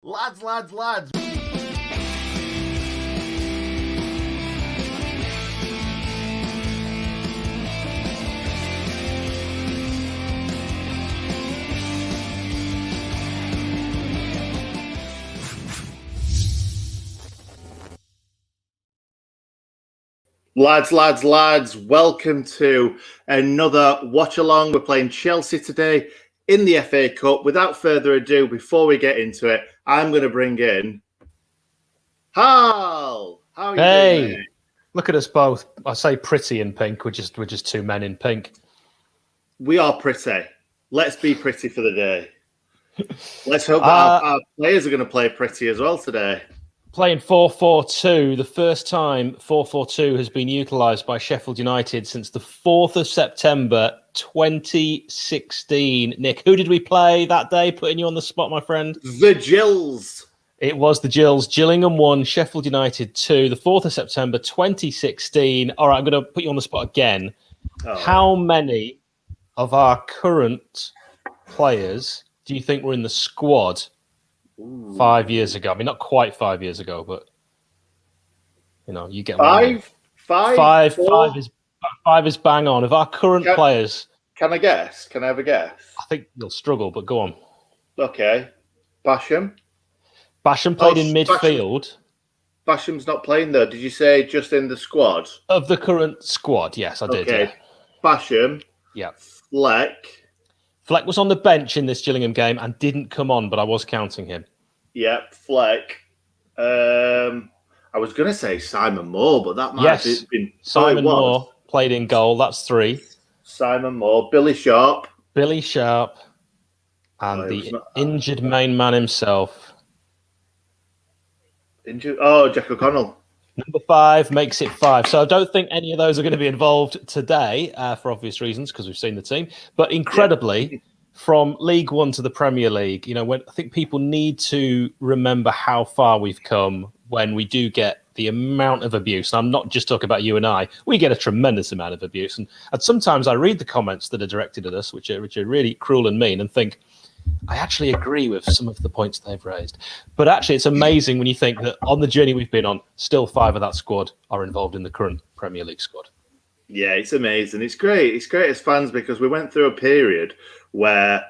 Lads. Lads, welcome to another Watchalong. We're playing Chelsea today in the FA Cup. Without further ado, before we get into it, I'm going to bring in Hal. How are you doing, mate? Look at us both. I say pretty in pink. We're just two men in pink. We are pretty. Let's be pretty for the day. Let's hope that our players are going to play pretty as well today. Playing 4-4-2, the first time 4-4-2 has been utilised by Sheffield United since the 4th of September 2016. Nick, who did we play that day, putting you on the spot, my friend? The Gills. It was the Gills. Gillingham 1, Sheffield United 2, the 4th of September 2016. All right, I'm going to put you on the spot again. How many of our current players do you think were in the squad 5 years ago? I mean, not quite 5 years ago, but you get five. Five is bang on. Of our current players, can I guess? Can I have a guess? I think you'll struggle, but go on. Okay, Basham played in midfield. Basham's not playing though. Did you say just in the squad? Of the current squad, yes, I did. Okay, yeah. Basham. Yeah. Fleck was on the bench in this Gillingham game and didn't come on, but I was counting him. Yeah, Fleck. I was going to say Simon Moore, but that might have been... Simon Moore played in goal. That's 3. Simon Moore. Billy Sharp. And the injured main man himself. Injured? Oh, Jack O'Connell. Number 5 makes it 5. So I don't think any of those are going to be involved today for obvious reasons because we've seen the team. But incredibly, from League One to the Premier League, I think people need to remember how far we've come when we do get the amount of abuse. And I'm not just talking about you and I. We get a tremendous amount of abuse. And sometimes I read the comments that are directed at us, which are really cruel and mean, and think, I actually agree with some of the points they've raised. But actually, it's amazing when you think that on the journey we've been on, still 5 of that squad are involved in the current Premier League squad. Yeah, it's amazing. It's great. It's great as fans because we went through a period where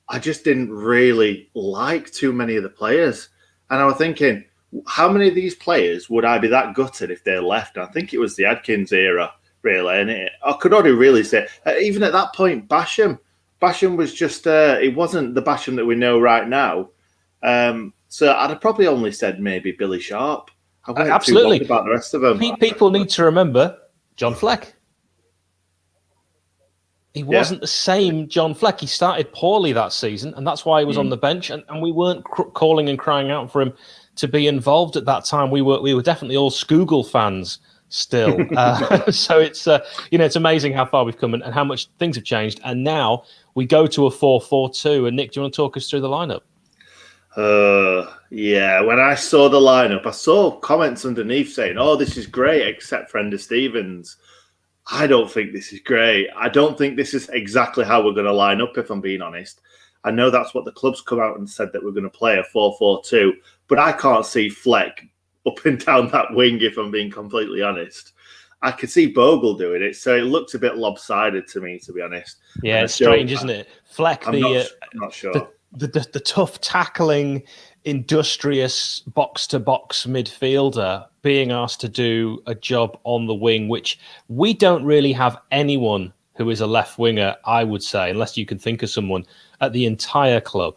I just didn't really like too many of the players. And I was thinking, how many of these players would I be that gutted if they left? And I think it was the Adkins era, really. And I could already really say, even at that point, Basham was just, it wasn't the Basham that we know right now. So I'd have probably only said maybe Billy Sharp. I went absolutely too long about the rest of them. People need to remember John Fleck. He wasn't the same John Fleck. He started poorly that season, and that's why he was on the bench. And we weren't calling and crying out for him to be involved at that time. We were definitely all Skoogle fans still. So it's it's amazing how far we've come and how much things have changed. And now we go to a 4-4-2. And Nick, do you want to talk us through the lineup? Yeah. When I saw the lineup, I saw comments underneath saying, "Oh, this is great," except for Ender Stevens. I don't think this is great. I don't think this is exactly how we're going to line up, if I'm being honest. I know that's what the club's come out and said, that we're going to play a 4-4-2, but I can't see Fleck up and down that wing, if I'm being completely honest. I could see Bogle doing it, so it looks a bit lopsided to me, to be honest. Yeah, it's strange, isn't it? Fleck, I'm not sure. The tough tackling, industrious box-to-box midfielder being asked to do a job on the wing, which we don't really have anyone who is a left winger, I would say, unless you can think of someone at the entire club.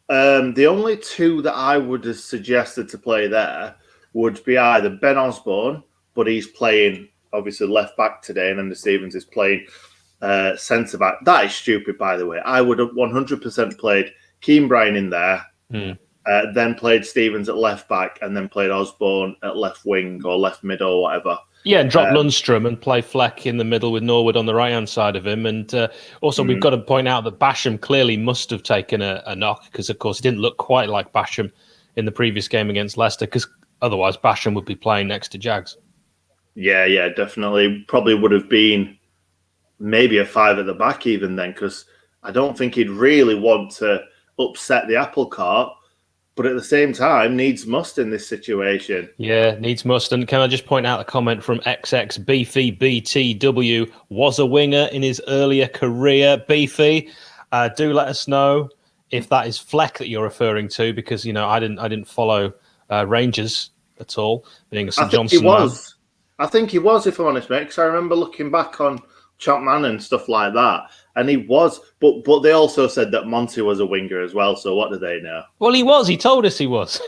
The only 2 that I would have suggested to play there would be either Ben Osborne, but he's playing obviously left back today, and then Stevens is playing centre back. That is stupid, by the way. I would have 100% played Keane Bryan in there, then played Stevens at left back, and then played Osborne at left wing or left mid or whatever. Yeah, and drop Lundstrom and play Fleck in the middle with Norwood on the right-hand side of him. And also, we've got to point out that Basham clearly must have taken a knock because, of course, he didn't look quite like Basham in the previous game against Leicester, because otherwise Basham would be playing next to Jags. Yeah, definitely. Probably would have been maybe a 5 at the back even then, because I don't think he'd really want to upset the apple cart. but at the same time, needs must in this situation. Yeah, needs must. And can I just point out a comment from XX Beefy BTW was a winger in his earlier career. Beefy, do let us know if that is Fleck that you're referring to, because I didn't follow Rangers at all, being a St Johnstone man. I think he was, if I'm honest, mate, because I remember looking back on Chapman and stuff like that, and he was. But they also said that Monty was a winger as well. So what do they know? Well, he was. He told us he was.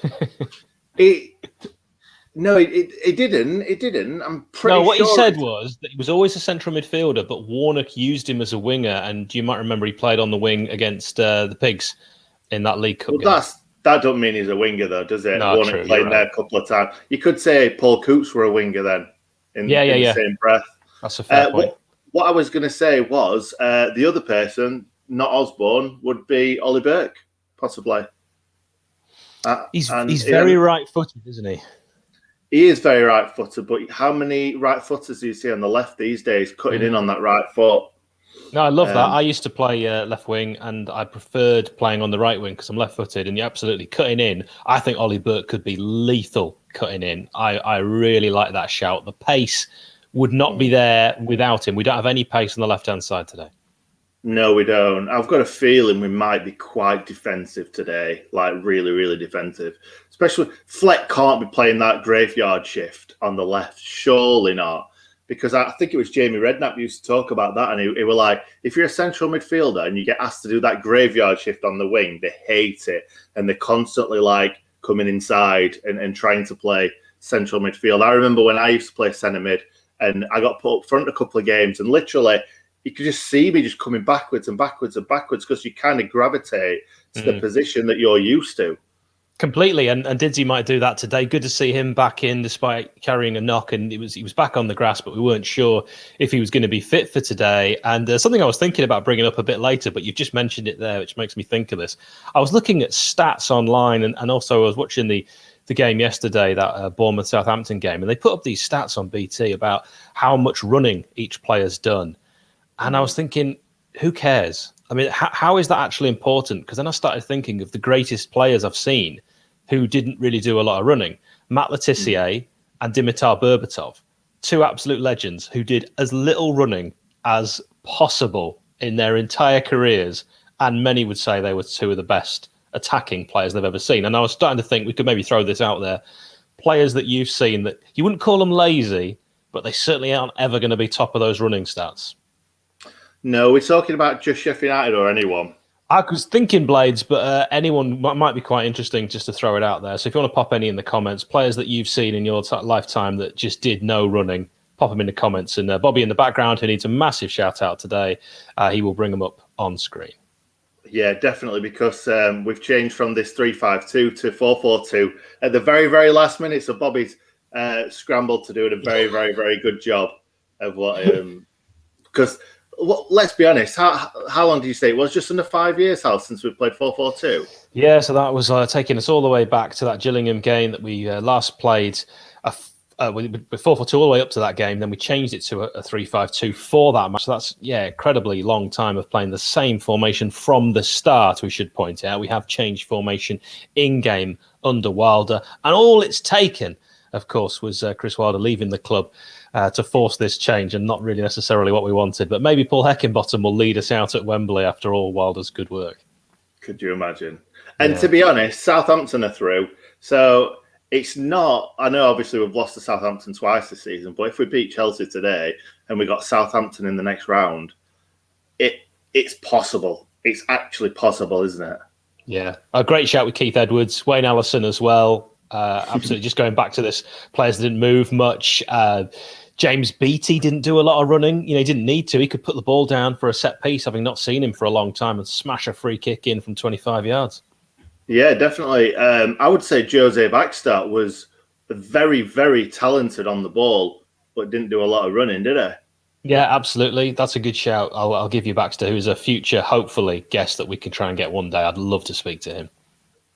No, it didn't. It didn't. I'm pretty sure. No, what he said was that he was always a central midfielder, but Warnock used him as a winger. And you might remember he played on the wing against the Pigs in that League Cup game. That don't mean he's a winger, though, does it? No, Warnock played there a couple of times. You could say Paul Coots were a winger then, in the same breath. That's a fair point. What I was going to say was the other person, not Osborne, would be Ollie Burke, possibly. He's very right-footed, isn't he? He is very right-footed, but how many right-footers do you see on the left these days cutting in on that right foot? No, I love that. I used to play left wing, and I preferred playing on the right wing because I'm left-footed, and you're absolutely cutting in. I think Ollie Burke could be lethal cutting in. I really like that shout. The pace would not be there without him. We don't have any pace on the left-hand side today. No, we don't. I've got a feeling we might be quite defensive today, like really, really defensive. Especially Fleck can't be playing that graveyard shift on the left. Surely not. Because I think it was Jamie Redknapp who used to talk about that, and he was like, if you're a central midfielder and you get asked to do that graveyard shift on the wing, they hate it. And they're constantly like coming inside and trying to play central midfield. I remember when I used to play centre mid and I got put up front a couple of games, and literally you could just see me just coming backwards and backwards and backwards because you kind of gravitate to the position that you're used to. Completely, and Didsy might do that today. Good to see him back in despite carrying a knock, and he was back on the grass, but we weren't sure if he was going to be fit for today. And something I was thinking about bringing up a bit later, but you've just mentioned it there, which makes me think of this. I was looking at stats online, and also I was watching the game yesterday, that Bournemouth-Southampton game, and they put up these stats on BT about how much running each player's done. And I was thinking, who cares? I mean, how is that actually important? Because then I started thinking of the greatest players I've seen who didn't really do a lot of running. Matt Le Tissier and Dimitar Berbatov, two absolute legends who did as little running as possible in their entire careers. And many would say they were two of the best attacking players they've ever seen. And I was starting to think we could maybe throw this out there. Players that you've seen that you wouldn't call them lazy, but they certainly aren't ever going to be top of those running stats. No, we're talking about just Sheffield United or anyone. I was thinking Blades, but anyone might be quite interesting just to throw it out there. So if you want to pop any in the comments, players that you've seen in your lifetime that just did no running, pop them in the comments. And Bobby in the background, who needs a massive shout out today, he will bring them up on screen. Yeah, definitely, because we've changed from this 3-5-2 to 4-4-2 at the very, very last minute. So Bobby's scrambled to do a very, very, very good job of what because. Well, let's be honest. How long did you say it was? Just under 5 years, Hal, since we played 4-4-2. Yeah, so that was taking us all the way back to that Gillingham game that we last played. With 4-4-2 all the way up to that game. Then we changed it to a 3-5-2 for that match. So that's incredibly long time of playing the same formation from the start. We should point out we have changed formation in game under Wilder, and all it's taken, of course, was Chris Wilder leaving the club to force this change, and not really necessarily what we wanted. But maybe Paul Heckingbottom will lead us out at Wembley after all Wilder's good work. Could you imagine? And to be honest, Southampton are through. So it's not, I know obviously we've lost to Southampton twice this season, but if we beat Chelsea today and we got Southampton in the next round, it's possible. It's actually possible, isn't it? Yeah. A great shout with Keith Edwards, Wayne Allison as well. Absolutely. Just going back to this, players didn't move much. James Beattie didn't do a lot of running. He didn't need to. He could put the ball down for a set piece, having not seen him for a long time, and smash a free kick in from 25 yards. Yeah, definitely. I would say Jose Baxter was very, very talented on the ball, but didn't do a lot of running, did he? Yeah, absolutely. That's a good shout. I'll give you Baxter, who's a future, hopefully, guest that we can try and get one day. I'd love to speak to him.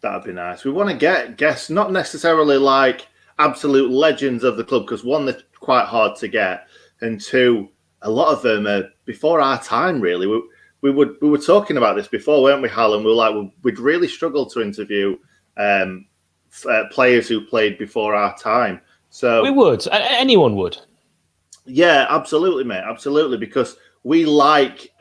That'd be nice. We want to get guests, not necessarily like absolute legends of the club, because one, they're quite hard to get, and two, a lot of them are before our time, really. We were talking about this before, weren't we, Hal? And we were like, we'd really struggle to interview players who played before our time. So we would. Anyone would. Yeah, absolutely, mate. Absolutely, because we like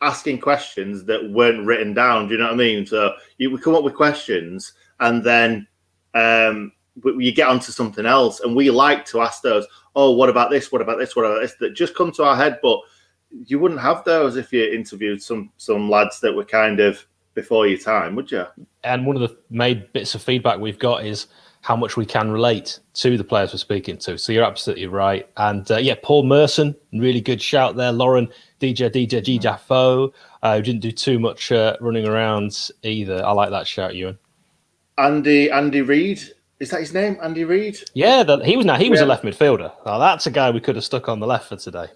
asking questions that weren't written down. Do you know what I mean? So we come up with questions, and then you get onto something else, and we like to ask those. Oh, what about this? What about this? What about this? That just come to our head, but you wouldn't have those if you interviewed some lads that were kind of before your time, would you? And one of the main bits of feedback we've got is how much we can relate to the players we're speaking to. So you're absolutely right. And Paul Merson, really good shout there. Lauren, DJ Jaffo, who didn't do too much running around either. I like that shout, Ewan. Andy Reid, is that his name? Andy Reid? Yeah, he was a left midfielder. Now, that's a guy we could have stuck on the left for today.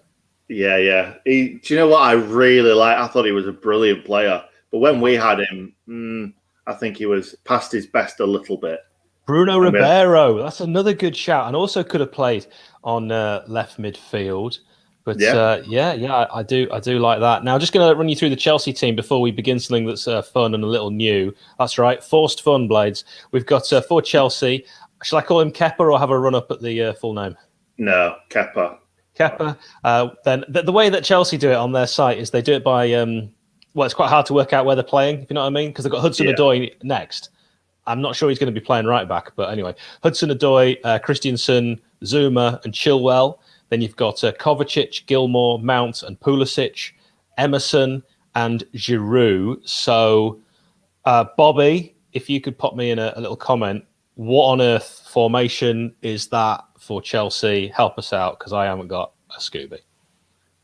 Yeah. Do you know what I really like? I thought he was a brilliant player. But when we had him, I think he was past his best a little bit. Bruno Ribeiro, that's another good shout, and also could have played on left midfield. But I do like that. Now, just going to run you through the Chelsea team before we begin something that's fun and a little new. That's right, forced fun, Blades. We've got for Chelsea. Shall I call him Kepa or have a run up at the full name? No, Kepa. Then the way that Chelsea do it on their site is they do it by it's quite hard to work out where they're playing, if you know what I mean, because they've got Hudson-Odoi next. I'm not sure he's going to be playing right back, but anyway, Hudson-Odoi, Christensen, Zuma, and Chilwell. Then you've got Kovacic, Gilmour, Mount, and Pulisic, Emerson, and Giroud. So, Bobby, if you could pop me in a little comment, what on earth formation is that for Chelsea? Help us out, because I haven't got a Scooby.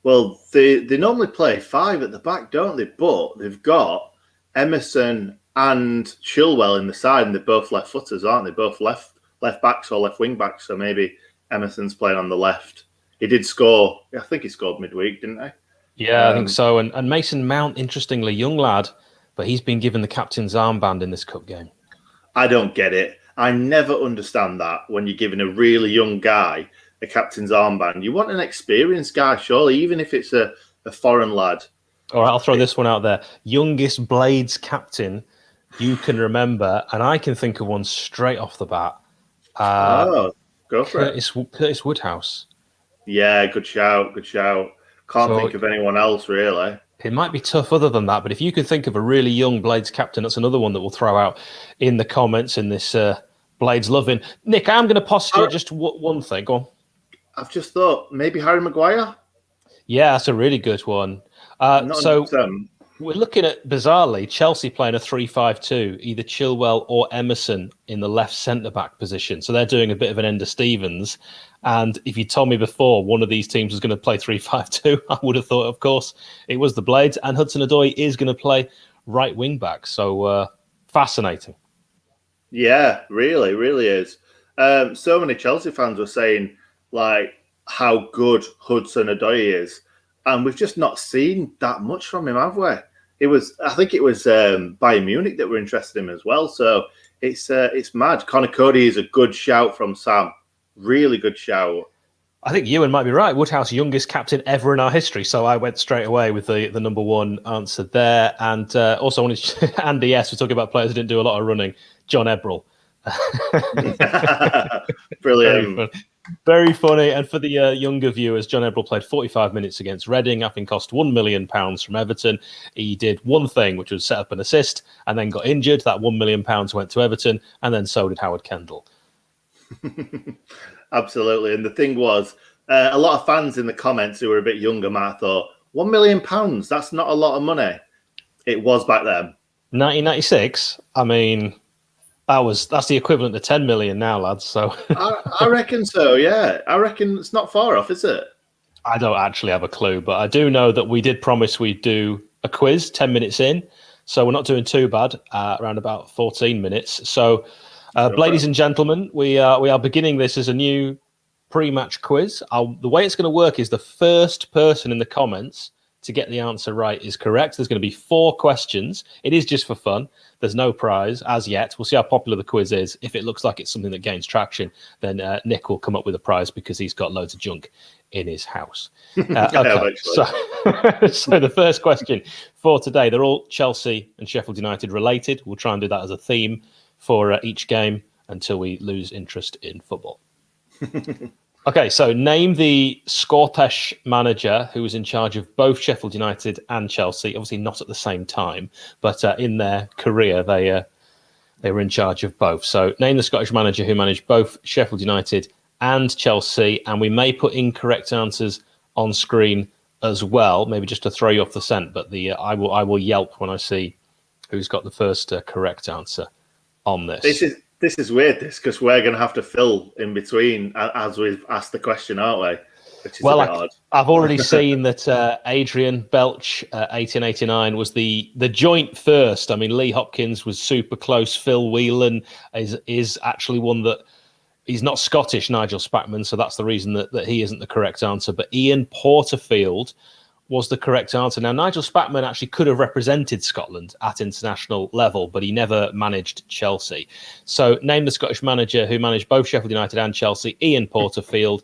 Well, they normally play 5 at the back, don't they? But they've got Emerson and Chilwell in the side, and they're both left footers, aren't they? Both left backs or left wing backs. So maybe Emerson's playing on the left. He did score. I think he scored midweek, didn't he? Yeah, I think so. And Mason Mount, interestingly, young lad, but he's been given the captain's armband in this cup game. I don't get it. I never understand that when you're giving a really young guy a captain's armband. You want an experienced guy, surely, even if it's a foreign lad. All right, I'll throw this one out there. Youngest Blades captain you can remember, and I can think of one straight off the bat. Go for it. Curtis Woodhouse. Yeah, good shout. Can't think of anyone else, really. It might be tough other than that, but if you could think of a really young Blades captain, that's another one that we'll throw out in the comments in this Blades loving. Nick, I'm going to postulate just one thing. Go on. I've just thought maybe Harry Maguire. Yeah, that's a really good one. We're looking at, bizarrely, Chelsea playing a 3-5-2, either Chilwell or Emerson in the left centre-back position. So they're doing a bit of an Ender Stevens. And if you told me before one of these teams was going to play 3-5-2, I would have thought, of course, it was the Blades. And Hudson-Odoi is going to play right wing-back. So fascinating. Yeah, really, really is. So many Chelsea fans were saying, like, how good Hudson-Odoi is. And we've just not seen that much from him, have we? I think it was Bayern Munich that were interested in him as well. So it's mad. Connor Cody is a good shout from Sam. Really good shout. I think Ewan might be right. Woodhouse, youngest captain ever in our history. So I went straight away with the number one answer there. And also wanted Andy S. We're talking about players who didn't do a lot of running. John Ebrell. Brilliant. Very funny. And for the younger viewers, John Ebrell played 45 minutes against Reading, having cost £1 million from Everton. He did one thing, which was set up an assist, and then got injured. That £1 million went to Everton, and then so did Howard Kendall. Absolutely. And the thing was, a lot of fans in the comments who were a bit younger might have thought, £1 million, that's not a lot of money. It was back then. 1996, I mean... That's the equivalent to 10 million now, lads. So I reckon so, yeah. I reckon it's not far off, is it? I don't actually have a clue, but I do know that we did promise we'd do a quiz 10 minutes in. So we're not doing too bad, around about 14 minutes. So, ladies and gentlemen, we are beginning this as a new pre-match quiz. The way it's going to work is the first person in the comments to get the answer right is correct. There's going to be 4 questions. It is just for fun. There's no prize as yet. We'll see how popular the quiz is. If it looks like it's something that gains traction, then Nick will come up with a prize because he's got loads of junk in his house. Okay, so, so the first question for today, they're all Chelsea and Sheffield United related. We'll try and do that as a theme for each game until we lose interest in football. Okay, so name the Scottish manager who was in charge of both Sheffield United and Chelsea. Obviously not at the same time, but in their career, they were in charge of both. So name the Scottish manager who managed both Sheffield United and Chelsea. And we may put incorrect answers on screen as well, maybe just to throw you off the scent. But I will yelp when I see who's got the first correct answer on this. This is weird, because we're going to have to fill in between as we've asked the question, aren't we? Which is a bit odd. I've already seen that Adrian Belch, 1889, was the joint first. I mean, Lee Hopkins was super close. Phil Whelan is actually one that he's not Scottish, Nigel Spackman, so that's the reason that he isn't the correct answer. But Ian Porterfield was the correct answer. Now, Nigel Spackman actually could have represented Scotland at international level, but he never managed Chelsea. So name the Scottish manager who managed both Sheffield United and Chelsea: Ian Porterfield,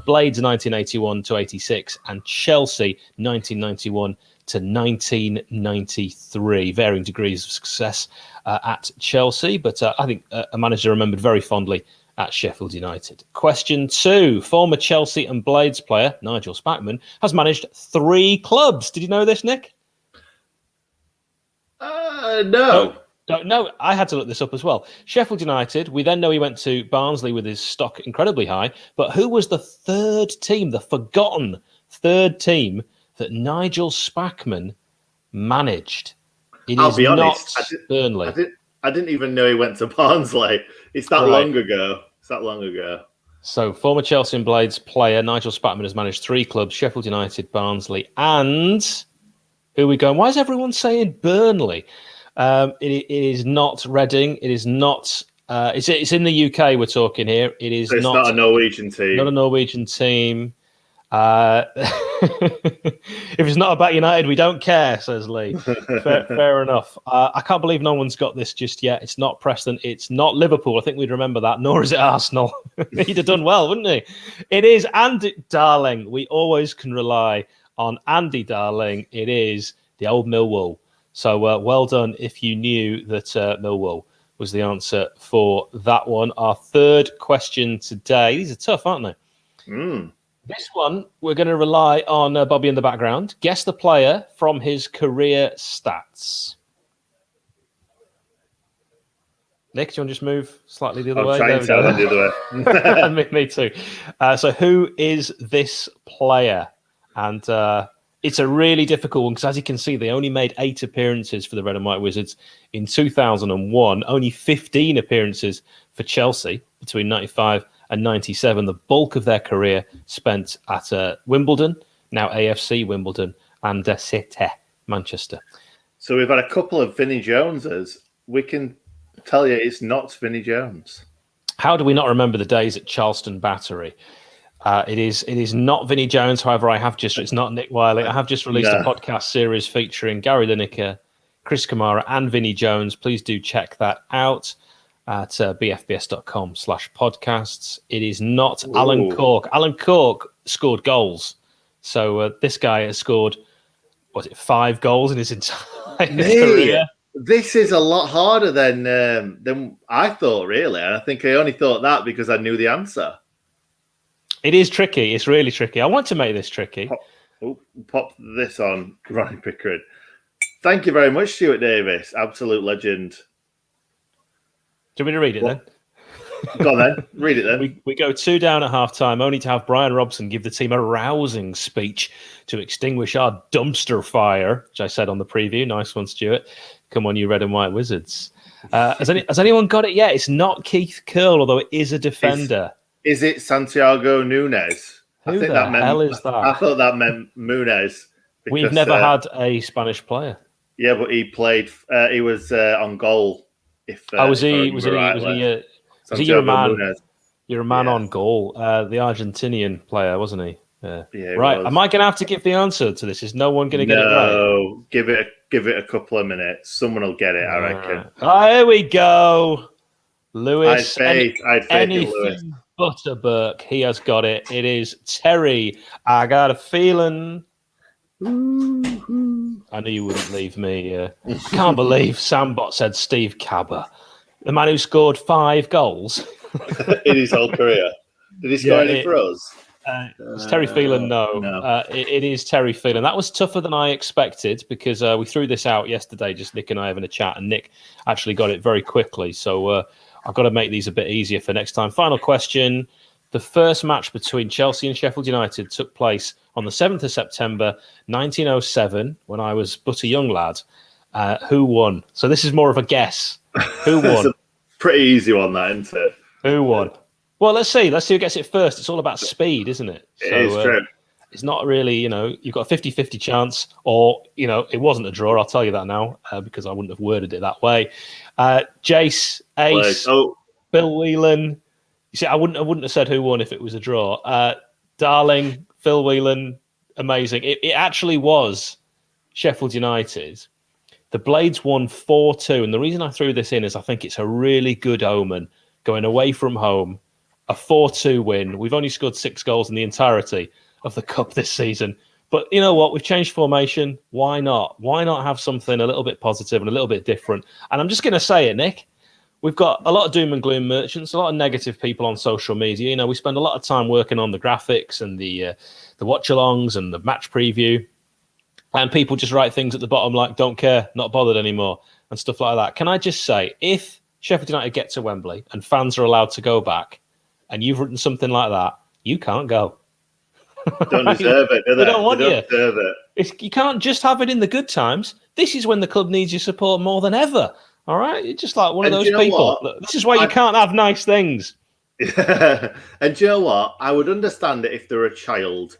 Blades 1981 to 86, and Chelsea 1991 to 1993. Varying degrees of success at Chelsea, but I think a manager remembered very fondly at Sheffield United. Question 2. Former Chelsea and Blades player Nigel Spackman has managed 3 clubs. Did you know this, Nick? No. No, I had to look this up as well. Sheffield United, we then know he went to Barnsley with his stock incredibly high, but who was the third team, the forgotten third team that Nigel Spackman managed? I'll be honest, Burnley. I didn't even know he went to Barnsley. It's that long ago. So, former Chelsea and Blades player Nigel Spackman has managed 3 clubs: Sheffield United, Barnsley, and who are we going? Why is everyone saying Burnley? It is not Reading. It is not. It's in the UK. We're talking here. It is not a Norwegian team. Not a Norwegian team. If it's not about United, we don't care, says Lee. Fair enough. I can't believe no one's got this just yet. It's not Preston. It's not Liverpool. I think we'd remember that. Nor is it Arsenal. He'd have done well, wouldn't he? It is Andy Darling. We always can rely on Andy Darling. It is the old Millwall. So well done if you knew that Millwall was the answer for that one. Our third question today. These are tough, aren't they? This one, we're going to rely on Bobby in the background. Guess the player from his career stats. Nick, do you want to just move slightly the other way? I'm trying to tell them the other way. Me too. So who is this player? And it's a really difficult one because, as you can see, they only made 8 appearances for the Red and White Wizards in 2001. Only 15 appearances for Chelsea between 95 and 97. The bulk of their career spent at Wimbledon, now AFC Wimbledon, and City, Manchester. So we've had a couple of Vinnie Joneses. We can tell you it's not Vinnie Jones. How do we not remember the days at Charleston Battery? It is not Vinnie Jones. However, it's not Nick Wiley. I have just released a podcast series featuring Gary Lineker, Chris Kamara, and Vinnie Jones. Please do check that out at bfbs.com/podcasts. It is not Alan Cork. Alan Cork scored goals. So this guy has scored, 5 goals in his entire career? This is a lot harder than I thought, really. And I think I only thought that because I knew the answer. It is tricky. It's really tricky. I want to make this tricky. Pop this on, Ronnie Pickard. Thank you very much, Stuart Davis. Absolute legend. Do you want me to read it then? Go on then. Read it then. We go 2 down at half-time, only to have Brian Robson give the team a rousing speech to extinguish our dumpster fire, which I said on the preview. Nice one, Stuart. Come on, you Red and White Wizards. Has anyone got it yet? It's not Keith Curl, although it is a defender. Is it Santiago Nunes? Who the hell is that? I thought that meant Munez. Because, we've never had a Spanish player. Yeah, but he played. He was on goal. Was he your man? Munez. You're a man on goal. The Argentinian player, wasn't he? Yeah, right. Am I going to have to give the answer to this? Is no one going to get it right? No. Give it a couple of minutes. Someone will get it, I reckon. Here we go. Lewis. I'd faith in Lewis. Butterberg. He has got it. It is Terry. I got a feeling. I knew you wouldn't leave me. I can't believe Sambot said Steve Cabber, the man who scored 5 goals in his whole career. Did he score any for us? It's Terry Phelan. No. It is Terry Phelan. That was tougher than I expected because we threw this out yesterday, just Nick and I having a chat, and Nick actually got it very quickly. So I've got to make these a bit easier for next time. Final question. The first match between Chelsea and Sheffield United took place on the 7th of September, 1907, when I was but a young lad. Who won? So this is more of a guess. Who won? It's a pretty easy one, that, isn't it? Who won? Well, let's see. Let's see who gets it first. It's all about speed, isn't it? It is true. It's not really, you've got a 50-50 chance, or, it wasn't a draw. I'll tell you that now because I wouldn't have worded it that way. Jace, Ace, Bill Whelan. You see, I wouldn't have said who won if it was a draw. Darling, Phil Whelan, amazing. It actually was Sheffield United. The Blades won 4-2, and the reason I threw this in is I think it's a really good omen going away from home, a 4-2 win. We've only scored 6 goals in the entirety of the Cup this season. But you know what? We've changed formation. Why not? Why not have something a little bit positive and a little bit different? And I'm just going to say it, Nick. We've got a lot of doom and gloom merchants, a lot of negative people on social media. We spend a lot of time working on the graphics and the watchalongs and the match preview. And people just write things at the bottom like, don't care, not bothered anymore, and stuff like that. Can I just say, if Sheffield United get to Wembley and fans are allowed to go back, and you've written something like that, you can't go. Don't deserve it, do they? They don't want you. Deserve it. You can't just have it in the good times. This is when the club needs your support more than ever. All right? You're just like one of those people. Look, this is why you can't have nice things. And do you know what? I would understand it if they're a child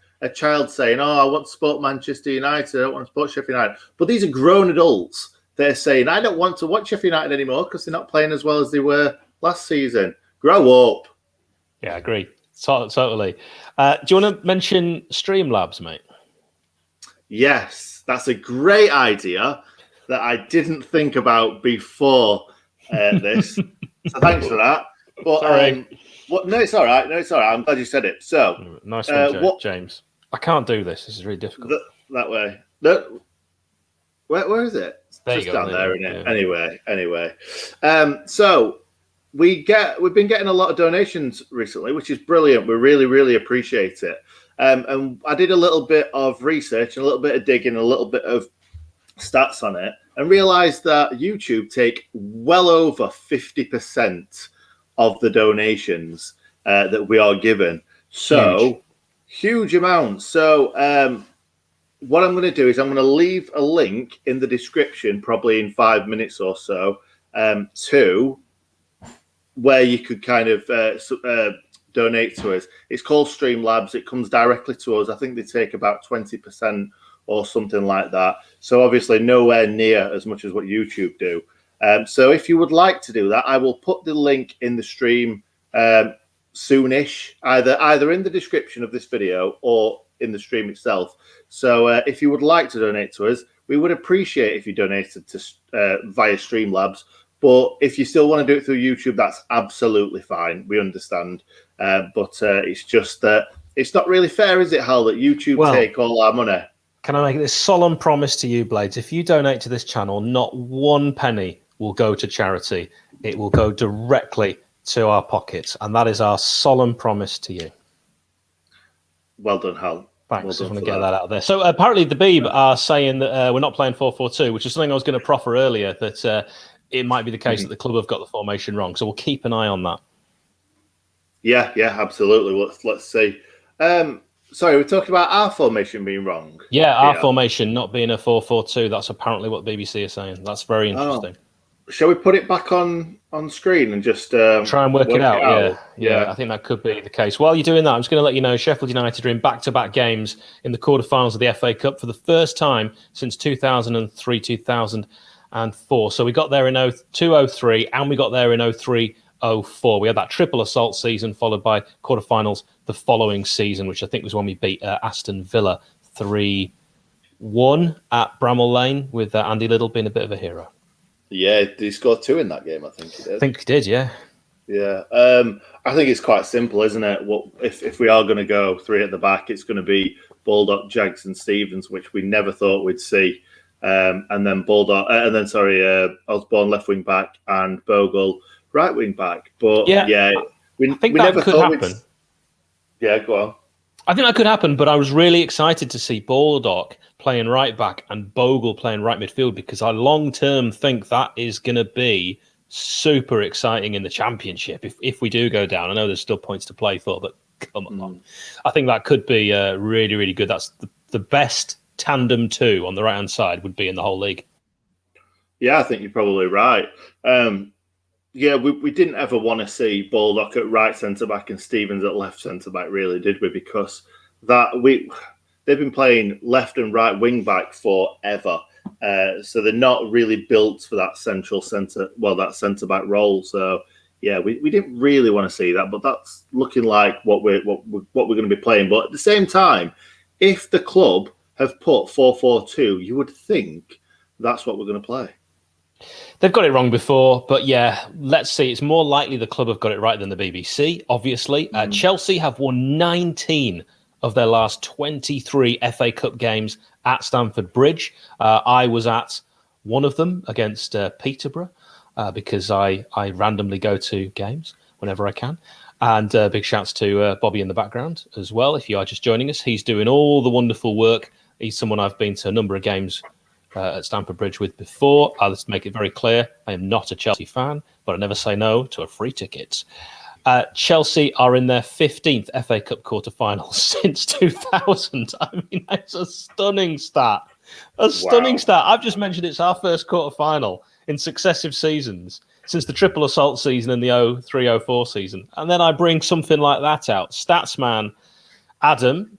saying, I want to support Manchester United, I don't want to support Sheffield United. But these are grown adults. They're saying, I don't want to watch Sheffield United anymore because they're not playing as well as they were last season. Grow up. Yeah, I agree. Totally. Do you want to mention Streamlabs, mate? Yes, that's a great idea that I didn't think about before this. So thanks for that. But no, it's all right. I'm glad you said it. So nice one, James. I can't do this. This is really difficult. That way. No, where is it? There just you go, down there, isn't it? Yeah. Anyway. So we've been getting a lot of donations recently, which is brilliant. We really, really appreciate it. And I did a little bit of research and a little bit of digging, a little bit of stats on it, and realized that YouTube take well over 50% of the donations that we are given. So huge amounts. So what I'm going to do is I'm going to leave a link in the description, probably in 5 minutes or so, to where you could kind of donate to us. It's called Streamlabs. It comes directly to us. I think they take about 20% or something like that. So obviously nowhere near as much as what YouTube do. So if you would like to do that, I will put the link in the stream soonish, either in the description of this video or in the stream itself. So if you would like to donate to us, we would appreciate if you donated to via Streamlabs. But if you still want to do it through YouTube, that's absolutely fine. We understand. But it's just that it's not really fair, is it, Hal, that YouTube take all our money? Can I make this solemn promise to you, Blades? If you donate to this channel, not 1 penny will go to charity. It will go directly to our pockets. And that is our solemn promise to you. Well done, Hal. Thanks. Well, just want to get that out there. So apparently the Beeb are saying that we're not playing 4-4-2, which is something I was going to proffer earlier, that it might be the case that the club have got the formation wrong. So we'll keep an eye on that. Yeah, absolutely. Let's see. Sorry, we're talking about our formation being wrong. Yeah, our formation not being a 4-4-2. That's apparently what BBC are saying. That's very interesting. Shall we put it back on screen and just try and work it out? Yeah, I think that could be the case. While you're doing that, I'm just going to let you know Sheffield United are in back-to-back games in the quarterfinals of the FA Cup for the first time since 2003-2004. So we got there in 02-03 and we got there in 03-04. We had that triple assault season followed by quarterfinals the following season, which I think was when we beat Aston Villa 3-1 at Bramall Lane with Andy Liddell being a bit of a hero. Yeah, did he score 2 in that game? I think he did. I think he did, yeah. Yeah. I think it's quite simple, isn't it? What if we are going to go three at the back, it's going to be Baldock, Jags, and Stevens, which we never thought we'd see. And then Osborne left wing back and Bogle right wing back. But Yeah, we I think we that never could thought happen. Yeah, go on. I think that could happen, but I was really excited to see Baldock playing right back and Bogle playing right midfield because I long term think that is going to be super exciting in the championship if we do go down. I know there's still points to play for, but come on. I think that could be really, really good. That's the best tandem two on the right hand side would be in the whole league. Yeah, I think you're probably right. We didn't ever want to see Baldock at right centre back and Stevens at left centre back, really, did we? Because they've been playing left and right wing back forever, so they're not really built for that that centre back role. So yeah, we didn't really want to see that, but that's looking like what we're going to be playing. But at the same time, if the club have put 4-4-2, you would think that's what we're going to play. They've got it wrong before, but yeah, let's see. It's more likely the club have got it right than the BBC, obviously. Chelsea have won 19 of their last 23 FA Cup games at Stamford Bridge. I was at one of them against Peterborough because I randomly go to games whenever I can. And big shouts to Bobby in the background as well. If you are just joining us, he's doing all the wonderful work. He's someone I've been to a number of games at Stamford Bridge with before. Let's make it very clear, I am not a Chelsea fan, but I never say no to a free ticket. Chelsea are in their 15th FA Cup quarter-final since 2000. I mean, that's a stunning stat. Stunning stat. I've just mentioned it's our first quarter-final in successive seasons since the triple assault season and the 03-04 season. And then I bring something like that out. Statsman Adam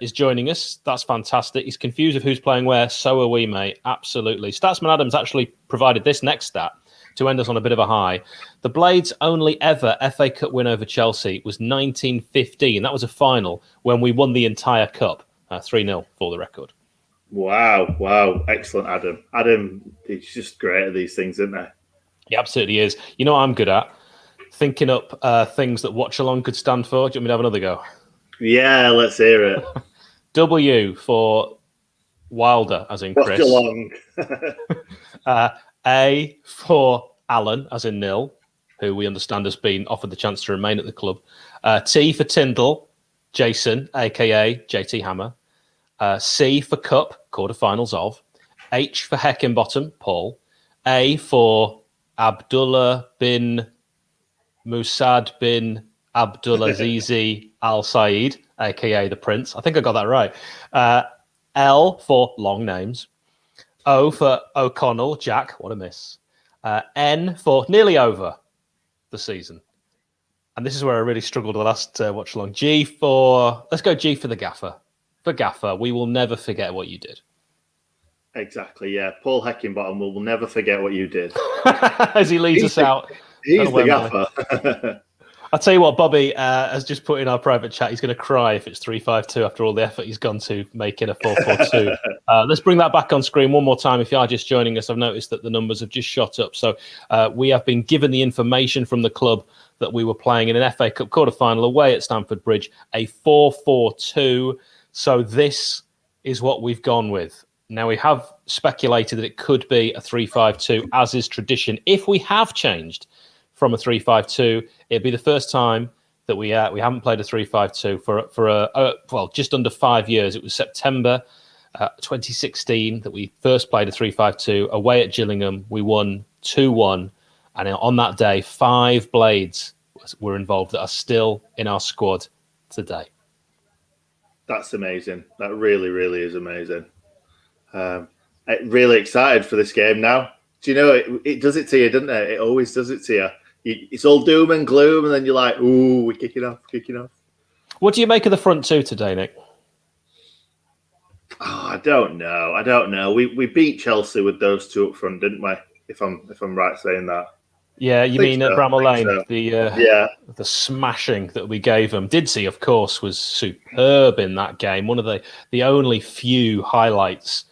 is joining us. That's fantastic. He's confused of who's playing where. So are we, mate. Absolutely. Statsman Adams actually provided this next stat to end us on a bit of a high. The Blades' only ever FA Cup win over Chelsea was 1915. That was a final when we won the entire cup. 3-0 for the record. Wow. Excellent, Adam. Adam, he's just great at these things, isn't he? He absolutely is. You know what I'm good at? Thinking up things that Watchalong could stand for. Do you want me to have another go? Yeah, let's hear it. W for Wilder, as in Chris. Watchalong. A for Alan, as in Nil, who we understand has been offered the chance to remain at the club. T for Tyndall, Jason, a.k.a. JT Hammer. C for Cup, quarterfinals of. H for Heckinbottom, Paul. A for Abdullah bin Musad bin Abdulaziz Al Said, aka the Prince. I think I got that right. L for long names. O for O'Connell, Jack. What a miss. N for nearly over the season. And this is where I really struggled the last watch along. Let's go G for the Gaffer. For Gaffer, we will never forget what you did. Exactly, yeah. Paul Heckinbottom will never forget what you did. As he leads us out. He's the Gaffer. I'll tell you what, Bobby has just put in our private chat. He's going to cry if it's 3-5-2 after all the effort he's gone to making a 4-4-2. Let's bring that back on screen one more time. If you are just joining us, I've noticed that the numbers have just shot up. So we have been given the information from the club that we were playing in an FA Cup quarter-final away at Stamford Bridge, a 4-4-2. So this is what we've gone with. Now, we have speculated that it could be a 3-5-2, as is tradition. If we have changed from a 3-5-2, it'd be the first time that we haven't played a 3-5-2 for just under 5 years. It was September 2016 that we first played a 3-5-2 away at Gillingham. We won 2-1, and on that day, 5 Blades were involved that are still in our squad today. That's amazing. That really, really is amazing. Really excited for this game now. Do you know, it does it to you, doesn't it? It always does it to you. It's all doom and gloom, and then you're like, ooh, we're kicking off. What do you make of the front two today, Nick? Oh, I don't know. We beat Chelsea with those two up front, didn't we? If I'm right saying that. Yeah, you mean at Bramall Lane, so. The smashing that we gave them. Didsey, of course, was superb in that game. One of the only few highlights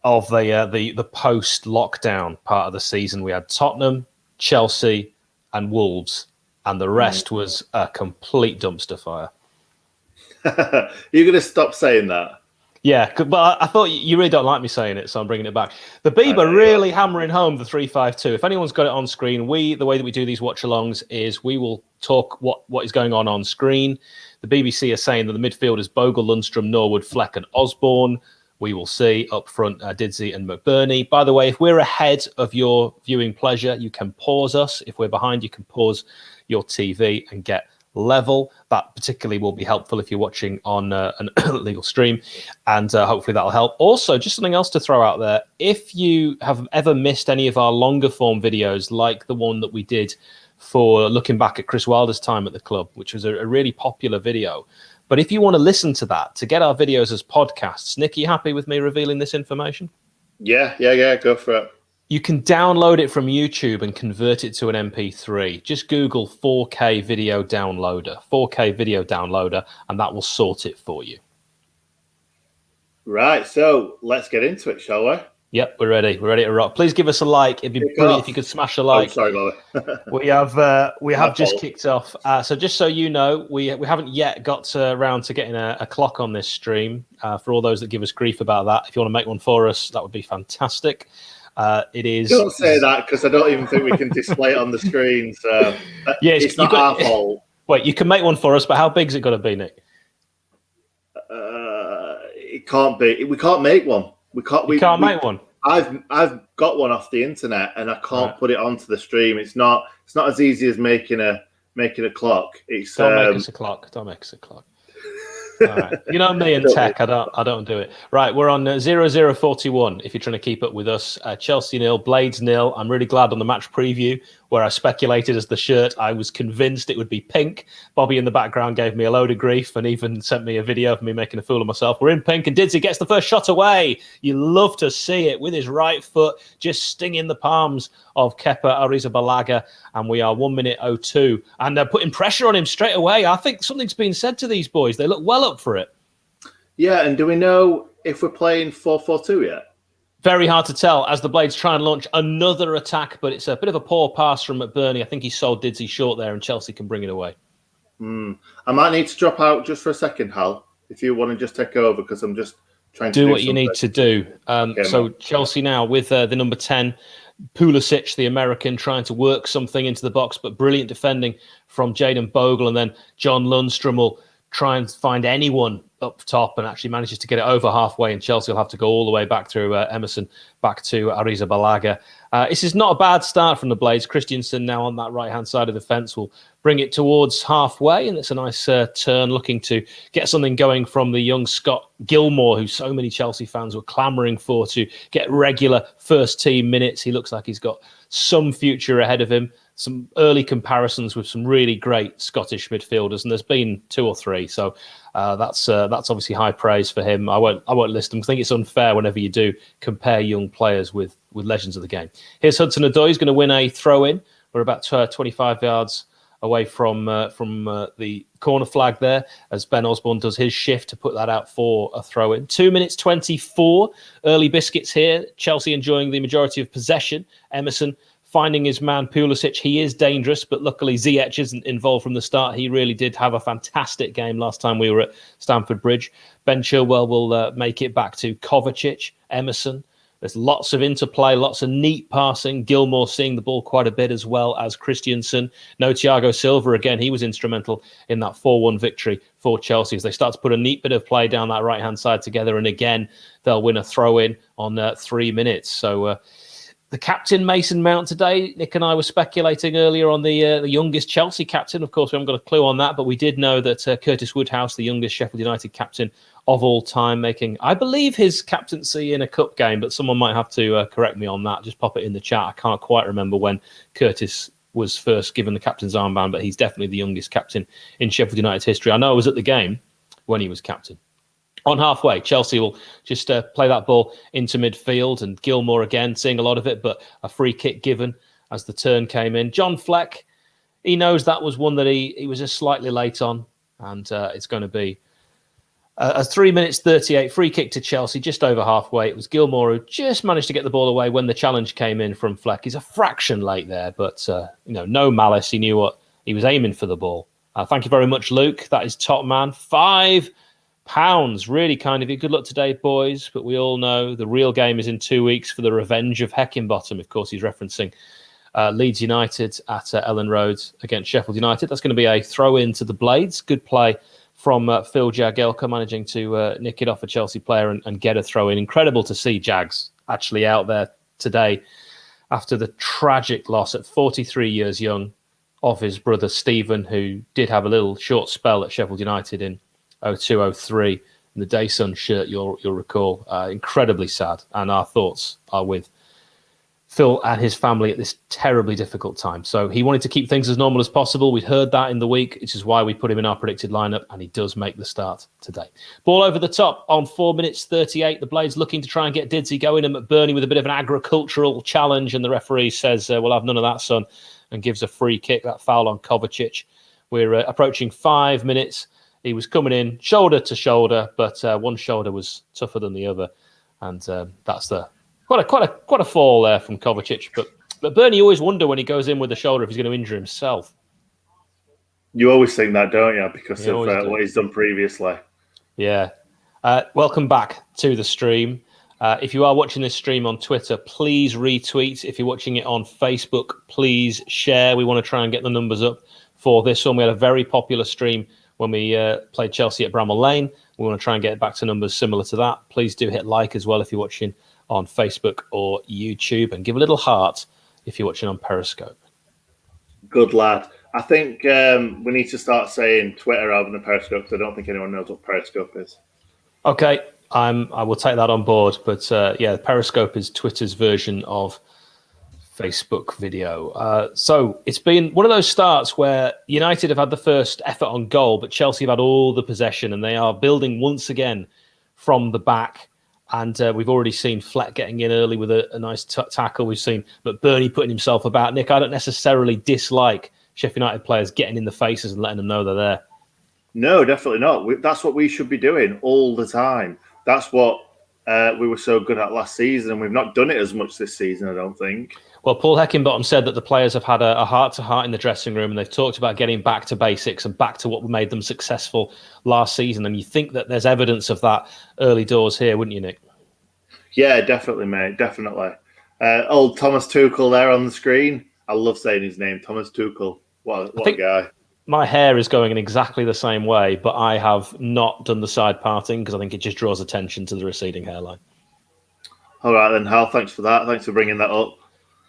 of the post-lockdown part of the season. We had Tottenham, Chelsea, and Wolves and the rest was a complete dumpster fire. You're going to stop saying that? Yeah, but I thought you really don't like me saying it, so I'm bringing it back. The Bieber really hammering home the 3-5-2. If anyone's got it on screen, the way that we do these watch-alongs is we will talk what is going on screen. The BBC are saying that the midfielders Bogle, Lundstrom, Norwood, Fleck and Osborne. We will see up front Didsey and McBurney. By the way, if we're ahead of your viewing pleasure, you can pause us. If we're behind, you can pause your TV and get level. That particularly will be helpful if you're watching on an illegal stream, and hopefully that'll help. Also, just something else to throw out there. If you have ever missed any of our longer form videos, like the one that we did for looking back at Chris Wilder's time at the club, which was a really popular video. But if you want to listen to that, to get our videos as podcasts, Nick, are you happy with me revealing this information? Yeah, go for it. You can download it from YouTube and convert it to an MP3. Just Google 4K video downloader, and that will sort it for you. Right, so let's get into it, shall we? Yep, we're ready. We're ready to rock. Please give us a like. It'd be brilliant if you could smash a like. Oh, sorry, Bobby. we have just kicked off. So just so you know, we haven't yet got around to getting a clock on this stream. For all those that give us grief about that, if you want to make one for us, that would be fantastic. It is. Don't say that, because I don't even think we can display it on the screen. So yeah, it's not our fault. Wait, you can make one for us, but how big is it got to be, Nick? It can't be. We can't make one. We can't make one. I've got one off the internet, and I can't put it onto the stream. It's not as easy as making a clock. Don't make us a clock. Don't make us a clock. All right. You know me and tech. I don't do it. Right, we're on 0041. If you're trying to keep up with us, Chelsea 0, Blades 0. I'm really glad on the match preview where I speculated as the shirt, I was convinced it would be pink. Bobby in the background gave me a load of grief and even sent me a video of me making a fool of myself. We're in pink, and Didsey gets the first shot away. You love to see it with his right foot just stinging the palms of Kepa Arrizabalaga, and we are 1 minute 02, and they're putting pressure on him straight away. I think something's been said to these boys. They look well up for it. Yeah, and do we know if we're playing 4-4-2 yet? Very hard to tell as the Blades try and launch another attack, but it's a bit of a poor pass from McBurney. I think he sold Didsey short there, and Chelsea can bring it away. I might need to drop out just for a second, Hal, if you want to just take over, because I'm just trying to do what you need to do. So Chelsea now with the number 10, Pulisic, the American, trying to work something into the box, but brilliant defending from Jayden Bogle, and then John Lundstrom will try and find anyone up top and actually manages to get it over halfway, and Chelsea will have to go all the way back through Emerson, back to Arrizabalaga. This is not a bad start from the Blades. Christensen now on that right-hand side of the fence will bring it towards halfway, and it's a nice turn, looking to get something going from the young Scott Gilmore, who so many Chelsea fans were clamouring for to get regular first-team minutes. He looks like he's got some future ahead of him. Some early comparisons with some really great Scottish midfielders, and there's been 2 or 3. So that's obviously high praise for him. I won't list them. I think it's unfair whenever you do compare young players with legends of the game. Here's Hudson-Odoi. He's going to win a throw-in. We're about 25 yards away from the corner flag there, as Ben Osborne does his shift to put that out for a throw-in. 2 minutes 24. Early biscuits here. Chelsea enjoying the majority of possession. Emerson finding his man Pulisic. He is dangerous, but luckily Ziyech isn't involved from the start. He really did have a fantastic game last time we were at Stamford Bridge. Ben Chilwell will make it back to Kovacic, Emerson. There's lots of interplay, lots of neat passing. Gilmore seeing the ball quite a bit, as well as Christensen. No Thiago Silva again. He was instrumental in that 4-1 victory for Chelsea as they start to put a neat bit of play down that right-hand side together. And again, they'll win a throw-in on 3 minutes. So the captain, Mason Mount, today, Nick and I were speculating earlier on the youngest Chelsea captain. Of course, we haven't got a clue on that, but we did know that Curtis Woodhouse, the youngest Sheffield United captain of all time, making, I believe, his captaincy in a cup game, but someone might have to correct me on that. Just pop it in the chat. I can't quite remember when Curtis was first given the captain's armband, but he's definitely the youngest captain in Sheffield United's history. I know I was at the game when he was captain. On halfway, Chelsea will just play that ball into midfield, and Gilmore again seeing a lot of it, but a free kick given as the turn came in. John Fleck, he knows that was one that he was just slightly late on, and it's going to be a 3 minutes 38 free kick to Chelsea, just over halfway. It was Gilmore who just managed to get the ball away when the challenge came in from Fleck. He's a fraction late there, but no malice. He knew what He was aiming for the ball. Thank you very much, Luke. That is top man. £5. Really kind of you. Good luck today, boys. But we all know the real game is in 2 weeks for the revenge of Heckingbottom. Of course, he's referencing Leeds United at Ellen Road against Sheffield United. That's going to be a throw-in to the Blades. Good play from Phil Jagielka, managing to nick it off a Chelsea player and get a throw-in. Incredible to see Jags actually out there today after the tragic loss at 43 years young of his brother Stephen, who did have a little short spell at Sheffield United in 02-03 in the Daysun shirt, you'll recall. Incredibly sad, and our thoughts are with Phil and his family at this terribly difficult time. So he wanted to keep things as normal as possible. We'd heard that in the week, which is why we put him in our predicted lineup, and he does make the start today. Ball over the top on 4 minutes 38. The Blades looking to try and get Didsey going, and McBurney with a bit of an agricultural challenge, and the referee says, we'll have none of that, son, and gives a free kick, that foul on Kovacic. We're approaching 5 minutes. He was coming in shoulder to shoulder, but one shoulder was tougher than the other, and that's the quite a fall there from Kovacic. But Bernie, you always wonder when he goes in with the shoulder if he's going to injure himself. You always think that, don't you? Because of what he's done previously. Yeah. Welcome back to the stream. If you are watching this stream on Twitter, please retweet. If you're watching it on Facebook, please share. We want to try and get the numbers up for this one. We had a very popular stream when we played Chelsea at Bramall Lane. We want to try and get back to numbers similar to that. Please do hit like as well if you're watching on Facebook or YouTube, and give a little heart if you're watching on Periscope. Good lad. I think we need to start saying Twitter rather than Periscope, because I don't think anyone knows what Periscope is. Okay, I will take that on board. But Periscope is Twitter's version of Facebook video. So it's been one of those starts where United have had the first effort on goal, but Chelsea have had all the possession, and they are building once again from the back. And we've already seen Fleck getting in early with a nice tackle. We've seen McBurney putting himself about. Nick, I don't necessarily dislike Sheffield United players getting in the faces and letting them know they're there. No, definitely not. That's what we should be doing all the time. That's what we were so good at last season, and we've not done it as much this season, I don't think. Well, Paul Heckingbottom said that the players have had a heart-to-heart in the dressing room, and they've talked about getting back to basics and back to what made them successful last season. And you think that there's evidence of that early doors here, wouldn't you, Nick? Yeah, definitely, mate. Definitely. Old Thomas Tuchel there on the screen. I love saying his name, Thomas Tuchel. What a guy. My hair is going in exactly the same way, but I have not done the side parting because I think it just draws attention to the receding hairline. All right, then, Hal. Thanks for that. Thanks for bringing that up.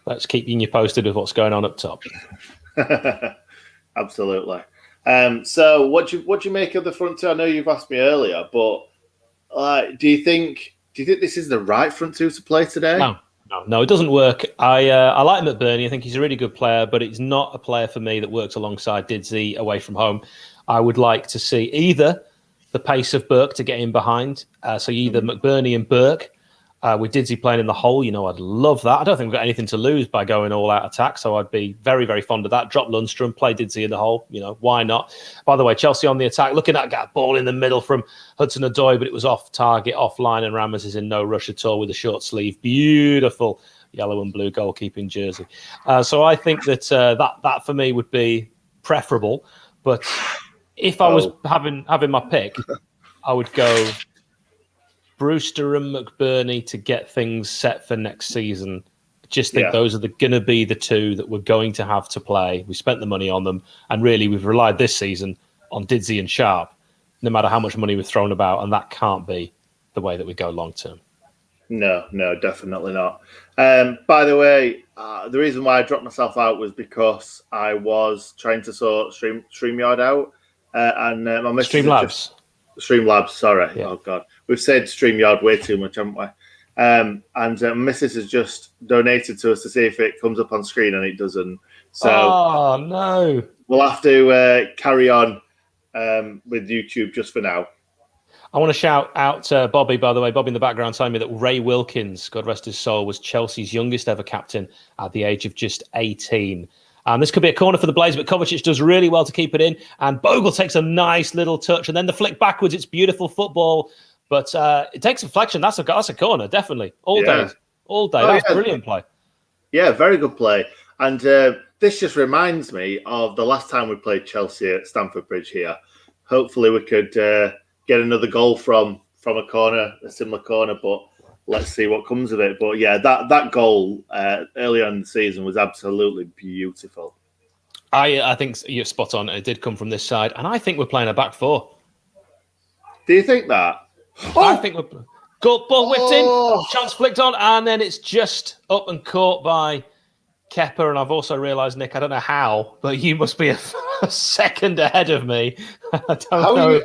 Let's keep you posted with what's going on up top. Absolutely. So, what do you make of the front two? I know you've asked me earlier, but do you think this is the right front two to play today? No, it doesn't work. I like McBurney. I think he's a really good player, but it's not a player for me that works alongside Didsey away from home. I would like to see either the pace of Burke to get in behind, so either McBurney and Burke, with Didsey playing in the hole. I'd love that. I don't think we've got anything to lose by going all-out attack, so I'd be very, very fond of that. Drop Lundstrom, play Didsey in the hole. Why not? By the way, Chelsea on the attack, looking at that ball in the middle from Hudson-Odoi, but it was off target, offline, and Ramos is in no rush at all with a short sleeve. Beautiful yellow and blue goalkeeping jersey. So I think that that for me would be preferable. But if I was having my pick, I would go Brewster and McBurney to get things set for next season. I just think those are going to be the two that we're going to have to play. We spent the money on them, and really we've relied this season on Didsey and Sharp, no matter how much money we've thrown about, and that can't be the way that we go long term. No, definitely not. By the way, the reason why I dropped myself out was because I was trying to sort StreamYard out, and my message Streamlabs, sorry. Yeah. Oh, God. We've said StreamYard way too much, haven't we? And Mrs. has just donated to us to see if it comes up on screen, and it doesn't. So, oh, no. We'll have to carry on with YouTube just for now. I want to shout out Bobby, by the way. Bobby in the background telling me that Ray Wilkins, God rest his soul, was Chelsea's youngest ever captain at the age of just 18. This could be a corner for the Blades, but Kovacic does really well to keep it in. And Bogle takes a nice little touch. And then the flick backwards. It's beautiful football. But it takes a flexion. That's a corner, definitely. All day. That was brilliant play. Yeah, very good play. And the this just reminds me of the last time we played Chelsea at Stamford Bridge here. Hopefully we could get another goal from a corner, a similar corner, but let's see what comes of it. But yeah, that goal earlier in the season was absolutely beautiful. I think you're spot on. It did come from this side, and I think we're playing a back four. Do you think that? I think we're good ball whipped in, chance flicked on, and then it's just up and caught by Kepa. And I've also realised, Nick, I don't know how, but you must be a second ahead of me. I don't know.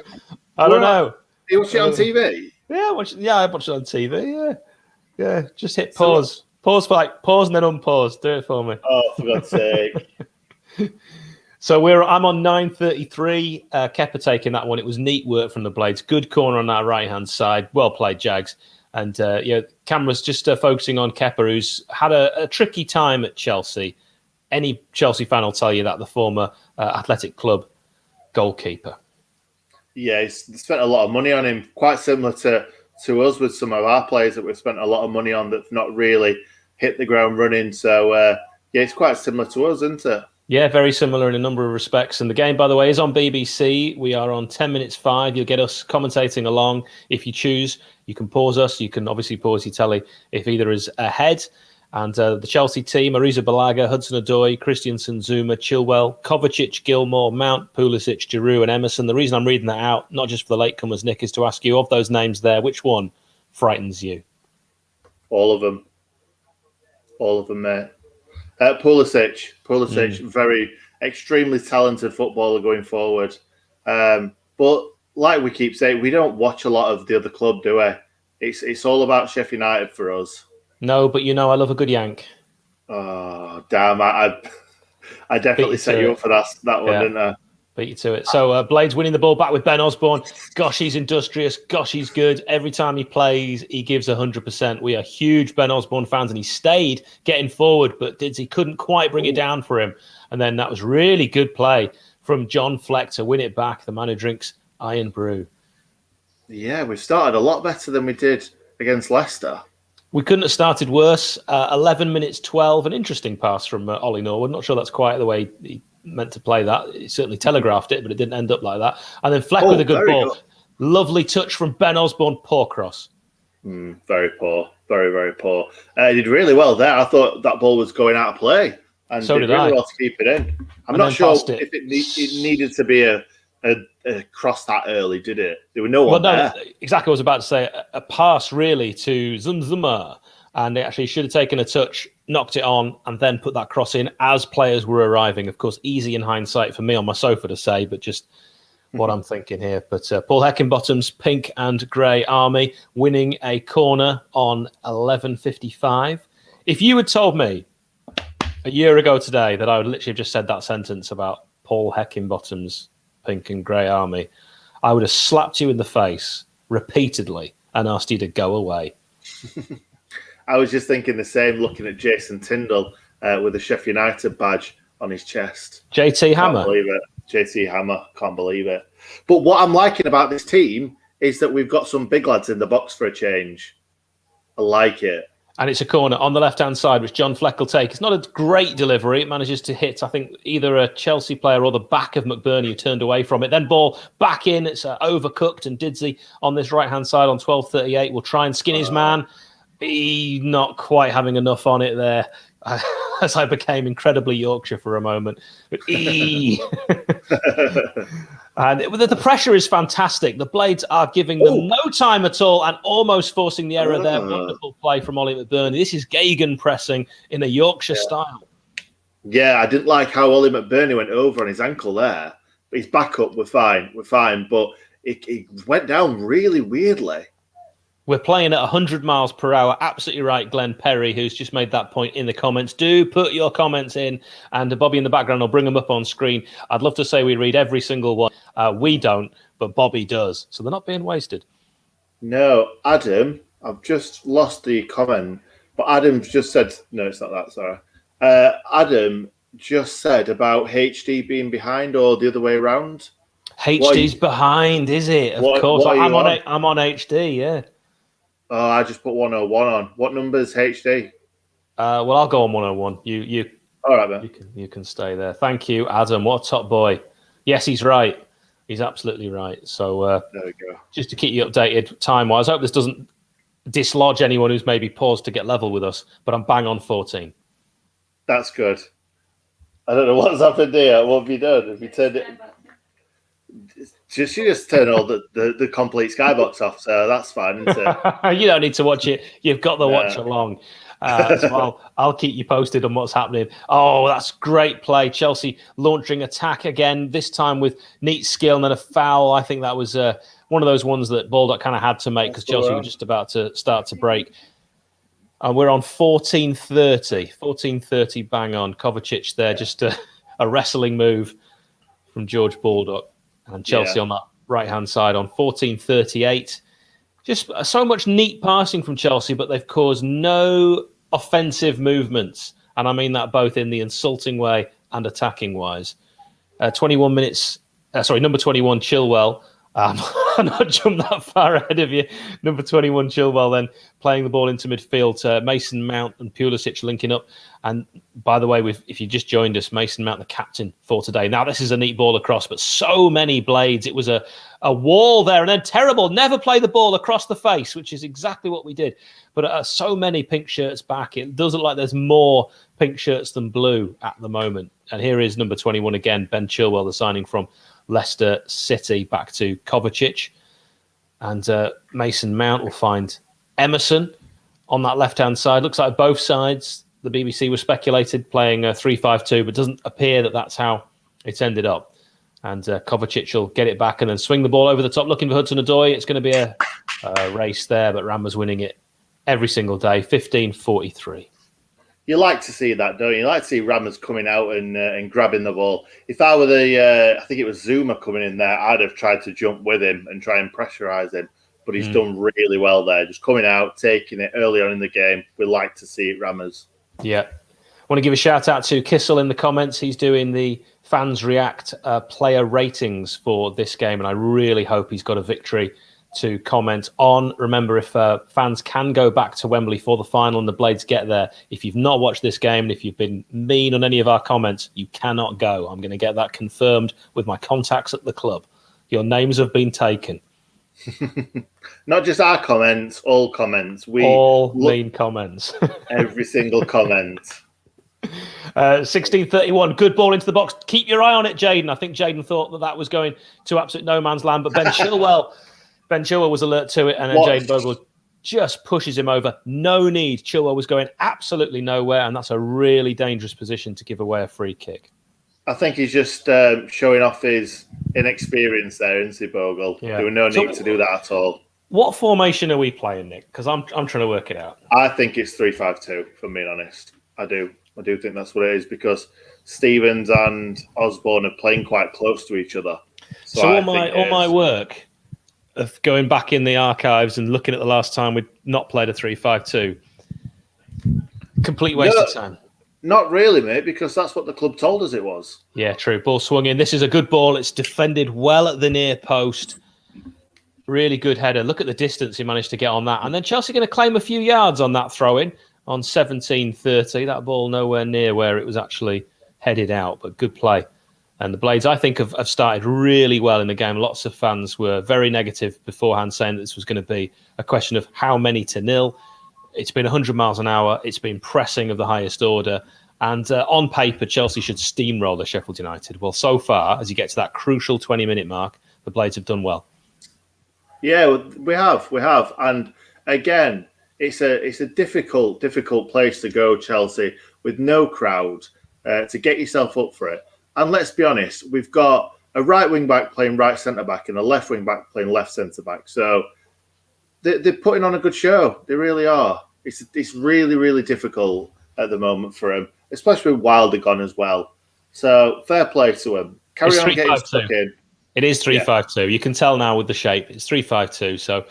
I don't know. You watch it on TV? Yeah, I watch it on TV. Yeah. Just hit pause. Pause and then unpause. Do it for me. Oh, for God's sake! So I'm on 9:33. Kepa taking that one. It was neat work from the Blades. Good corner on that right hand side. Well played, Jags. And cameras just focusing on Kepa, who's had a tricky time at Chelsea. Any Chelsea fan will tell you that, the former Athletic Club goalkeeper. Yeah, he's spent a lot of money on him. Quite similar to us with some of our players that we've spent a lot of money on that've not really hit the ground running. So it's quite similar to us, isn't it? Yeah, very similar in a number of respects. And the game, by the way, is on BBC. We are on 10 minutes 5. You'll get us commentating along if you choose. You can pause us. You can obviously pause your telly if either is ahead. And the Chelsea team, Ariza Balaga, Hudson-Odoi, Christensen, Zuma, Chilwell, Kovacic, Gilmore, Mount, Pulisic, Giroud and Emerson. The reason I'm reading that out, not just for the latecomers, Nick, is to ask you, of those names there, which one frightens you? All of them. All of them, mate. Pulisic, very extremely talented footballer going forward. But like we keep saying, we don't watch a lot of the other club, do we? It's all about Sheffield United for us. No, but I love a good yank. Oh, damn. I definitely set you up for that one, didn't I? Beat you to it. So Blades winning the ball back with Ben Osborne. Gosh, he's industrious. Gosh, he's good. Every time he plays, he gives 100%. We are huge Ben Osborne fans, and he stayed getting forward, but he couldn't quite bring it down for him. And then that was really good play from John Fleck to win it back, the man who drinks Iron Brew. Yeah, we started a lot better than we did against Leicester. We couldn't have started worse. 11 minutes 12, an interesting pass from Ollie Norwood. Not sure that's quite the way he meant to play that. He certainly telegraphed it, but it didn't end up like that. And then Fleck with a good ball. Good. Lovely touch from Ben Osborne. Poor cross. Very poor. Very, very poor. He did really well there. I thought that ball was going out of play. And so did really well to keep it in. I'm not sure if it needed to be a cross that early, did it? There were no one there. Exactly what I was about to say. A pass really to Zuma. And they actually should have taken a touch, knocked it on, and then put that cross in as players were arriving. Of course, easy in hindsight for me on my sofa to say, but just what I'm thinking here. But Paul Heckingbottom's pink and grey army winning a corner on 11:55. If you had told me a year ago today that I would literally have just said that sentence about Paul Heckingbottom's pink and grey army, I would have slapped you in the face repeatedly and asked you to go away. I was just thinking the same, looking at Jason Tyndall with a Sheffield United badge on his chest. JT Hammer. Can't believe it. JT Hammer. Can't believe it. But what I'm liking about this team is that we've got some big lads in the box for a change. I like it. And it's a corner on the left-hand side, which John Fleck will take. It's not a great delivery. It manages to hit, I think, either a Chelsea player or the back of McBurney, who turned away from it. Then ball back in. It's overcooked. And Didsey on this right-hand side on 12:38 will try and skin his man. He not quite having enough on it there, as I became incredibly Yorkshire for a moment. But and the pressure is fantastic. The Blades are giving them no time at all and almost forcing the error there. Wonderful play from Ollie McBurney. This is Gagan pressing in a Yorkshire style. Yeah, I didn't like how Ollie McBurney went over on his ankle there. But his backup, we're fine. But it went down really weirdly. We're playing at 100 miles per hour. Absolutely right, Glenn Perry, who's just made that point in the comments. Do put your comments in, and Bobby in the background will bring them up on screen. I'd love to say we read every single one. We don't, but Bobby does. So they're not being wasted. No, Adam, I've just lost the comment, but Adam's just said, no, it's not that, sorry. Adam just said about HD being behind or the other way around. HD's behind, is it? Of course. I'm on HD, yeah. Oh, I just put 101 on. What number is HD? Well, I'll go on 101. You All right, man. You can stay there. Thank you, Adam. What a top boy. Yes, he's right. He's absolutely right. So There we go. just to keep you updated time-wise, I hope this doesn't dislodge anyone who's maybe paused to get level with us, but I'm bang on 14. That's good. I don't know what's happened here. What have you done? Have you turned it? You just turn all the complete skybox off, so that's fine, isn't it? You don't need to watch it. You've got the watch along. So I'll keep you posted on what's happening. Oh, that's great play. Chelsea launching attack again, this time with neat skill and then a foul. I think that was one of those ones that Baldock kind of had to make because Chelsea were just about to start to break. And we're on 14:30. 14:30 bang on. Kovacic there, just a wrestling move from George Baldock. And Chelsea on that right-hand side on 14:38. Just so much neat passing from Chelsea, but they've caused no offensive movements. And I mean that both in the insulting way and attacking wise. 21 minutes, number 21, Chilwell. I'm not jumped that far ahead of you. Number 21, Chilwell, then playing the ball into midfield to Mason Mount and Pulisic linking up. And by the way, if you just joined us, Mason Mount, the captain for today. Now, this is a neat ball across, but so many blades. It was a wall there, and then terrible. Never play the ball across the face, which is exactly what we did. But so many pink shirts back. It does look like there's more pink shirts than blue at the moment. And here is number 21 again, Ben Chilwell, the signing from Leicester City, back to Kovacic. And Mason Mount will find Emerson on that left-hand side. Looks like both sides, the BBC was speculated, playing 3-5-2, but doesn't appear that that's how it's ended up. And Kovacic will get it back and then swing the ball over the top, looking for Hudson-Odoi. It's going to be a race there, but Rammer's winning it every single day, 15-43. You like to see that, don't you? You like to see Rammers coming out and grabbing the ball. If I were I think it was Zuma coming in there, I'd have tried to jump with him and try and pressurise him. But he's done really well there, just coming out, taking it early on in the game. We like to see it, Rammers. Yeah. Want to give a shout out to Kissel in the comments. He's doing the Fans React player ratings for this game, and I really hope he's got a victory to comment on. Remember, if fans can go back to Wembley for the final and the Blades get there, if you've not watched this game and if you've been mean on any of our comments, you cannot go. I'm going to get that confirmed with my contacts at the club. Your names have been taken. Not just our comments, all comments. All mean comments. Every single comment. 16:31, good ball into the box. Keep your eye on it, Jaden. I think Jaden thought that was going to absolute no man's land, but Ben Chilwell was alert to it, and then Jaden Bogle just pushes him over. No need. Chilwell was going absolutely nowhere, and that's a really dangerous position to give away a free kick. I think he's just showing off his inexperience there, isn't he, Bogle? Yeah. There was no need to do that at all. What formation are we playing, Nick? Because I'm trying to work it out. I think it's 3-5-2, if I'm being honest. I do think that's what it is, because Stevens and Osborne are playing quite close to each other. So all my work of going back in the archives and looking at the last time we'd not played a 3-5-2, complete waste of time. Not really, mate, because that's what the club told us it was. Yeah, true. Ball swung in. This is a good ball. It's defended well at the near post. Really good header. Look at the distance he managed to get on that. And then Chelsea going to claim a few yards on that throw-in on 17:30. That ball nowhere near where it was actually headed out, but good play. And the Blades, I think, have started really well in the game. Lots of fans were very negative beforehand, saying that this was going to be a question of how many to nil. It's been 100 miles an hour. It's been pressing of the highest order. And on paper, Chelsea should steamroll the Sheffield United. Well, so far, as you get to that crucial 20-minute mark, the Blades have done well. Yeah, we have. And again, it's a difficult place to go, Chelsea, with no crowd, to get yourself up for it. And let's be honest, we've got a right wing back playing right centre back and a left wing back playing left centre back. So they're putting on a good show. They really are. It's really, really difficult at the moment for him, especially with Wilder gone as well. So fair play to him. Carry on getting stuck in. It is 3-5-2. You can tell now with the shape. It's 3-5-2. So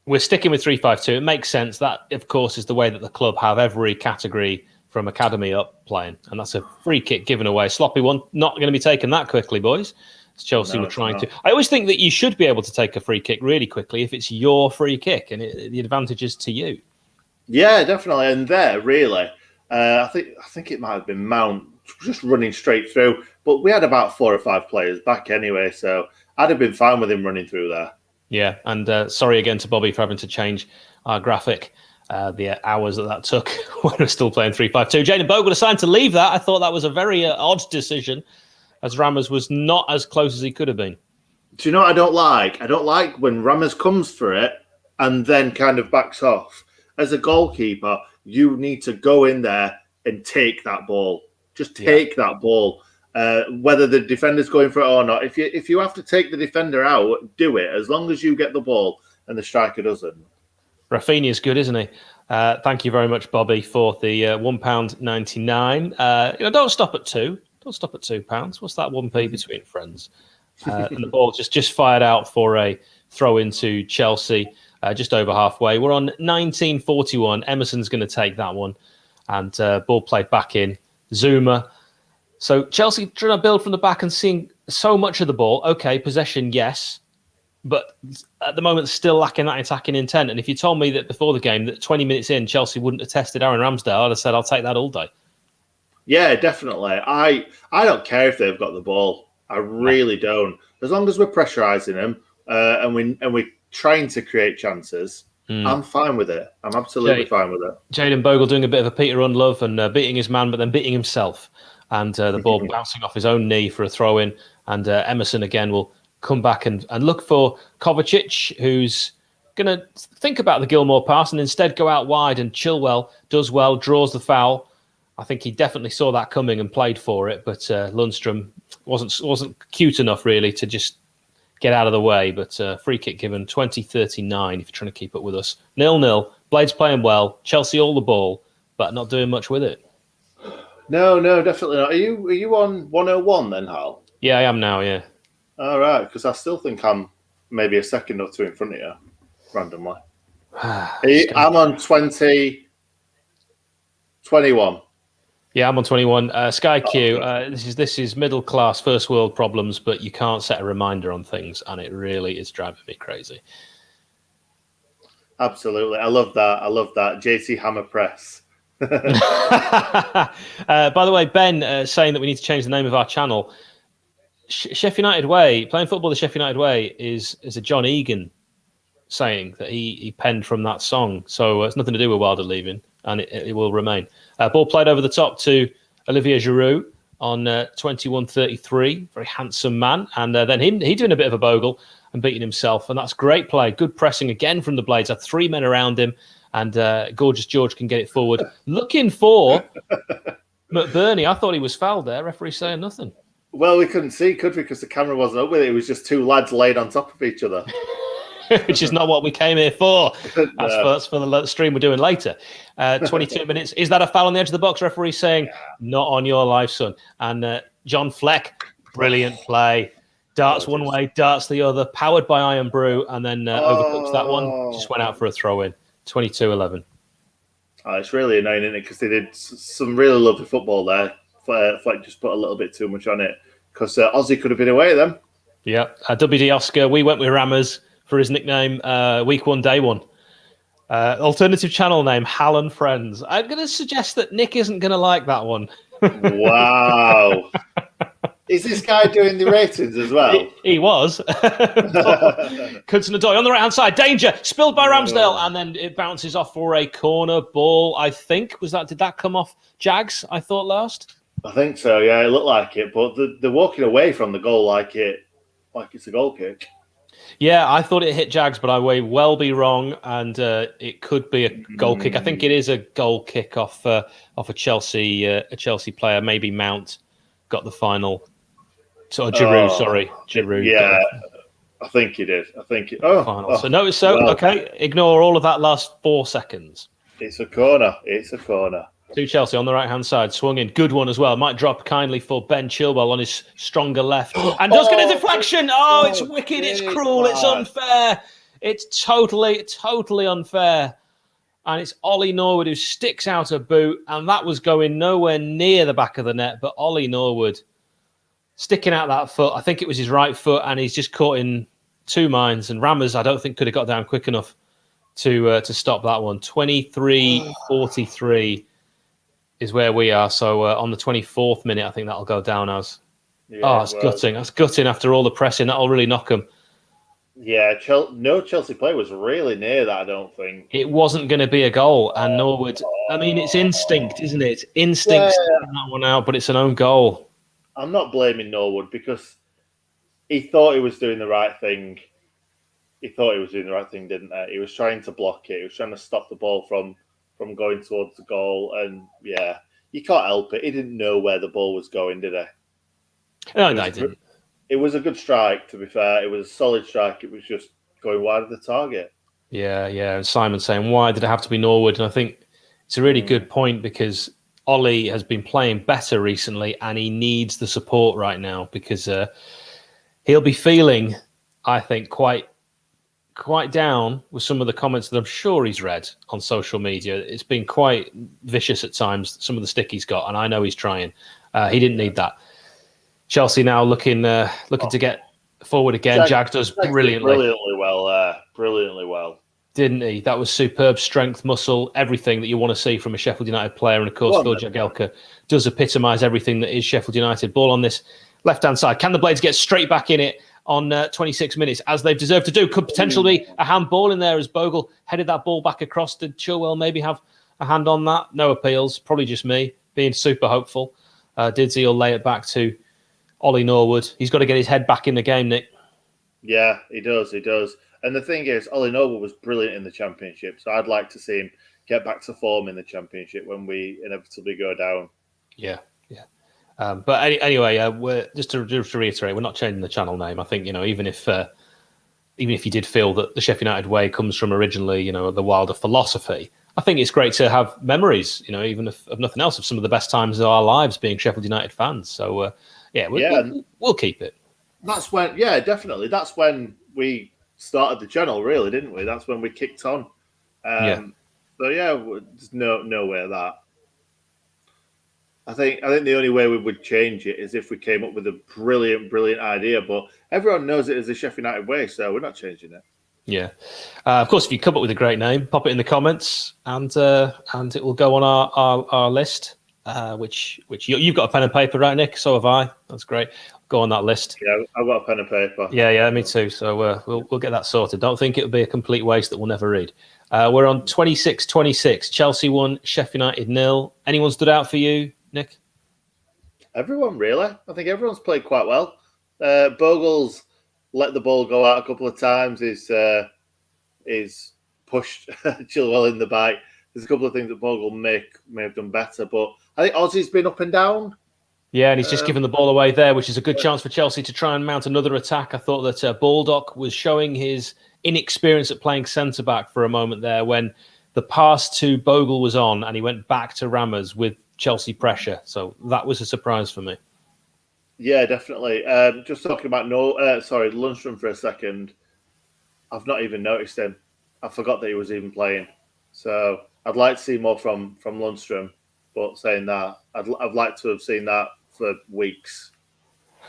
we're sticking with 3-5-2. It makes sense. That, of course, is the way that the club have every category from academy up playing. And that's a free kick given away. Sloppy one. Not going to be taken that quickly, boys. As Chelsea were trying to. I always think that you should be able to take a free kick really quickly if it's your free kick and the advantage is to you. Yeah, definitely. And there, really, I think it might have been Mount just running straight through, but we had about 4 or 5 players back anyway, so I'd have been fine with him running through there. Yeah, and sorry again to Bobby for having to change our graphic. The hours that took when we're still playing 3-5-2. Jaden Bogle decided to leave that. I thought that was a very odd decision, as Rammers was not as close as he could have been. Do you know what I don't like? I don't like when Rammers comes for it and then kind of backs off. As a goalkeeper, you need to go in there and take that ball. Just take that ball. Whether the defender's going for it or not. If you have to take the defender out, do it. As long as you get the ball and the striker doesn't. Rafinha's good, isn't he? Thank you very much, Bobby, for the £1.99. Don't stop at £2. Don't stop at £2. What's that 1p between friends? And the ball just fired out for a throw into Chelsea, just over halfway. We're on 19:41. Emerson's going to take that one, and ball played back in. Zuma. So Chelsea trying to build from the back and seeing so much of the ball. Okay, possession, yes. But at the moment, still lacking that attacking intent. And if you told me that before the game that 20 minutes in, Chelsea wouldn't have tested Aaron Ramsdale, I'd have said, I'll take that all day. Yeah, definitely. I don't care if they've got the ball. I really don't. As long as we're pressurising them and we're trying to create chances, I'm fine with it. I'm absolutely fine with it. Jaden Bogle doing a bit of a Peter Unlove and beating his man, but then beating himself. And the ball bouncing off his own knee for a throw-in. And Emerson again will come back and look for Kovacic, who's going to think about the Gilmore pass and instead go out wide, and Chilwell does well, draws the foul. I think he definitely saw that coming and played for it, but Lundstrom wasn't cute enough really to just get out of the way. But free kick given, 20:39 if you're trying to keep up with us. 0-0, Blades playing well, Chelsea all the ball, but not doing much with it. No, definitely not. Are you on 101 then, Hal? Yeah, I am now, yeah. All right, because I still think I'm maybe a second or two in front of you, randomly. I'm on 21. Yeah, I'm on 21. Sky Q, this is middle class first world problems, but you can't set a reminder on things, and it really is driving me crazy. Absolutely, I love that. JC Hammer Press. By the way, Ben saying that we need to change the name of our channel. Sheffield United Way, playing football the Sheffield United Way is a John Egan saying that he penned from that song. So it's nothing to do with Wilder leaving, and it will remain. Ball played over the top to Olivier Giroud on 21:33. Very handsome man. And then he doing a bit of a bogle and beating himself. And that's great play. Good pressing again from the Blades. Had 3 men around him. And Gorgeous George can get it forward. Looking for McBurney. I thought he was fouled there. Referee saying nothing. Well, we couldn't see, could we? Because the camera wasn't up with it. It was just 2 lads laid on top of each other. Which is not what we came here for. That's for the stream we're doing later. 22 minutes. Is that a foul on the edge of the box? Referee saying, not on your life, son. And John Fleck, brilliant play. Darts one way, darts the other. Powered by Iron Brew. And then overcooks that one. Just went out for a throw-in. 22-11. Oh, it's really annoying, isn't it? Because they did some really lovely football there. Fleck just put a little bit too much on it. Because Ozzy could have been away then. Yeah. WD Oscar, we went with Rammers for his nickname, week 1, day 1. Alternative channel name, Hal and Friends. I'm going to suggest that Nick isn't going to like that one. Wow. Is this guy doing the ratings as well? He was. Hudson-Odoi on the right-hand side. Danger. Spilled by Ramsdale. And then it bounces off for a corner ball, I think. Did that come off Jags, I thought, last? I think so, yeah. It looked like it. But they're walking away from the goal like it's a goal kick. Yeah, I thought it hit Jags, but I may well be wrong, and it could be a goal kick. I think it is a goal kick off a Chelsea player. Maybe Mount got the final. Giroud. Yeah, I think he did. Final. So no, okay. Ignore all of that last 4 seconds. It's a corner. To Chelsea on the right-hand side, swung in. Good one as well. Might drop kindly for Ben Chilwell on his stronger left. And does get a deflection. Oh, it's wicked. It's cruel. It's unfair. It's totally unfair. And it's Ollie Norwood who sticks out a boot. And that was going nowhere near the back of the net. But Ollie Norwood sticking out that foot. I think it was his right foot. And he's just caught in 2 minds. And Rammers, I don't think, could have got down quick enough to stop that one. 23-43. is where we are. So on the 24th minute, I think that'll go down as. Yeah, It's gutting. That's gutting after all the pressing. That'll really knock them. Yeah, no Chelsea player was really near that, I don't think. It wasn't going to be a goal, and Norwood. I mean, it's instinct, isn't it? It's instinct Yeah, taking that one out, but it's an own goal. I'm not blaming Norwood because he thought he was doing the right thing. He thought he was doing the right thing, didn't he? He was trying to block it. He was trying to stop the ball from going towards the goal. And yeah, you can't help it. He didn't know where the ball was going, did he? No, I didn't. It was a good strike, to be fair. It was a solid strike. It was just going wide of the target. Yeah. And Simon saying, why did it have to be Norwood? And I think it's a really good point because Ollie has been playing better recently and he needs the support right now because he'll be feeling, I think, quite down with some of the comments that I'm sure he's read on social media. It's been quite vicious at times, some of the stick he's got, and I know he's trying. He didn't need that. Chelsea now looking to get forward again. Jag does brilliantly. Brilliantly well. Didn't he? That was superb strength, muscle, everything that you want to see from a Sheffield United player. And of course, Phil Jagielka does epitomise everything that is Sheffield United. Ball on this left-hand side. Can the Blades get straight back in it on 26 minutes, as they've deserved to do? Could potentially be a handball in there as Bogle headed that ball back across. Did Chilwell maybe have a hand on that? No appeals. Probably just me being super hopeful. Didsey will lay it back to Ollie Norwood. He's got to get his head back in the game, Nick. Yeah, he does. And the thing is, Ollie Norwood was brilliant in the Championship, so I'd like to see him get back to form in the Championship when we inevitably go down. Yeah. But anyway, we're just to reiterate, we're not changing the channel name. I think even if you did feel that the Sheffield United way comes from originally, the Wilder philosophy, I think it's great to have memories, even of nothing else, of some of the best times of our lives being Sheffield United fans. So we'll keep it. That's when, definitely. That's when we started the channel, really, didn't we? That's when we kicked on. So there's no way of that. I think the only way we would change it is if we came up with a brilliant idea. But everyone knows it as the Sheffield United way, so we're not changing it. Yeah, of course. If you come up with a great name, pop it in the comments, and it will go on our list. Which you've got a pen and paper, right, Nick? So have I. That's great. Go on that list. Yeah, I've got a pen and paper. Yeah, me too. So we'll get that sorted. Don't think it'll be a complete waste that we'll never read. We're on 26-26. Chelsea 1, Sheffield United 0. Anyone stood out for you, Nick? Everyone, really. I think everyone's played quite well. Bogle's let the ball go out a couple of times. Is pushed Chilwell in the back. There's a couple of things that Bogle may have done better, but I think Ozzy's been up and down. Yeah, and he's just given the ball away there, which is a good chance for Chelsea to try and mount another attack. I thought that Baldock was showing his inexperience at playing centre-back for a moment there when the pass to Bogle was on and he went back to Rammers with Chelsea pressure. So that was a surprise for me. Yeah, definitely. Just talking about Lundstram for a second. I've not even noticed him. I forgot that he was even playing. So I'd like to see more from Lundstram. But saying that, I'd like to have seen that for weeks.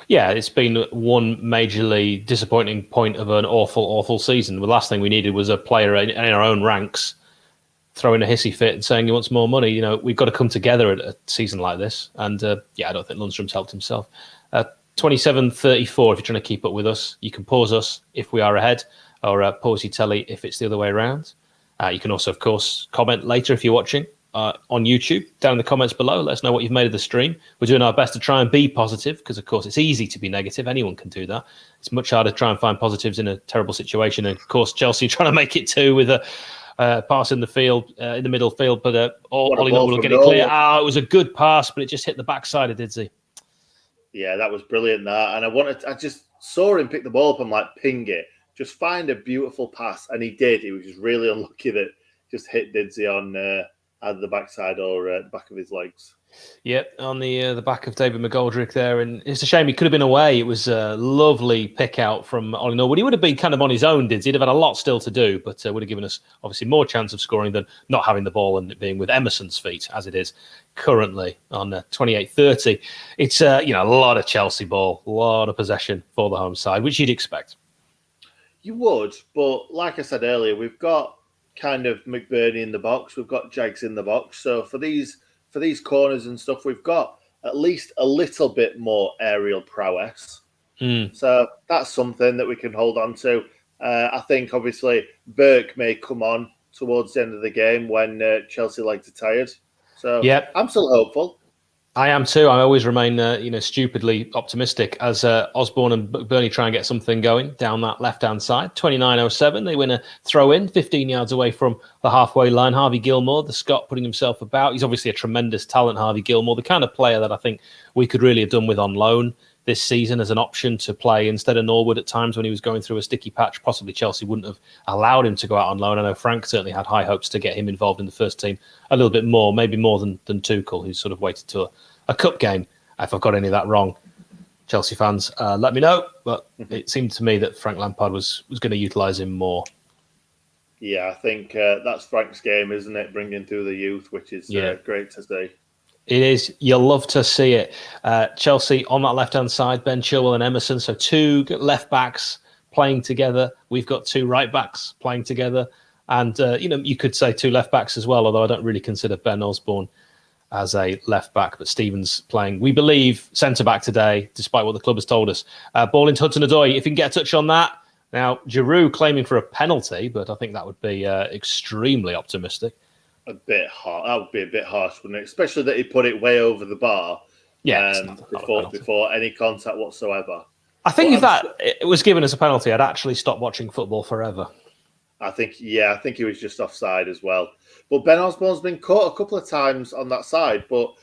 Yeah, it's been one majorly disappointing point of an awful season. The last thing we needed was a player in our own ranks throwing a hissy fit and saying he wants more money. We've got to come together at a season like this. And I don't think Lundstrom's helped himself. 27-34, if you're trying to keep up with us, you can pause us if we are ahead, or pause your telly if it's the other way around. You can also, of course, comment later if you're watching on YouTube, down in the comments below. Let us know what you've made of the stream. We're doing our best to try and be positive because, of course, it's easy to be negative. Anyone can do that. It's much harder to try and find positives in a terrible situation. And, of course, Chelsea trying to make it too with a pass in the field, in the middle field, but Ollie Norwood will get it clear. It was a good pass, but it just hit the backside of Didsey. Yeah, that was brilliant, that. And I just saw him pick the ball up and, ping it. Just find a beautiful pass. And he did. He was just really unlucky that just hit Didsey on either the backside or the back of his legs. Yep, on the back of David McGoldrick there. And it's a shame he could have been away. It was a lovely pick out from Ollie Norwood. He would have been kind of on his own, Didsey. He'd have had a lot still to do, but would have given us, obviously, more chance of scoring than not having the ball and it being with Emerson's feet, as it is currently on 28-30. It's, a lot of Chelsea ball, a lot of possession for the home side, which you'd expect. You would, but like I said earlier, we've got kind of McBurney in the box. We've got Jags in the box. So for for these corners and stuff, we've got at least a little bit more aerial prowess. So that's something that we can hold on to. I think, obviously, Burke may come on towards the end of the game when Chelsea legs are tired. So I'm still hopeful. I am too. I always remain, stupidly optimistic as Osborne and Burnley try and get something going down that left-hand side. 29:07, they win a throw-in, 15 yards away from the halfway line. Harvey Gilmore, the Scot, putting himself about. He's obviously a tremendous talent, Harvey Gilmore, the kind of player that I think we could really have done with on loan this season as an option to play instead of Norwood at times when he was going through a sticky patch. Possibly Chelsea wouldn't have allowed him to go out on loan. I know Frank certainly had high hopes to get him involved in the first team a little bit more, maybe more than Tuchel, who's sort of waited to a cup game. If I've got any of that wrong, Chelsea fans, let me know. But it seemed to me that Frank Lampard was going to utilise him more. Yeah, I think that's Frank's game, isn't it? Bringing through the youth, which is great to see. It is. You'll love to see it. Chelsea on that left-hand side, Ben Chilwell and Emerson. So 2 left-backs playing together. We've got 2 right-backs playing together. And, you could say 2 left-backs as well, although I don't really consider Ben Osborne as a left-back. But Stevens playing, we believe, centre-back today, despite what the club has told us. Ball into Hudson-Odoi. If you can get a touch on that. Now, Giroud claiming for a penalty, but I think that would be extremely optimistic. A bit hard. That would be a bit harsh, wouldn't it? Especially that he put it way over the bar. Before any contact whatsoever. I think if it was given as a penalty, I'd actually stop watching football forever. I think he was just offside as well. But Ben Osborne's been caught a couple of times on that side. But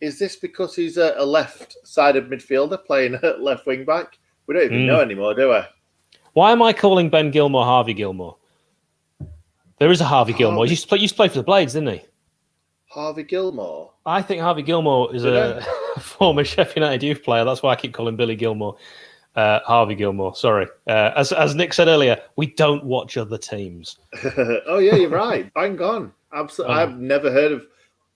is this because he's a left-sided midfielder playing at left wing back? We don't even know anymore, do we? Why am I calling Ben Gilmore Harvey Gilmore? There is a Harvey Gilmore. He used to play for the Blades, didn't he? Harvey Gilmore? I think Harvey Gilmore is a former Sheffield United youth player. That's why I keep calling Billy Gilmore Harvey Gilmore. Sorry. As Nick said earlier, we don't watch other teams. Oh, yeah, you're right. Bang on. Absolutely. I've never heard of...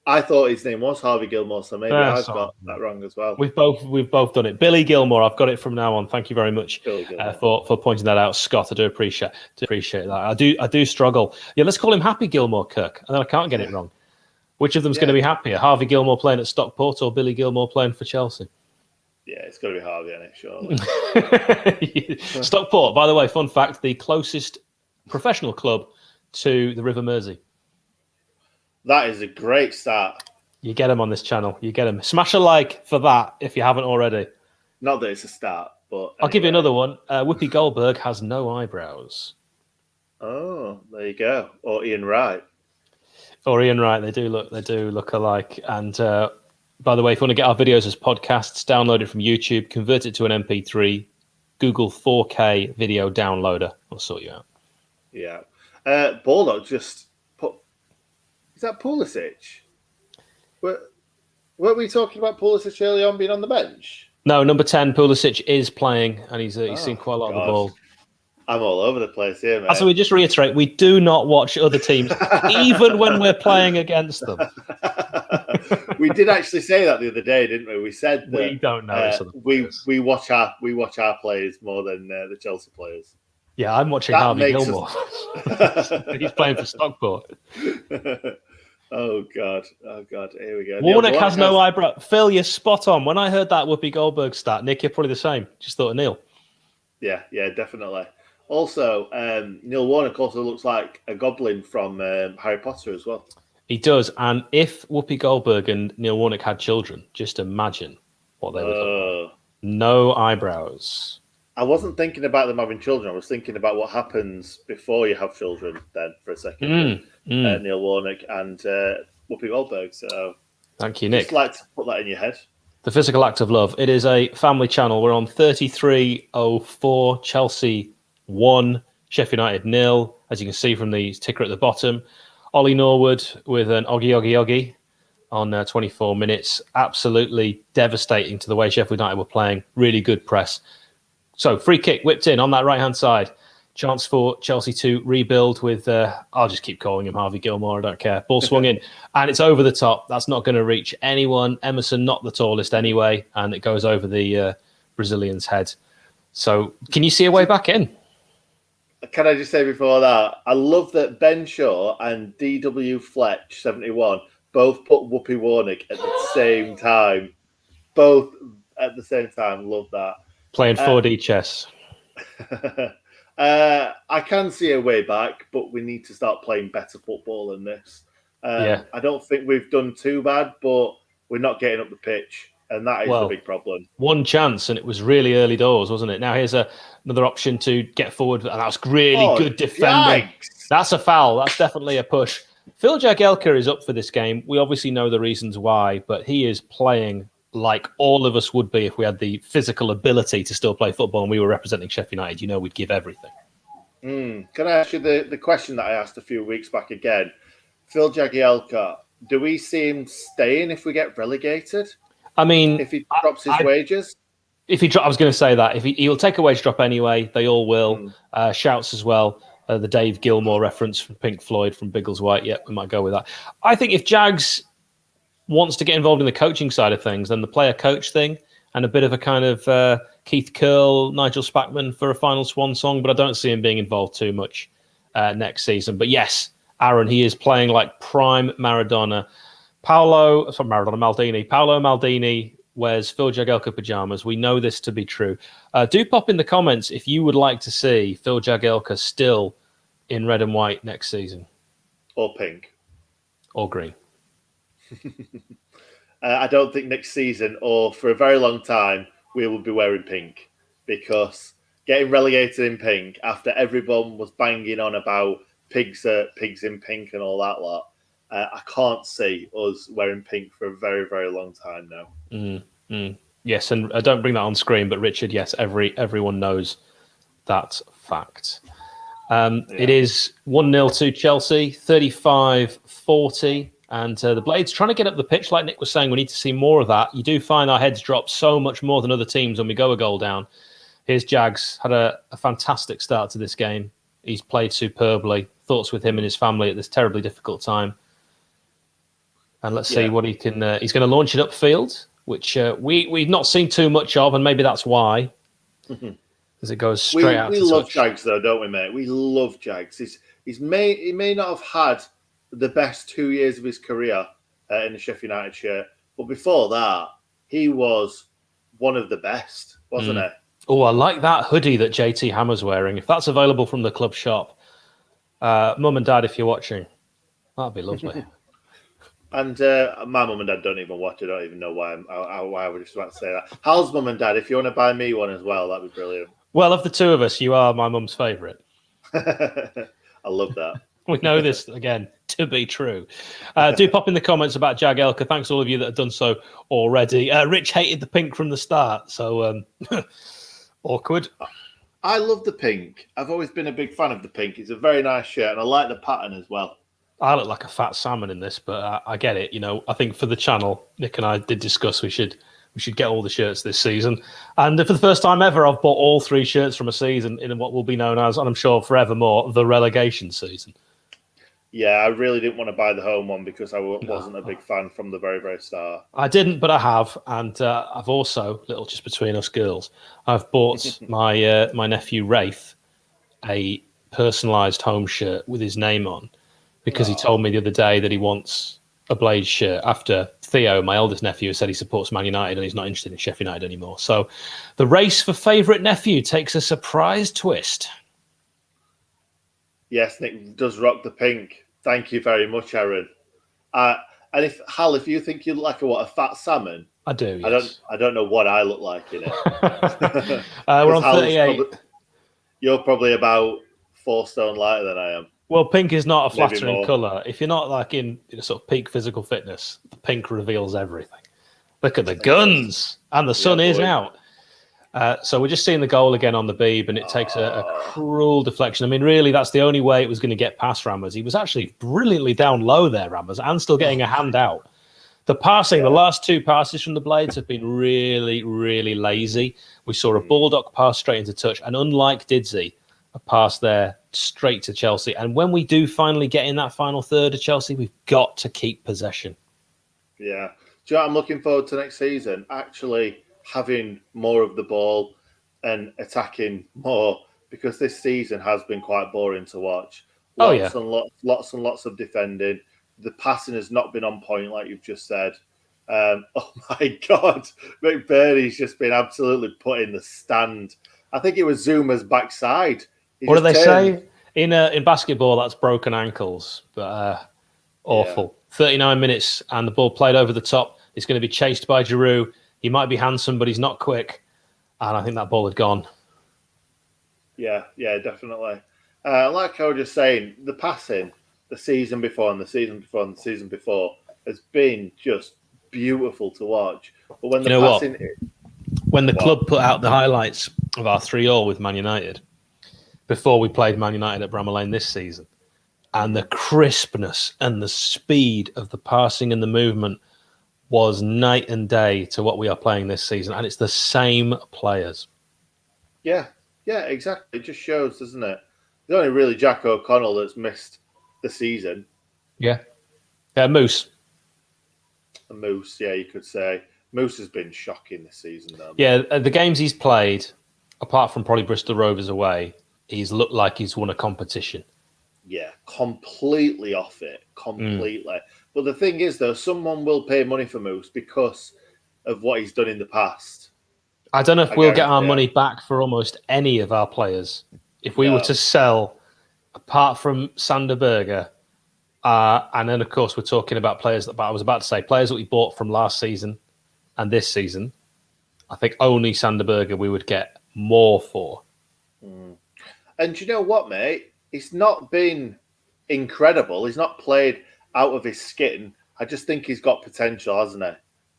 I thought his name was Harvey Gilmore, so maybe I've got that wrong as well. We've both done it. Billy Gilmore, I've got it from now on. Thank you very much for pointing that out, Scott. I do appreciate that. I do struggle. Yeah, let's call him Happy Gilmore, Kirk, and then I can't get it wrong. Which of them's going to be happier? Harvey Gilmore playing at Stockport or Billy Gilmore playing for Chelsea? Yeah, it's got to be Harvey, isn't it, surely? Stockport, by the way, fun fact, the closest professional club to the River Mersey. That is a great start. You get them on this channel. You get them. Smash a like for that if you haven't already. Not that it's a start, but... Anyway. I'll give you another one. Whoopi Goldberg has no eyebrows. Oh, there you go. Or Ian Wright. They do look alike. And by the way, if you want to get our videos as podcasts, download it from YouTube, convert it to an MP3, Google 4K video downloader. I'll sort you out. Yeah. Baldock just put... Is that Pulisic? Weren't we talking about Pulisic early on being on the bench? No, number 10, Pulisic is playing, and he's seen quite a lot of the ball. I'm all over the place here, mate. So we just reiterate, we do not watch other teams, even when we're playing against them. We did actually say that the other day, didn't we? We said that we don't know. We watch our players more than the Chelsea players. Yeah, I'm watching Harvey Gilmore. He's playing for Stockport. Oh God! Here we go. Warnock has no eyebrow. Phil, you're spot on. When I heard that Whoopi Goldberg stat, Nick, you're probably the same. Just thought of Neil. Yeah, definitely. Also, Neil Warnock also looks like a goblin from Harry Potter as well. He does. And if Whoopi Goldberg and Neil Warnock had children, just imagine what they would look like. No eyebrows. I wasn't thinking about them having children. I was thinking about what happens before you have children then for a second. Neil Warnock and Whoopi Goldberg. So thank you, Nick. Just like to put that in your head. The Physical Act of Love. It is a family channel. We're on 3304, Chelsea 1, Sheffield United 0. As you can see from the ticker at the bottom. Ollie Norwood with an Oggy on 24 minutes. Absolutely devastating to the way Sheffield United were playing. Really good press. So, free kick whipped in on that right-hand side. Chance for Chelsea to rebuild with, I'll just keep calling him Harvey Gilmore, I don't care. Ball swung in, and it's over the top. That's not going to reach anyone. Emerson, not the tallest anyway, and it goes over the Brazilian's head. So, can you see a way back in? Can I just say before that, I love that Ben Shaw and DW Fletch, 71, both put Whoopi Warnick at the same time. Both at the same time. Love that. Playing 4D chess. I can see a way back, but we need to start playing better football than this. I don't think we've done too bad, but we're not getting up the pitch, and that is the big problem. One chance, and it was really early doors, wasn't it? Now here's another option to get forward, and that's really good defending. Yikes. That's a foul. That's definitely a push. Phil Jagielka is up for this game. We obviously know the reasons why, but he is playing like all of us would be if we had the physical ability to still play football and we were representing Sheffield United. You know, we'd give everything. Can I ask you the question that I asked a few weeks back again? Phil Jagielka, do we see him staying if we get relegated? I mean, if he drops his wages? If he I was going to say that. If he'll take a wage drop anyway, they all will. Shouts as well. The Dave Gilmour reference from Pink Floyd from Biggleswhite. Yeah, we might go with that. I think if Jags wants to get involved in the coaching side of things, then the player-coach thing and a bit of a kind of Keith Curl, Nigel Spackman for a final swan song, but I don't see him being involved too much next season. But yes, Aaron, he is playing like prime Maradona. Paolo Maldini wears Phil Jagielka pajamas. We know this to be true. Do pop in the comments if you would like to see Phil Jagielka still in red and white next season. Or pink. Or green. I don't think next season or for a very long time we will be wearing pink, because getting relegated in pink after everyone was banging on about pigs in pink and all that lot, I can't see us wearing pink for a very, very long time now. Yes, and don't bring that on screen, but Richard, yes, everyone knows that fact. It is 1-0 to Chelsea, 35-40. And the Blades trying to get up the pitch, like Nick was saying, we need to see more of that. You do find our heads drop so much more than other teams when we go a goal down. Here's Jags, had a fantastic start to this game. He's played superbly. Thoughts with him and his family at this terribly difficult time. And let's see what he can... he's going to launch it upfield, which we've not seen too much of, and maybe that's why. As it goes straight out to touch. We love Jags, though, don't we, mate? We love Jags. He may not have had the best 2 years of his career in the Sheffield United shirt, but before that, he was one of the best, wasn't he? Oh, I like that hoodie that JT Hammer's wearing. If that's available from the club shop, Mum and Dad, if you're watching, that'd be lovely. And my mum and dad don't even watch it. I don't even know why I was just about to say that. Hal's mum and dad, if you want to buy me one as well, that'd be brilliant. Well, of the two of us, you are my mum's favourite. I love that. We know this, again, to be true. Do pop in the comments about Jagielka. Thanks all of you that have done so already. Rich hated the pink from the start, so awkward. I love the pink. I've always been a big fan of the pink. It's a very nice shirt, and I like the pattern as well. I look like a fat salmon in this, but I get it. You know, I think for the channel, Nick and I did discuss we should get all the shirts this season. And for the first time ever, I've bought all 3 shirts from a season in what will be known as, and I'm sure forevermore, the relegation season. Yeah, I really didn't want to buy the home one because I wasn't a big fan from the very, very start. I didn't, but I have. And I've also, little just between us girls, I've bought my nephew Rafe a personalised home shirt with his name on, because he told me the other day that he wants a Blades shirt after Theo, my eldest nephew, said he supports Man United and he's not interested in Sheffield United anymore. So the race for favourite nephew takes a surprise twist. Yes, Nick does rock the pink. Thank you very much, Aaron. And if you think you look like a fat salmon, I do. Yes. I don't know what I look like in it. We're on 38. You're probably about 4 stone lighter than I am. Well, pink is not a flattering colour. If you're not like in sort of peak physical fitness, the pink reveals everything. Look at the guns, and the sun is out. So we're just seeing the goal again on the Beeb, and it takes a cruel deflection. I mean, really, that's the only way it was going to get past Rammers. He was actually brilliantly down low there, Rammers, and still getting a hand out. The passing, the last 2 passes from the Blades have been really, really lazy. We saw a bulldog pass straight into touch, and unlike Didsey, a pass there straight to Chelsea. And when we do finally get in that final third of Chelsea, we've got to keep possession. Yeah. Do you know what I'm looking forward to next season? Actually having more of the ball and attacking more, because this season has been quite boring to watch. Lots and lots of defending. the passing has not been on point, like you've just said. Oh my God, McBurney's just been absolutely put in the stand. I think it was Zuma's backside. What do they say in basketball? That's broken ankles, but awful. 39 minutes and the ball played over the top. It's going to be chased by Giroud. He might be handsome, but he's not quick. And I think that ball had gone. Yeah, definitely. Like I was just saying, the passing the season before and the season before and the season before has been just beautiful to watch. But when the passing, when the club put out the highlights of our 3-3 with Man United before we played Man United at Bramall Lane this season, and the crispness and the speed of the passing and the movement was night and day to what we are playing this season, and it's the same players. Yeah, exactly. It just shows, doesn't it? There's only really Jack O'Connell that's missed the season. Yeah, Moose. A Moose, yeah, you could say. Moose has been shocking this season, though. Yeah, the games he's played, apart from probably Bristol Rovers away, he's looked like he's won a competition. Yeah, completely off it. Completely. But the thing is, though, someone will pay money for Moose because of what he's done in the past. I don't know if we'll get our money back for almost any of our players. If we were to sell, apart from Sander Berge, and then, of course, we're talking about players that I was about to say, players that we bought from last season and this season, I think only Sander Berge we would get more for. And you know what, mate? He's not been incredible. He's not played out of his skin. I just think he's got potential, hasn't he?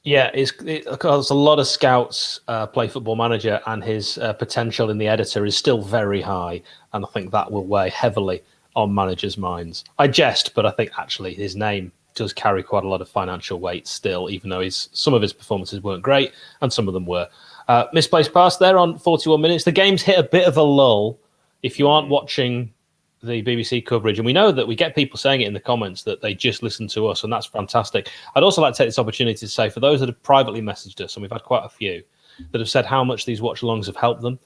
Yeah, because a lot of scouts play Football Manager, and his potential in the editor is still very high, and I think that will weigh heavily on managers' minds. I jest, but I think actually his name does carry quite a lot of financial weight still, even though some of his performances weren't great, and some of them were. Misplaced pass there on 41 minutes. The game's hit a bit of a lull. If you aren't watching the BBC coverage, and we know that we get people saying it in the comments that they just listen to us, and that's fantastic. I'd also like to take this opportunity to say, for those that have privately messaged us, and we've had quite a few, that have said how much these watch-alongs have helped them,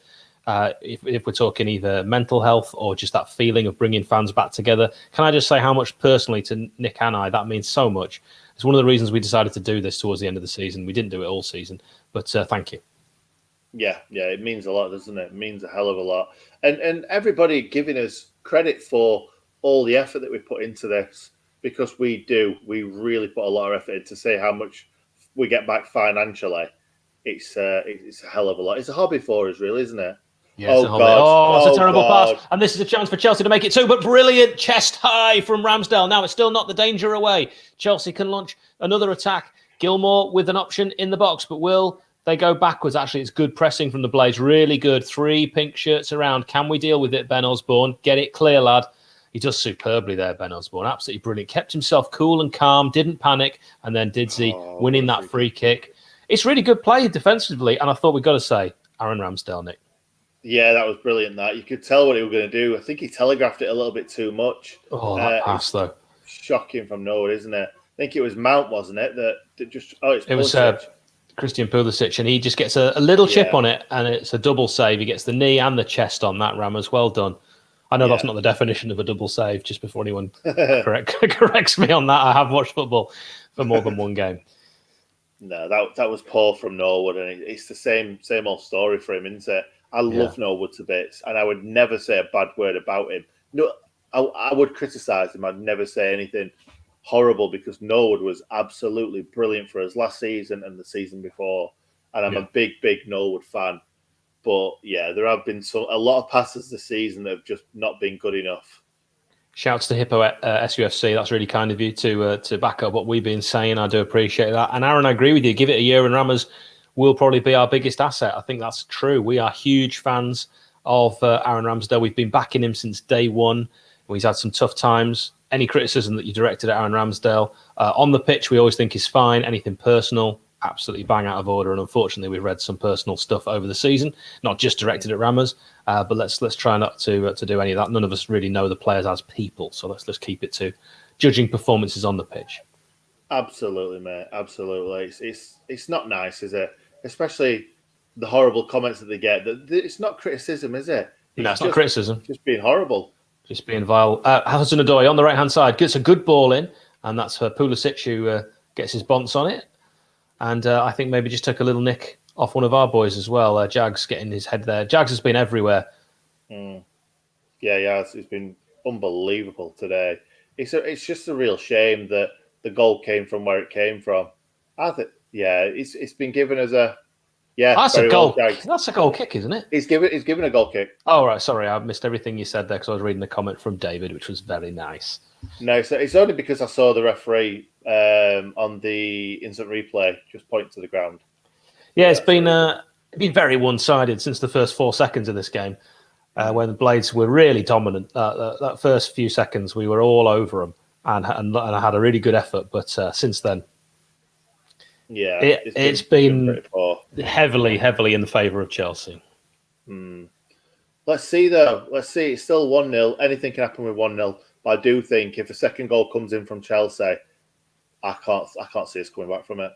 if we're talking either mental health or just that feeling of bringing fans back together, can I just say how much personally to Nick and I, that means so much. It's one of the reasons we decided to do this towards the end of the season. We didn't do it all season, but thank you. Yeah, it means a lot, doesn't it? It means a hell of a lot. And everybody giving us credit for all the effort that we put into this, because we really put a lot of effort into say how much we get back financially. It's a hell of a lot. It's a hobby for us, really, isn't it? Yeah, it's a terrible pass. And this is a chance for Chelsea to make it 2, but brilliant chest high from Ramsdale. Now it's still not the danger away. Chelsea can launch another attack. Gilmour with an option in the box, but will they go backwards? Actually, it's good pressing from the Blades. Really good. 3 pink shirts around. Can we deal with it, Ben Osborne? Get it clear, lad. He does superbly there, Ben Osborne. Absolutely brilliant. Kept himself cool and calm, didn't panic, and then Didsey winning that free kick. It's really good play defensively, and I thought we've got to say, Aaron Ramsdale, Nick. Yeah, that was brilliant, that. You could tell what he was going to do. I think he telegraphed it a little bit too much. Oh, that pass, though. Shocking from nowhere, isn't it? I think it was Mount, wasn't it? That just. It was Christian Pulisic, and he just gets a little chip on it, and it's a double save. He gets the knee and the chest on that, Rammers. Well done. I know that's not the definition of a double save, just before anyone corrects me on that. I have watched football for more than one game. No, that was poor from Norwood, and it's the same old story for him, isn't it? I love Norwood to bits, and I would never say a bad word about him. No, I would criticise him. I'd never say anything horrible, because Norwood was absolutely brilliant for us last season and the season before, and I'm a big Norwood fan. But yeah, there have been a lot of passes this season that have just not been good enough. Shouts to Hippo SUFC. That's really kind of you to back up what we've been saying. I do appreciate that. And Aaron, I agree with you. Give it a year, and Rammers will probably be our biggest asset. I think that's true. We are huge fans of Aaron Ramsdale. We've been backing him since day one. He's had some tough times. Any criticism that you directed at Aaron Ramsdale on the pitch, we always think is fine. Anything personal, absolutely bang out of order. And unfortunately, we've read some personal stuff over the season, not just directed at Rammers. But let's try not to do any of that. None of us really know the players as people, so let's keep it to judging performances on the pitch. Absolutely, mate. Absolutely. It's not nice, is it? Especially the horrible comments that they get. It's not criticism, is it? It's not criticism. Just being horrible. Just being vile. Hudson-Odoi on the right-hand side gets a good ball in, and that's Pulisic who gets his bonce on it. And I think maybe just took a little nick off one of our boys as well. Jags getting his head there. Jags has been everywhere. Yeah, it's been unbelievable today. It's just a real shame that the goal came from where it came from. I think, it's been given as a That's a goal. Well, that's a goal kick, isn't it? He's given a goal kick. Oh right, sorry, I missed everything you said there because I was reading a comment from David, which was very nice. No, so it's only because I saw the referee on the instant replay just point to the ground. Yeah, it's been very one-sided since the first 4 seconds of this game, when the Blades were really dominant. That first few seconds, we were all over them and I had a really good effort. But since then, it's been heavily in the favour of Chelsea. Let's see, though. Let's see. It's still 1-0. Anything can happen with 1-0. But I do think if a second goal comes in from Chelsea, I can't see us coming back from it.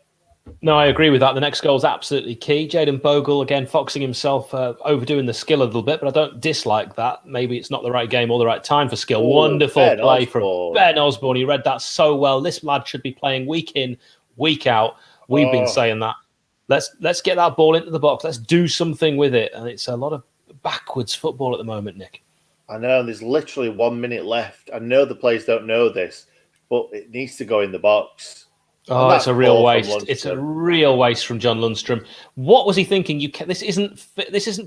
No, I agree with that. The next goal is absolutely key. Jayden Bogle, again, foxing himself, overdoing the skill a little bit, but I don't dislike that. Maybe it's not the right game or the right time for skill. Wonderful play from Ben Osborne. He read that so well. This lad should be playing week in, week out. We've been saying that. Let's get that ball into the box. Let's do something with it. And it's a lot of backwards football at the moment, Nick. I know, and there's literally 1 minute left. I know the players don't know this, but it needs to go in the box. Oh, it's a real waste. It's a real waste from John Lundstrom. What was he thinking? This isn't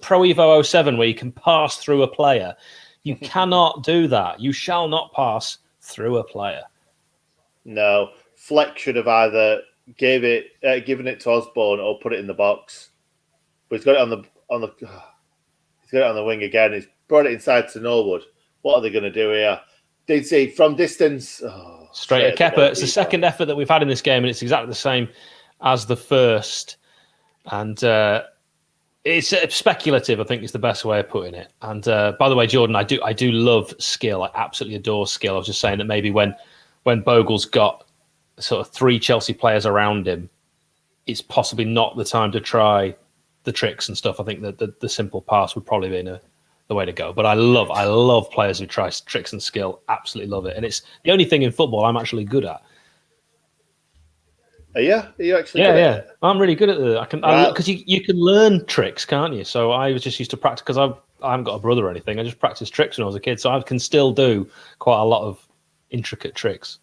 Pro Evo 07 where you can pass through a player. You cannot do that. You shall not pass through a player. No, Fleck should have either given it to Osborne or put it in the box. But he's got it he's got it on the wing again. He's brought it inside to Norwood. What are they going to do here? Did see from distance? Straight at Kepa. It's the second effort that we've had in this game, and it's exactly the same as the first. And it's speculative, I think, is the best way of putting it. And by the way, Jordan, I do love skill. I absolutely adore skill. I was just saying that maybe when Bogle's got sort of 3 Chelsea players around him, it's possibly not the time to try the tricks and stuff. I think that the simple pass would probably be the way to go. But I love players who try tricks and skill. Absolutely love it. And it's the only thing in football I'm actually good at. Are you actually good at it? I'm really good at it. Because you can learn tricks, can't you? So I was just used to practice because I haven't got a brother or anything. I just practiced tricks when I was a kid. So I can still do quite a lot of intricate tricks.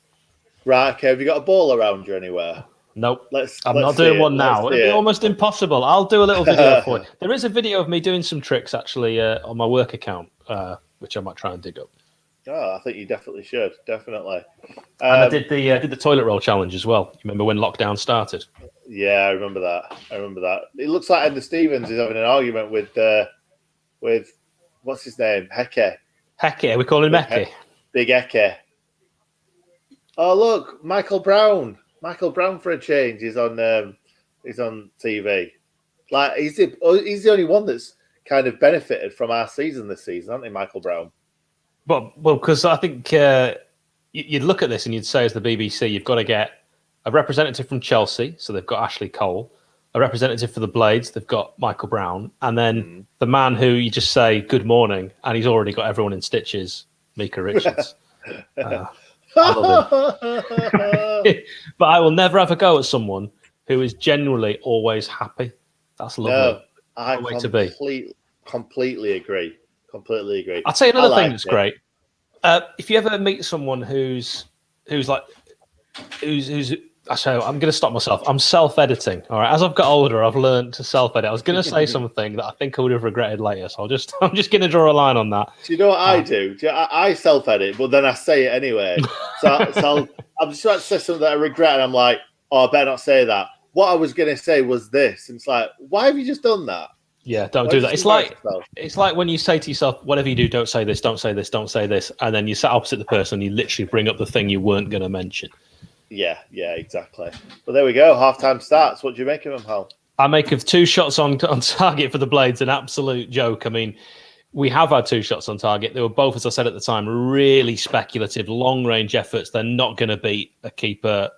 Right, okay. Have you got a ball around you anywhere? Nope. I'm not doing one now. It'd be almost impossible. I'll do a little video for you. There is a video of me doing some tricks actually on my work account, which I might try and dig up. Oh, I think you definitely should. Definitely. And I did the toilet roll challenge as well. You remember when lockdown started? Yeah, I remember that. It looks like Ender Stevens is having an argument with what's his name? Heke. Heke. We call him Heke. Big Heke. Oh, look, Michael Brown. Michael Brown for a change is on TV. Like he's the only one that's kind of benefited from our season this season, hasn't he, Michael Brown? Well, because I think you'd look at this and you'd say, as the BBC, you've got to get a representative from Chelsea, so they've got Ashley Cole, a representative for the Blades, they've got Michael Brown, and then the man who you just say good morning, and he's already got everyone in stitches, Mika Richards. I love him. But I will never have a go at someone who is genuinely always happy. That's lovely. No, I completely agree. Completely agree. I'll tell you another thing that's great. If you ever meet someone who's actually, I'm going to stop myself. I'm self-editing. All right. As I've got older, I've learned to self-edit. I was going to say something that I think I would have regretted later. So I'm just going to draw a line on that. Do you know what I do? I self-edit, but then I say it anyway. So I'm just about to say something that I regret, and I'm like, oh, I better not say that. What I was going to say was this. And it's like, why have you just done that? Yeah, don't do that. It's like when you say to yourself, whatever you do, don't say this, don't say this, don't say this. And then you sit opposite the person, you literally bring up the thing you weren't going to mention. Yeah, exactly. Well, there we go. Halftime starts. What do you make of them, Hal? I make of 2 shots on target for the Blades an absolute joke. I mean, we have had 2 shots on target. They were both, as I said at the time, really speculative, long-range efforts. They're not going to beat a keeper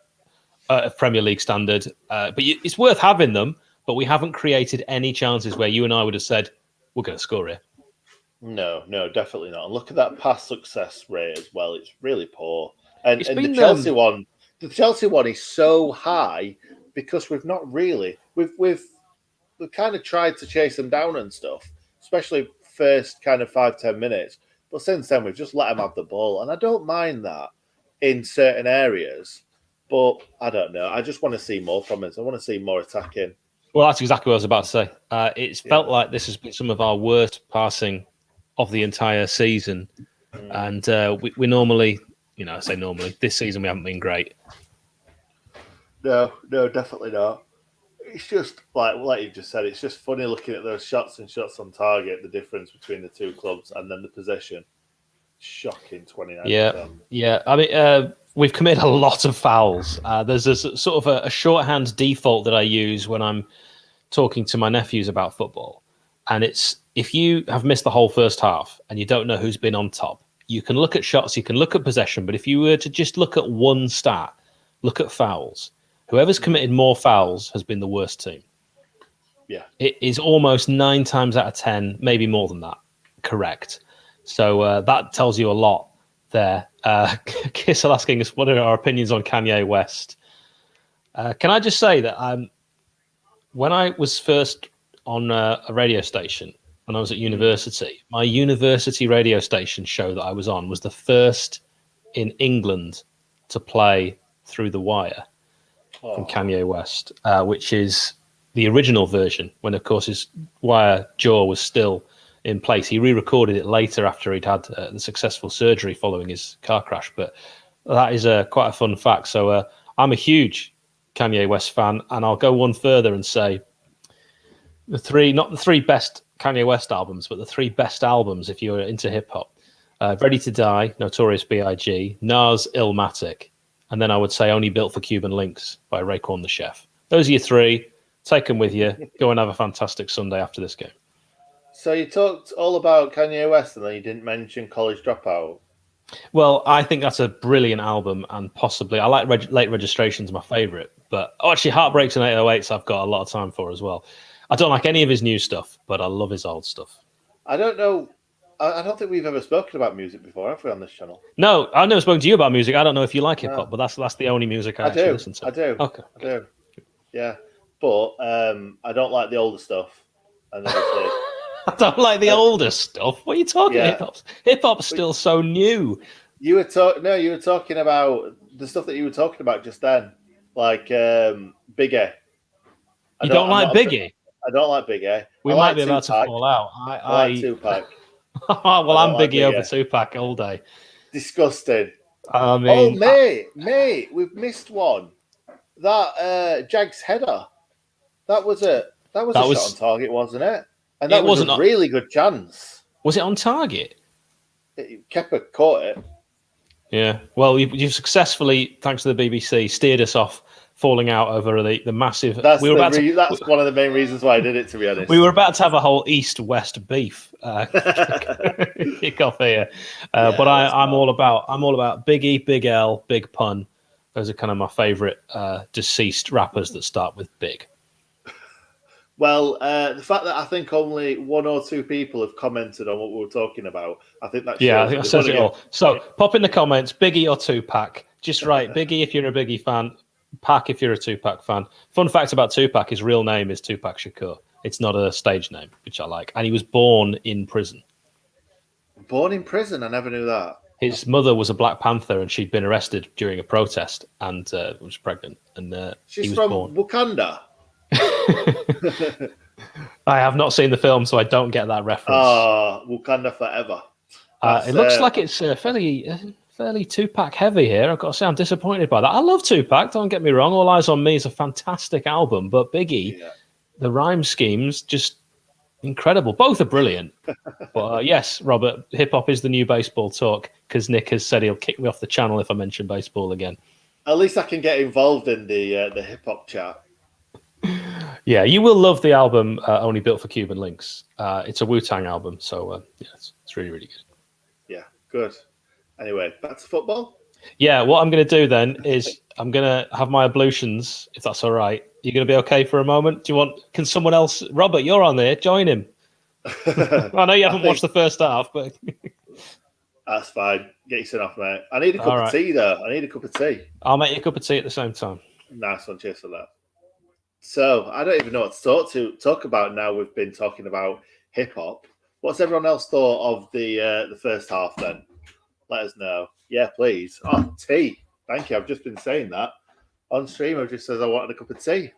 of Premier League standard. But it's worth having them, but we haven't created any chances where you and I would have said, we're going to score here. No, definitely not. And look at that pass success rate as well. It's really poor. And It's the been Chelsea one is so high because we've not really we've kind of tried to chase them down and stuff, especially first kind of 5-10 minutes. But since then, we've just let them have the ball, and I don't mind that in certain areas. But I don't know. I just want to see more from us. I want to see more attacking. Well, that's exactly what I was about to say. It's felt like this has been some of our worst passing of the entire season. And we normally, I say normally, this season we haven't been great. No, definitely not. It's just like you just said. It's just funny looking at those shots and shots on target. The difference between the two clubs, and then the possession. Shocking, 29%. Yeah. I mean, we've committed a lot of fouls. There's a sort of a shorthand default that I use when I'm talking to my nephews about football, and it's if you have missed the whole first half and you don't know who's been on top, you can look at shots, you can look at possession, but if you were to just look at one stat, look at fouls. Whoever's committed more fouls has been the worst team. Yeah. It is almost 9 times out of 10, maybe more than that, correct. So that tells you a lot there. Kissel asking us, what are our opinions on Kanye West? Can I just say that when I was first on a radio station, when I was at university, my university radio station show that I was on was the first in England to play Through the Wire from Kanye West, which is the original version when, of course, his wire jaw was still in place. He re-recorded it later after he'd had the successful surgery following his car crash. But that is quite a fun fact. So I'm a huge Kanye West fan, and I'll go one further and say not the three best Kanye West albums, but the 3 best albums if you're into hip hop. Ready to Die, Notorious B.I.G., Nas, Illmatic, and then I would say Only Built for Cuban Links by Raekwon the Chef. Those are your 3. Take them with you. Go and have a fantastic Sunday after this game. So you talked all about Kanye West, and then you didn't mention College Dropout. Well, I think that's a brilliant album, and possibly I like Late Registration's my favourite, but actually Heartbreaks and 808s I've got a lot of time for as well. I don't like any of his new stuff, but I love his old stuff. I don't know. I don't think we've ever spoken about music before, have we, on this channel? No, I've never spoken to you about music. I don't know if you like hip hop, but that's the only music I actually listen to. I do. Okay. I do. Yeah, but I don't like the older stuff. And obviously, I don't like the older stuff. What are you talking about? Hip hop's still so new. You were talking about the stuff that you were talking about just then, like Biggie. You don't like Biggie? I don't like Biggie. We might be about to fall out. I like Tupac. Well, I'm Biggie over Tupac all day. Disgusting. I mean, mate, we've missed one. That Jags header. That was a shot on target, wasn't it? And that was a really good chance. Was it on target? Kepa caught it. Yeah. Well, you've successfully, thanks to the BBC, steered us off falling out over the massive. That's one of the main reasons why I did it, to be honest. We were about to have a whole East-West beef kick off here, but I'm all about Biggie, Big L, Big Pun. Those are kind of my favourite deceased rappers that start with Big. Well, the fact that I think only 1 or 2 people have commented on what we were talking about, I think that shows. Yeah, I think that says it all. So pop in the comments, Biggie or Tupac. Just write Biggie if you're a Biggie fan, Pac if you're a Tupac fan. Fun fact about Tupac, his real name is Tupac Shakur. It's not a stage name, which I like. And he was born in prison. Born in prison? I never knew that. His mother was a Black Panther, and she'd been arrested during a protest and was pregnant. And she's he was from born. Wakanda. I have not seen the film, so I don't get that reference. Wakanda forever. It looks like it's fairly Tupac heavy here. I've got to say, I'm disappointed by that. I love Tupac, don't get me wrong. All Eyes on Me is a fantastic album, but Biggie, the rhyme schemes, just incredible. Both are brilliant. But yes, Robert, hip hop is the new baseball talk, because Nick has said he'll kick me off the channel if I mention baseball again. At least I can get involved in the hip hop chat. Yeah, you will love the album Only Built for Cuban Links. It's a Wu-Tang album, so it's really, really good. Yeah, good. Anyway, back to football. Yeah, what I'm going to do then is I'm going to have my ablutions, if that's all right. You're going to be okay for a moment? Can someone else? Robert, you're on there. Join him. I know you haven't watched the first half, but That's fine. Get your son off, mate. I need a cup All of right. tea, though. I need a cup of tea. I'll make you a cup of tea at the same time. Nice one. Cheers for that. So I don't even know what to talk about now. We've been talking about hip hop. What's everyone else thought of the first half? Then let us know. Yeah, please. Oh, tea. Thank you. I've just been saying that on stream. I just says I wanted a cup of tea.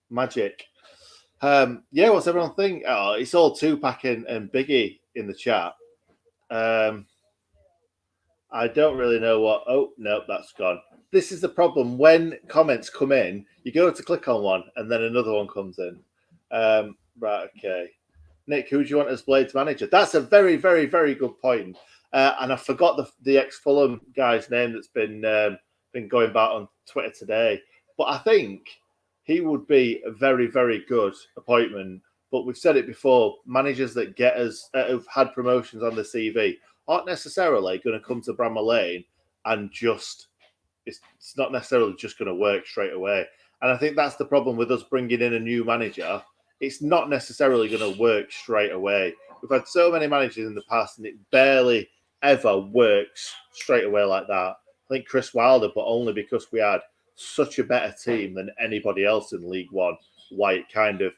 Magic. Yeah, what's everyone think? Oh, it's all Tupac and Biggie in the chat. I don't really know what. Oh, no, that's gone. This is the problem. When comments come in, you go to click on one and then another one comes in. Right, okay. Nick, who do you want as Blades manager? That's a very, very, very good point. And I forgot the ex-Fulham guy's name that's been going about on Twitter today. But I think he would be a very, very good appointment. But we've said it before, managers that get us who've had promotions on the CV aren't necessarily going to come to Bramall Lane and just it's not necessarily just going to work straight away. And I think that's the problem with us bringing in a new manager. It's not necessarily going to work straight away. We've had so many managers in the past, and it barely ever works straight away like that. I think Chris Wilder, but only because we had such a better team than anybody else in League One, why it kind of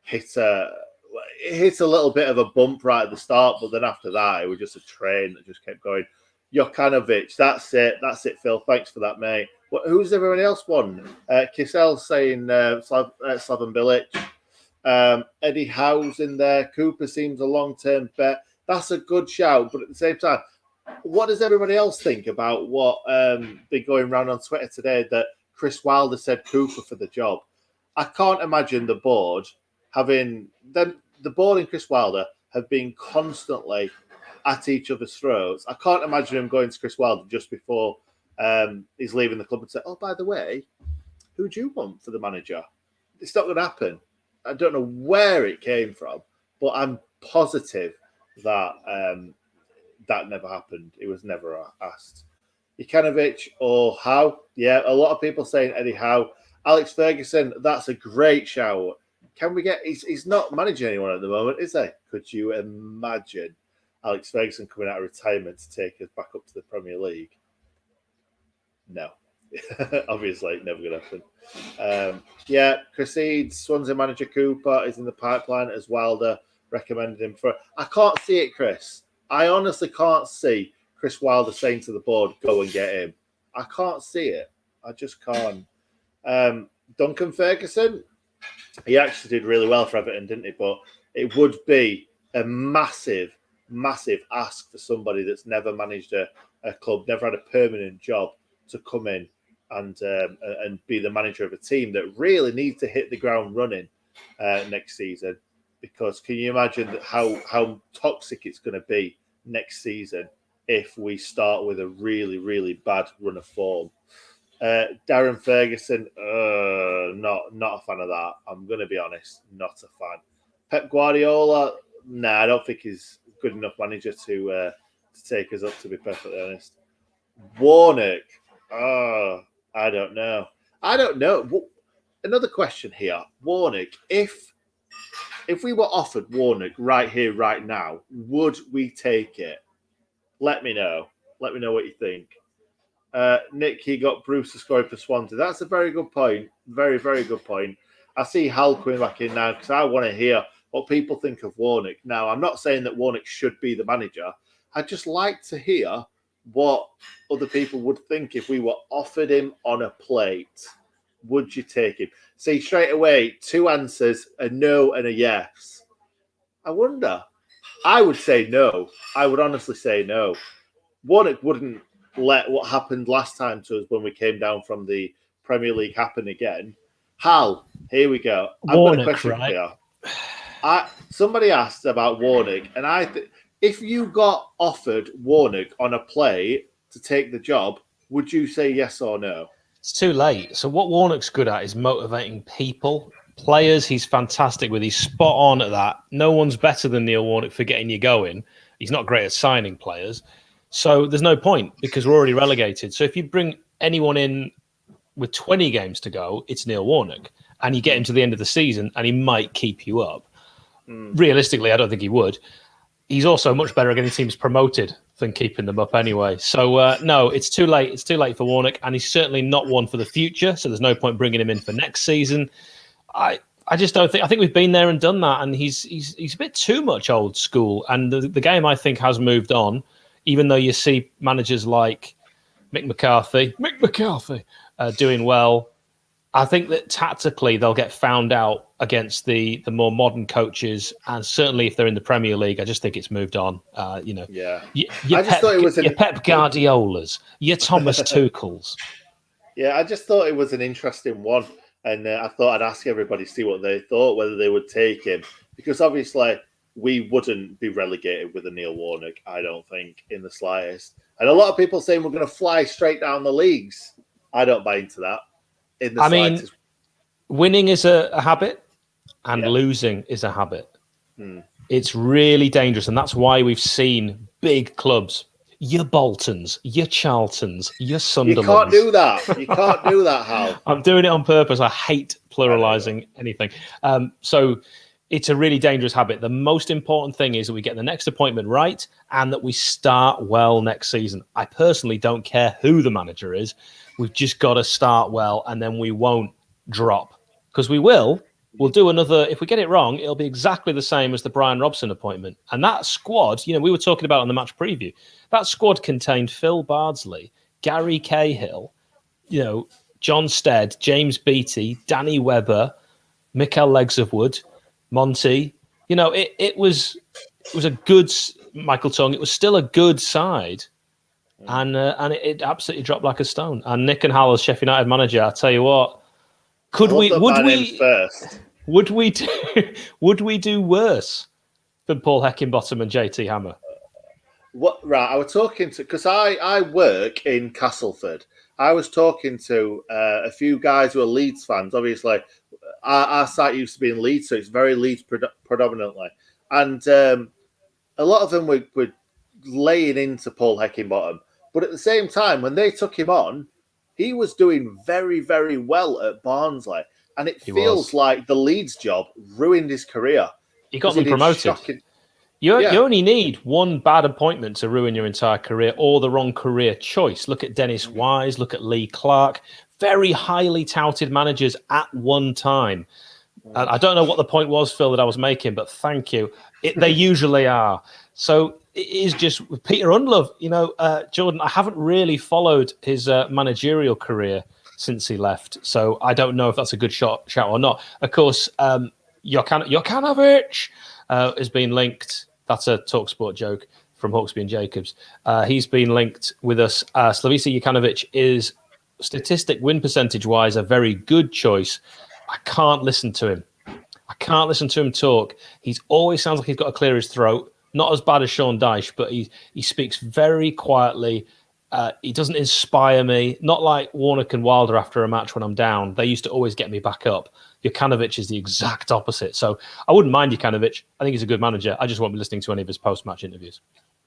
hit a little bit of a bump right at the start, but then after that, it was just a train that just kept going. Jokanovic, that's it, Phil. Thanks for that, mate. Who's everyone else won? Kissel saying Slaven Bilic. Eddie Howe's in there. Cooper seems a long-term bet. That's a good shout, but at the same time, what does everybody else think about what been going around on Twitter today that Chris Wilder said Cooper for the job? I can't imagine the board having them. The board and Chris Wilder have been constantly at each other's throats. I can't imagine him going to Chris Wilder just before he's leaving the club and say, "Oh, by the way, who do you want for the manager?" It's not going to happen. I don't know where it came from, but I'm positive that that never happened. It was never asked. Jokanovic or Howe? Yeah, a lot of people saying Eddie Howe. Alex Ferguson, that's a great shout. Can we get? He's not managing anyone at the moment, is he? Could you imagine Alex Ferguson coming out of retirement to take us back up to the Premier League? No. Obviously, never going to happen. Yeah, Chris Eads, Swansea manager Cooper is in the pipeline as Wilder recommended him for. I can't see it, Chris. I honestly can't see Chris Wilder saying to the board, "Go and get him." I can't see it. I just can't. Duncan Ferguson, he actually did really well for Everton, didn't he? But it would be a massive, massive ask for somebody that's never managed a club, never had a permanent job, to come in and be the manager of a team that really needs to hit the ground running next season. Because can you imagine how toxic it's going to be next season if we start with a really, really bad run of form? Darren Ferguson, not a fan of that. I'm going to be honest, not a fan. Pep Guardiola, I don't think he's a good enough manager to take us up, to be perfectly honest. Warnock, I don't know. Another question here. Warnock, if we were offered Warnock right here, right now, would we take it? Let me know. Let me know what you think. Nick, he got Bruce to score for Swansea. That's a very good point. Very, very good point. I see Hal coming back in now because I want to hear what people think of Warnock. Now, I'm not saying that Warnock should be the manager. I'd just like to hear what other people would think if we were offered him on a plate. Would you take him? See, straight away, two answers, a no and a yes. I wonder. I would say no. I would honestly say no. Warnock wouldn't let what happened last time to us when we came down from the Premier League happen again. Hal, here we go. Warnock, I've got a question here. Somebody asked about Warnock, and if you got offered Warnock on a play to take the job, would you say yes or no? It's too late. So what Warnock's good at is motivating people. Players, he's fantastic with. He's spot on at that. No one's better than Neil Warnock for getting you going. He's not great at signing players. So there's no point because we're already relegated. So if you bring anyone in with 20 games to go, it's Neil Warnock. And you get him to the end of the season and he might keep you up. Realistically, I don't think he would. he's also much better at getting teams promoted than keeping them up anyway. So, no, it's too late. It's too late for Warnock, and he's certainly not one for the future, so there's no point bringing him in for next season. I just don't think... I think we've been there and done that, and he's a bit too much old school, and the game, I think, has moved on, even though you see managers like Mick McCarthy doing well. I think that tactically they'll get found out against the more modern coaches, and certainly if they're in the Premier League, I just think it's moved on. Yeah. Your Pep Guardiolas, your Thomas Tuchels. Yeah, I just thought it was an interesting one, and I thought I'd ask everybody to see what they thought, whether they would take him, because obviously we wouldn't be relegated with a Neil Warnock, I don't think, in the slightest. And a lot of people saying we're going to fly straight down the leagues. I don't buy into that. I mean, winning is a habit, and losing is a habit. It's really dangerous, and that's why we've seen big clubs, your Boltons, your Charltons, your Sunderlands. You can't do that. You can't do that, Hal. I'm doing it on purpose. I hate pluralizing anything. So it's a really dangerous habit. The most important thing is that we get the next appointment right and that we start well next season. I personally don't care who the manager is. We've just got to start well, and then we won't drop, because we will. We'll do another. If we get it wrong, it'll be exactly the same as the Brian Robson appointment. And that squad, we were talking about on the match preview, that squad contained Phil Bardsley, Gary Cahill, John Stead, James Beattie, Danny Webber, Mikel Legs of Wood, Monty. It was a good Michael Tongue. It was still a good side. And it absolutely dropped like a stone. And Nick and Hal, as Sheffield United manager, I tell you what, would we do worse than Paul Heckingbottom and JT Hammer? What? Right, I was talking to, because I work in Castleford. I was talking to a few guys who are Leeds fans. Obviously, our site used to be in Leeds, so it's very Leeds predominantly. And a lot of them were laying into Paul Heckingbottom. But at the same time, when they took him on, he was doing very, very well at Barnsley. And it feels like the Leeds job ruined his career. He got them promoted. You only need one bad appointment to ruin your entire career, or the wrong career choice. Look at Dennis Wise, look at Lee Clark. Very highly touted managers at one time. And I don't know what the point was, Phil, that I was making, but thank you. They usually are. So it is just with Peter Unlove, Jordan, I haven't really followed his managerial career since he left. So I don't know if that's a good shout or not. Of course, Jokanovic has been linked. That's a TalkSport joke from Hawksby and Jacobs. He's been linked with us. Slavisa Jokanovic is, statistic win percentage-wise, a very good choice. I can't listen to him. I can't listen to him talk. He always sounds like he's got to clear his throat. Not as bad as Sean Dyche, but he speaks very quietly. He doesn't inspire me. Not like Warnock and Wilder after a match when I'm down. They used to always get me back up. Jokanovic is the exact opposite. So I wouldn't mind Jokanovic. I think he's a good manager. I just won't be listening to any of his post-match interviews.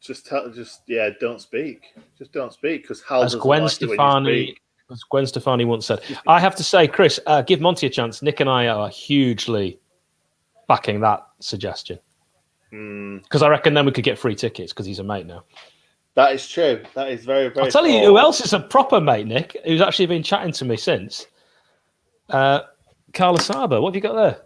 Don't speak. Just don't speak, because Hal doesn't like it when you speak. As Gwen Stefani once said. I have to say, Chris, give Monty a chance. Nick and I are hugely backing that suggestion. Because I reckon then we could get free tickets, because he's a mate now. That is true. That is very, very I'll tell you who else is a proper mate, Nick, who's actually been chatting to me since. Carla Saba, what have you got there?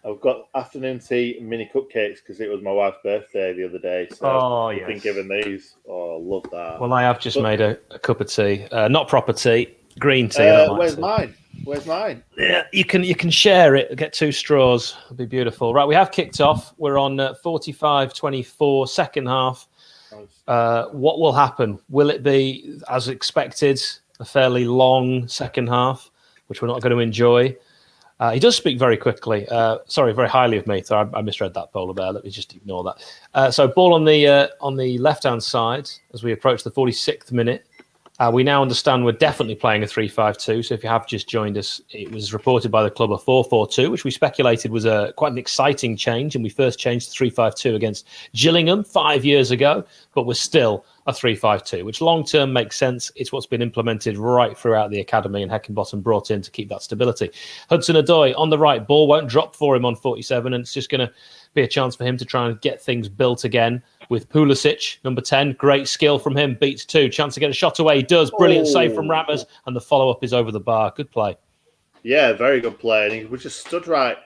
I've got afternoon tea mini cupcakes, because it was my wife's birthday the other day. So I've been given these. Oh, I love that. Well, I have just made a cup of tea. Not proper tea, green tea. Where's mine? Yeah, you can share it. Get 2 straws. It'll be beautiful. Right, we have kicked off. We're on 45-24, second half. What will happen? Will it be, as expected, a fairly long second half, which we're not going to enjoy? He does speak very quickly. Very highly of me. So I misread that, Polar Bear. Let me just ignore that. So ball on the left-hand side as we approach the 46th minute. We now understand we're definitely playing a 3-5-2. So if you have just joined us, it was reported by the club a 4-4-2, which we speculated was quite an exciting change. And we first changed to 3-5-2 against Gillingham 5 years ago. But we're still a 3-5-2, which long-term makes sense. It's what's been implemented right throughout the academy, and Heckingbottom brought in to keep that stability. Hudson-Odoi on the right, ball won't drop for him on 47, and it's just going to be a chance for him to try and get things built again. with Pulisic, number 10. Great skill from him. Beats 2. Chance to get a shot away. He does. Brilliant save from Rammers. And the follow-up is over the bar. Good play. Yeah, very good play. And he was just stood right,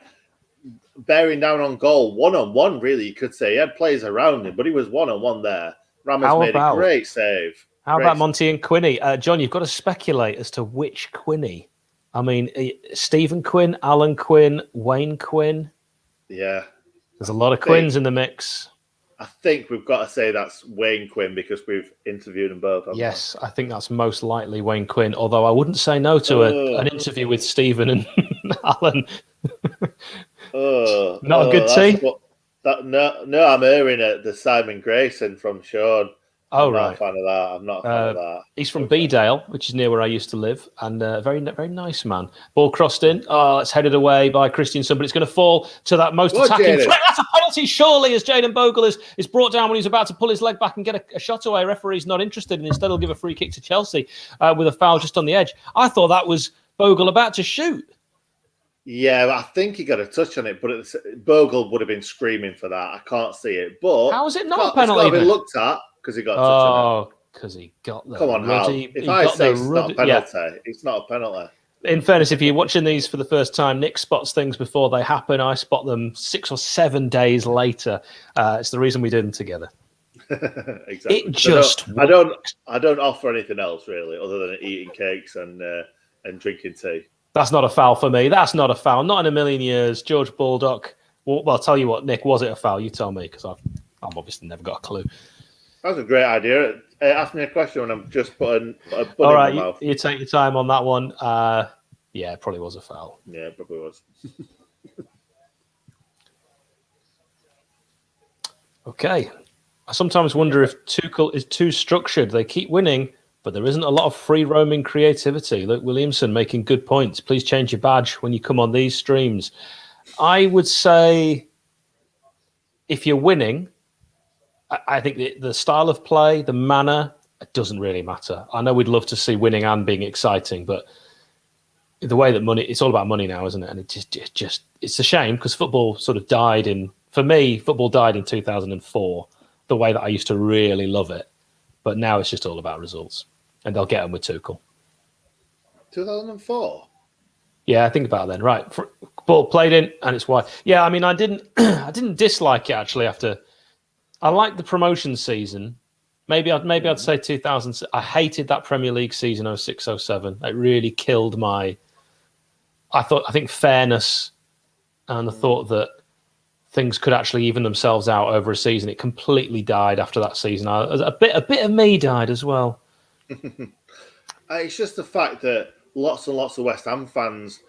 bearing down on goal. One-on-one, really, you could say. He had players around him, but he was one-on-one there. Rammers made a great save. How about Monty and Quinny? John, you've got to speculate as to which Quinny. I mean, Stephen Quinn, Alan Quinn, Wayne Quinn. Yeah. There's a lot of Quinns in the mix. I think we've got to say that's Wayne Quinn because we've interviewed them both. Yes, I think that's most likely Wayne Quinn, although I wouldn't say no to an interview with Stephen and Alan. Not a good tea? No, I'm hearing it. The Simon Grayson from Sean. I'm not a fan of that. I'm not a fan of that. He's from Bedale, which is near where I used to live, and very, very nice man. Ball crossed in. Oh, it's headed away by Christiansen, but it's going to fall to that most attacking threat. That's a penalty, surely, as Jaden Bogle is brought down when he's about to pull his leg back and get a shot away. Referee's not interested, and instead he'll give a free kick to Chelsea with a foul just on the edge. I thought that was Bogle about to shoot. Yeah, I think he got a touch on it, but Bogle would have been screaming for that. I can't see it. But how is it not a penalty? It's got to be looked at. Because he got a touch on it. Because he got the Come on, ruddy, if I say it's not a penalty, it's not a penalty. In fairness, if you're watching these for the first time, Nick spots things before they happen. I spot them 6 or 7 days later. It's the reason we did them together. Exactly. It just I don't offer anything else really, other than eating cakes and drinking tea. That's not a foul for me. That's not a foul. Not in a million years. George Baldock. Well, I'll tell you what, Nick. Was it a foul? You tell me, because I've obviously never got a clue. That's a great idea. Ask me a question when I'm just putting a bun All right, in my mouth. You take your time on that one. Yeah, it probably was a foul. Yeah, it probably was. Okay. I sometimes wonder if Tuchel is too structured. They keep winning, but there isn't a lot of free-roaming creativity. Luke Williamson making good points. Please change your badge when you come on these streams. I would say if you're winning, I think the style of play, the manner, it doesn't really matter. I know we'd love to see winning and being exciting, but the way that it's all about money now, isn't it? And it's a shame because football sort of died for me, football died in 2004, the way that I used to really love it. But now it's just all about results, and they'll get them with Tuchel. 2004? Yeah, think about it then. Right. Ball played in, and it's wide. Yeah, I mean, I didn't dislike it actually after. I liked the promotion season. Maybe I'd say 2000. I hated that Premier League season 06-07. It really killed my. I think fairness, and the thought that things could actually even themselves out over a season. It completely died after that season. A bit of me died as well. It's just the fact that lots and lots of West Ham fans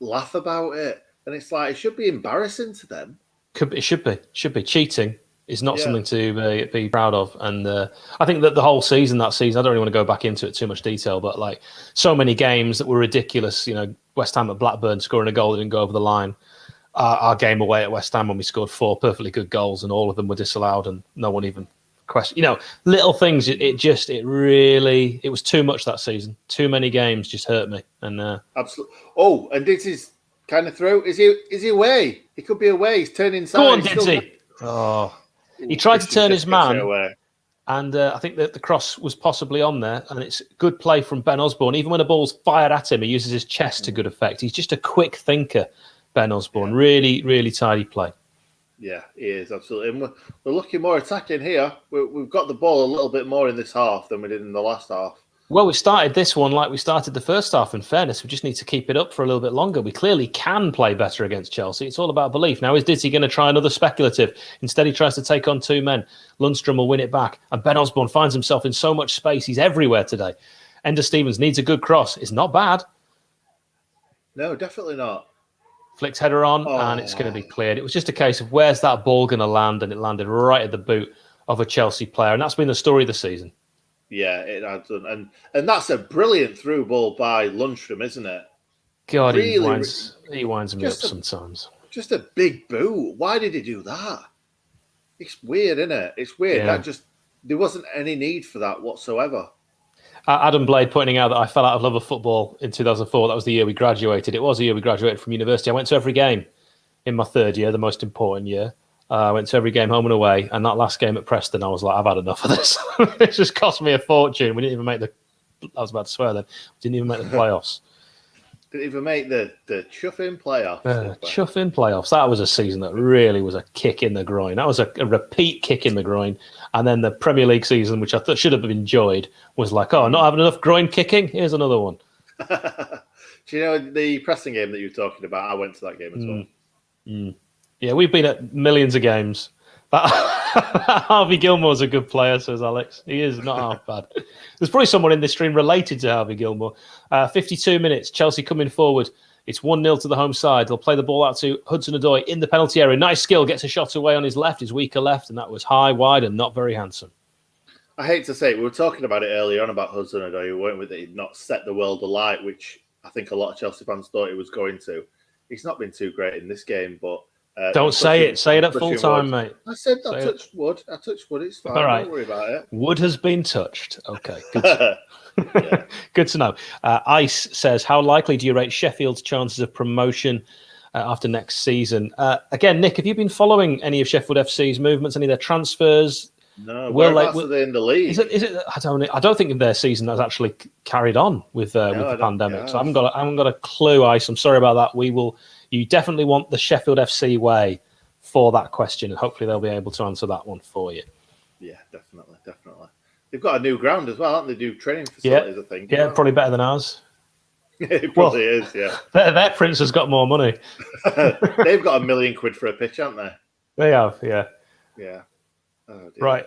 laugh about it, and it's like it should be embarrassing to them. It should be cheating. Is not something to be proud of. And I think that the whole season, I don't really want to go back into it too much detail, but like so many games that were ridiculous, West Ham at Blackburn scoring a goal that didn't go over the line. Our game away at West Ham when we scored 4 perfectly good goals and all of them were disallowed and no one even questioned. Little things, it was too much that season. Too many games just hurt me. And absolutely. Oh, and this is kind of through. Is he away? He could be away. He's turning inside. Go on, Didzy. Oh. He tried to turn his man, and I think that the cross was possibly on there, and it's good play from Ben Osborne. Even when a ball's fired at him, he uses his chest to good effect. He's just a quick thinker, Ben Osborne. Yeah. Really, really tidy play. Yeah, he is, absolutely. And we're looking more attacking here. We've got the ball a little bit more in this half than we did in the last half. Well, we started this one like we started the first half. In fairness, we just need to keep it up for a little bit longer. We clearly can play better against Chelsea. It's all about belief. Now, is Dizzy going to try another speculative? Instead, he tries to take on 2 men. Lundstrom will win it back. And Ben Osborne finds himself in so much space. He's everywhere today. Ender Stevens needs a good cross. It's not bad. No, definitely not. Flicks header on, and it's going to be cleared. It was just a case of where's that ball going to land? And it landed right at the boot of a Chelsea player. And that's been the story of the season. Yeah, it has done. And that's a brilliant through ball by Lundstrom, isn't it? God, he winds me up sometimes. Just a big boot. Why did he do that? It's weird, isn't it? It's weird. Yeah. There wasn't any need for that whatsoever. Adam Blade pointing out that I fell out of love of football in 2004. That was the year we graduated. It was the year we graduated from university. I went to every game in my 3rd year, the most important year. I went to every game home and away, and that last game at Preston, I was like, I've had enough of this. It just cost me a fortune. We didn't even make I was about to swear then. We didn't even make the playoffs. Didn't even make the chuffing playoffs. Chuffing playoffs. That was a season that really was a kick in the groin. That was a repeat kick in the groin. And then the Premier League season, which I thought should have been enjoyed, was like, not having enough groin kicking? Here's another one. Do you know the Preston game that you were talking about? I went to that game as well. Yeah, we've been at millions of games. Harvey Gilmore's a good player, says Alex. He is not half bad. There's probably someone in this stream related to Harvey Gilmore. 52 minutes, Chelsea coming forward. It's 1-0 to the home side. They'll play the ball out to Hudson-Odoi in the penalty area. Nice skill, gets a shot away on his left, his weaker left, and that was high, wide, and not very handsome. I hate to say it, we were talking about it earlier on about Hudson-Odoi, weren't we? That he'd not set the world alight, which I think a lot of Chelsea fans thought he was going to. He's not been too great in this game, but... Don't say it. Say it at full time, mate. I said I touched wood. It's fine. All right. Don't worry about it. Wood has been touched. Okay, good. Good to know. Ice says, how likely do you rate Sheffield's chances of promotion after next season? Again, Nick, have you been following any of Sheffield FC's movements, any of their transfers? No. Whereabouts are they in the league? Is it? I don't think their season has actually carried on with the pandemic. So I haven't got a clue, Ice. I'm sorry about that. You definitely want the Sheffield FC way for that question, and hopefully they'll be able to answer that one for you. Yeah, definitely. They've got a new ground as well, haven't they? Do training facilities, I think. Yeah, probably better than ours. It probably is, yeah. Their Prince has got more money. They've got £1 million for a pitch, haven't they? They have, yeah. Yeah. Oh, dear. Right,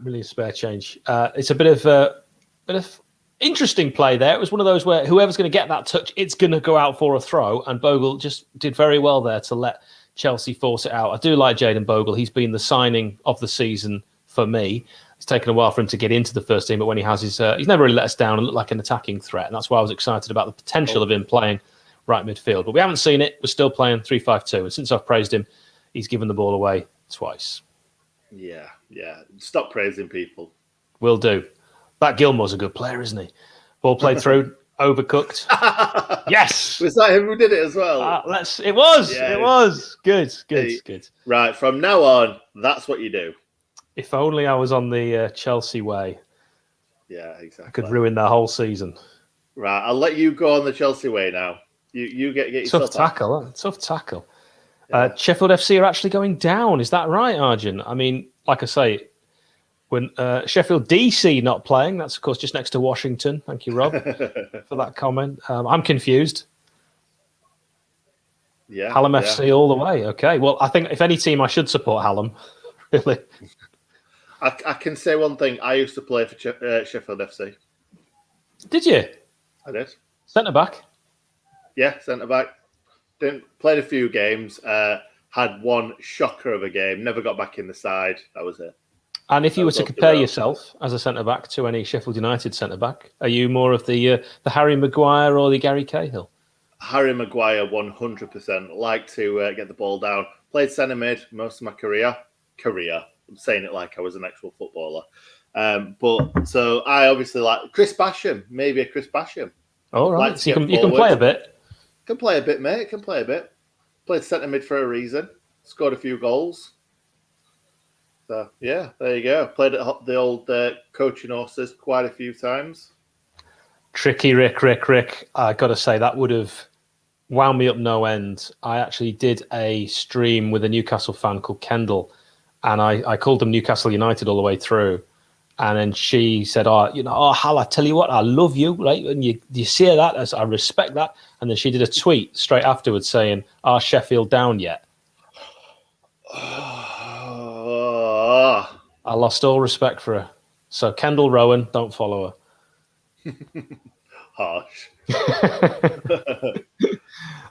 really spare change. It's a bit of interesting play there. It was one of those where whoever's going to get that touch, it's going to go out for a throw, and Bogle just did very well there to let Chelsea force it out. I do like Jayden Bogle. He's been the signing of the season for me. It's taken a while for him to get into the first team, but when he has he's never really let us down and looked like an attacking threat, and that's why I was excited about the potential of him playing right midfield. But we haven't seen it. We're still playing 3-5-2, and since I've praised him, he's given the ball away twice. Yeah. Stop praising people. Will do. That Gilmore's a good player, isn't he? Ball played through, overcooked. Yes! Was that him who did it as well? It was. Good. Right, from now on, that's what you do. If only I was on the Chelsea way. Yeah, exactly. I could ruin their whole season. Right, I'll let you go on the Chelsea way now. You get yourself Tough tackle. Yeah. Sheffield FC are actually going down. Is that right, Arjun? I mean, like I say, when Sheffield DC not playing, that's of course just next to Washington. Thank you, Rob, for that comment. I'm confused. Yeah, Hallam FC all the way. Okay, well, I think if any team, I should support Hallam. Really. I can say one thing. I used to play for Sheffield FC. Did you? I did. Centre back. Yeah, centre back. Played a few games. Had one shocker of a game. Never got back in the side. That was it. And if you were to compare yourself as a centre-back to any Sheffield United centre-back, are you more of the Harry Maguire or the Gary Cahill? Harry Maguire, 100%. Like to get the ball down. Played centre mid most of my career. I'm saying it like I was an actual footballer. But so I obviously like Chris Basham. Maybe a Chris Basham. All right. So you can play a bit. Can play a bit, mate. Can play a bit. Played centre mid for a reason. Scored a few goals. So, yeah, there you go. Played at the old coaching horses quite a few times. Tricky Rick. I got to say, that would have wound me up no end. I actually did a stream with a Newcastle fan called Kendall, and I called them Newcastle United all the way through. And then she said, Hal, I tell you what, I love you, right? And you say that, as I respect that. And then she did a tweet straight afterwards saying, are Sheffield down yet? I lost all respect for her. So Kendall Rowan, don't follow her. Harsh.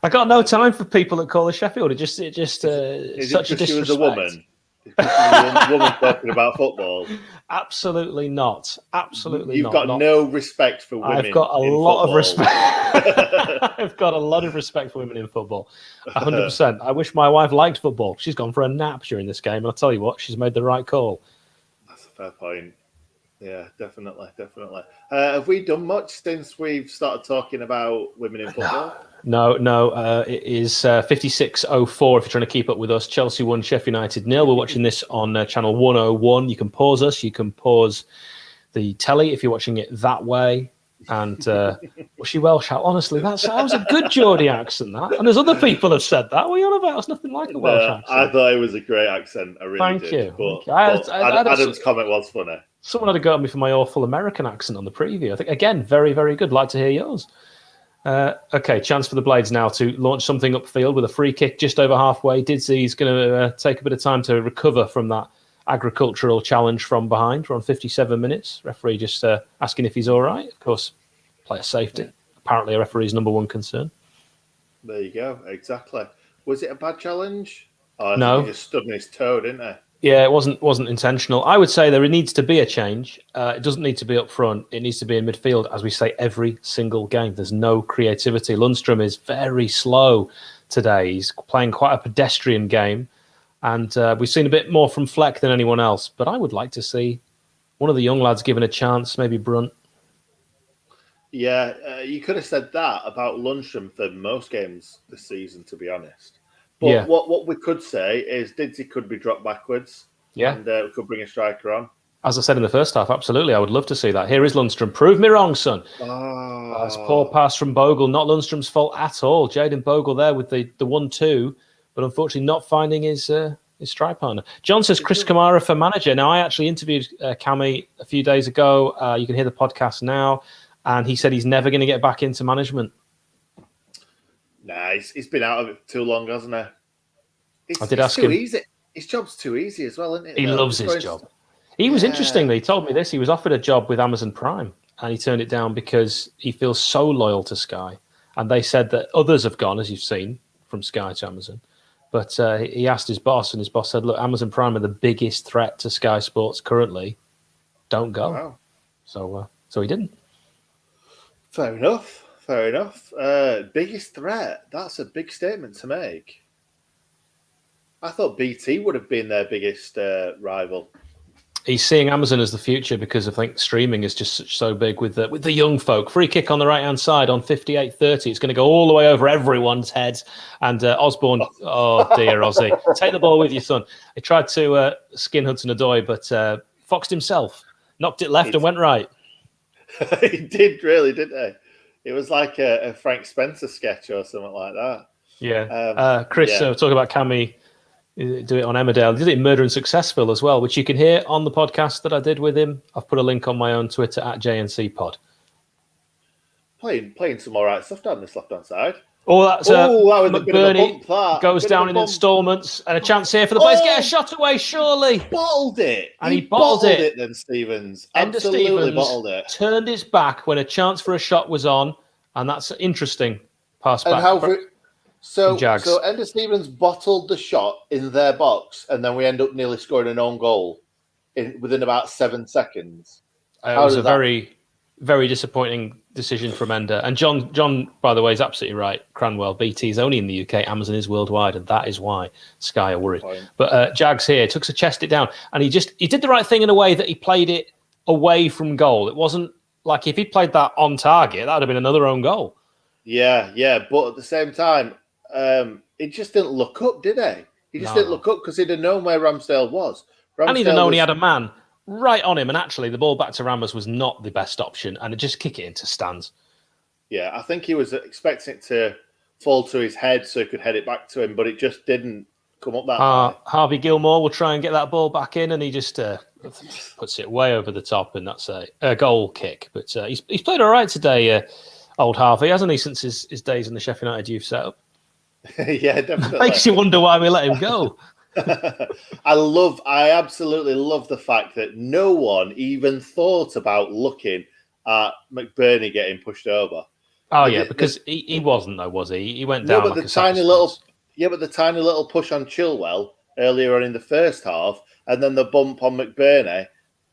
I got no time for people that call her Sheffield. It just such a disrespect. She was a woman. A woman talking about football. Absolutely not. Absolutely You've not. You've got no respect for women. I've got a lot of respect. I've got a lot of respect for women in football. 100%. I wish my wife liked football. She's gone for a nap during this game, and I'll tell you what, she's made the right call. That's a fair point. Yeah, definitely. Have we done much since we've started talking about women in football? No. It is 56:04 if you're trying to keep up with us. Chelsea 1, Sheffield United 0. We're watching this on channel 101. You can pause us. You can pause the telly if you're watching it that way. And was she Welsh? Honestly, that was a good Geordie accent, that. And there's other people have said that. What are you on about? It's nothing like a Welsh accent. I thought it was a great accent. I really Thank did. you. But Adam's comment was funny. Someone had a go at me for my awful American accent on the preview. I think, again, very, very good. Like to hear yours. Okay, chance for the Blades now to launch something upfield with a free kick just over halfway. Didsy's going to take a bit of time to recover from that agricultural challenge from behind. We're on 57 minutes. Referee just asking if he's all right. Of course, player safety. Yeah. Apparently a referee's number one concern. There you go. Exactly. Was it a bad challenge? Oh, no. He just stood on his toe, didn't he? Yeah, it wasn't intentional. I would say there needs to be a change. It doesn't need to be up front. It needs to be in midfield, as we say every single game. There's no creativity. Lundstrom is very slow today. He's playing quite a pedestrian game. And we've seen a bit more from Fleck than anyone else. But I would like to see one of the young lads given a chance, maybe Brunt. Yeah, you could have said that about Lundstrom for most games this season, to be honest. But what we could say is Didsy could be dropped backwards. Yeah. And we could bring a striker on. As I said in the first half, absolutely. I would love to see that. Here is Lundstrom. Prove me wrong, son. It's poor pass from Bogle. Not Lundstrom's fault at all. Jaden Bogle there with the 1-2, but unfortunately not finding his strike partner. John says Chris Kamara for manager. Now, I actually interviewed Kanye a few days ago. You can hear the podcast now. And he said he's never going to get back into management. Nah, he's been out of it too long, hasn't he? I did ask him. Easy. His job's too easy as well, isn't it? He loves his job. He was interesting. He told me this. He was offered a job with Amazon Prime, and he turned it down because he feels so loyal to Sky. And they said that others have gone, as you've seen, from Sky to Amazon. But he asked his boss, and his boss said, look, Amazon Prime are the biggest threat to Sky Sports currently. Don't go. Wow. So he didn't. Fair enough. Biggest threat. That's a big statement to make. I thought BT would have been their biggest rival. He's seeing Amazon as the future because I think streaming is just so big with the young folk. Free kick on the right-hand side on 58:30. It's going to go all the way over everyone's heads. And Osborne, oh dear, Ozzy. Take the ball with you, son. He tried to skin Hudson-Odoi, but foxed himself. Knocked it left and went right. He did, really, didn't he? It was like a Frank Spencer sketch or something like that. Yeah. Chris, talking about Cammy, do it on Emmerdale. He did it in Murder and Successful as well, which you can hear on the podcast that I did with him. I've put a link on my own Twitter at JNC Pod. Playing some all right stuff down this left-hand side. Oh, that was McBurney goes down in installments, and a chance here for the Blades. Get a shot away, surely. Bottled it. And he bottled it. Then Stevens. Absolutely Stevens bottled it. Turned his back when a chance for a shot was on, and that's interesting. Pass back. So Ender Stevens bottled the shot in their box, and then we end up nearly scoring an own goal within about 7 seconds. It was a very, very disappointing decision from Ender. And John, by the way, is absolutely right. Cranwell, BT is only in the UK. Amazon is worldwide, and that is why Sky are worried. But Jags here took to chest it down, and he did the right thing in a way that he played it away from goal. It wasn't like if he'd played that on target, that would have been another own goal. Yeah. But at the same time, it just didn't look up, did he? He just didn't look up because he'd have known where Ramsdale was. And he'd have known he had a man right on him. And actually, the ball back to Ramos was not the best option. And just kick it into stands. Yeah, I think he was expecting it to fall to his head so he could head it back to him, but it just didn't come up that high. Harvey Gilmore will try and get that ball back in, and he just puts it way over the top, and that's a goal kick. But he's played all right today, old Harvey, hasn't he, since his days in the Sheffield United youth setup? Yeah, definitely. Makes you wonder why we let him go. I absolutely love the fact that no one even thought about looking at McBurney getting pushed over. Oh, yeah, because he wasn't, though, was he? He went down but the tiny little push on Chilwell earlier on in the first half, and then the bump on McBurney,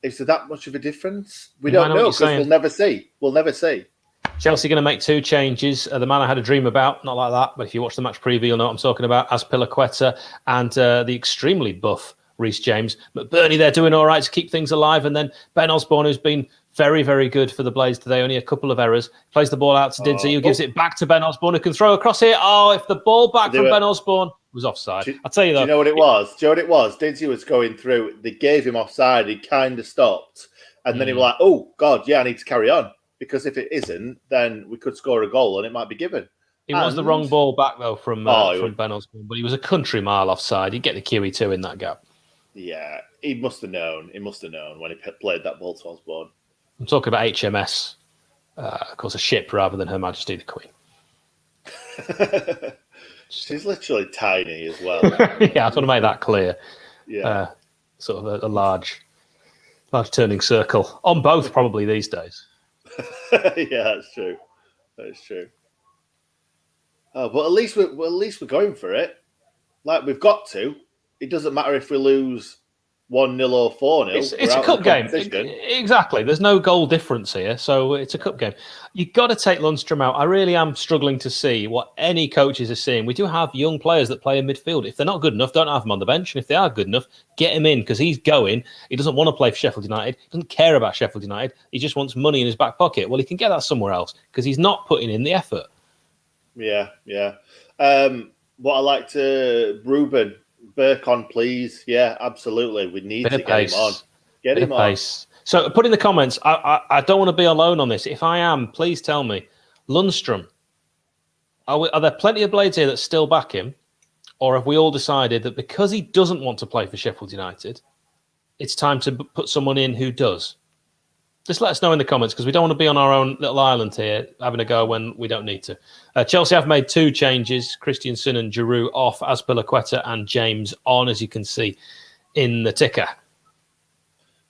is there that much of a difference? We don't know because we'll never see. We'll never see. Chelsea going to make 2 changes. The man I had a dream about, not like that, but if you watch the match preview, you'll know what I'm talking about. Azpilicueta and the extremely buff Reece James. McBurney, they're doing all right to keep things alive. And then Ben Osborne, who's been very, very good for the Blades today. Only a couple of errors. Plays the ball out to Didsey, who gives it back to Ben Osborne, who can throw across here. Oh, if the ball back from Ben Osborne was offside. I'll tell you though. Do you know what it was? Do you know what it was? Didsey was going through. They gave him offside. He kind of stopped. And then he was like, oh, God, yeah, I need to carry on. Because if it isn't, then we could score a goal and it might be given. It was the wrong ball back, though, from Ben Osborne. But he was a country mile offside. He'd get the QE2 in that gap. Yeah, he must have known. He must have known when he played that ball to Osborne. I'm talking about HMS. Of course, a ship rather than Her Majesty the Queen. She's literally tiny as well. Yeah, I just want to make that clear. Yeah. Sort of a large turning circle. On both, probably, these days. Yeah, that's true. That's true. Oh, but at least we're going for it. Like we've got to. It doesn't matter if we lose 1-0 or 4-0. It's a cup game. Exactly. There's no goal difference here, so it's a cup game. You've got to take Lundstram out. I really am struggling to see what any coaches are seeing. We do have young players that play in midfield. If they're not good enough, don't have them on the bench. And if they are good enough, get him in because he's going. He doesn't want to play for Sheffield United. He doesn't care about Sheffield United. He just wants money in his back pocket. Well, he can get that somewhere else because he's not putting in the effort. Yeah. What I like to Ruben Burke on, please. Yeah, absolutely. We need to get him on. Get him on. So put in the comments. I don't want to be alone on this. If I am, please tell me. Lundstram. Are there plenty of Blades here that still back him, or have we all decided that because he doesn't want to play for Sheffield United, it's time to put someone in who does? Just let us know in the comments because we don't want to be on our own little island here having a go when we don't need to. Chelsea have made 2 changes. Christiansen and Giroud off, Azpilicueta and James on, as you can see in the ticker.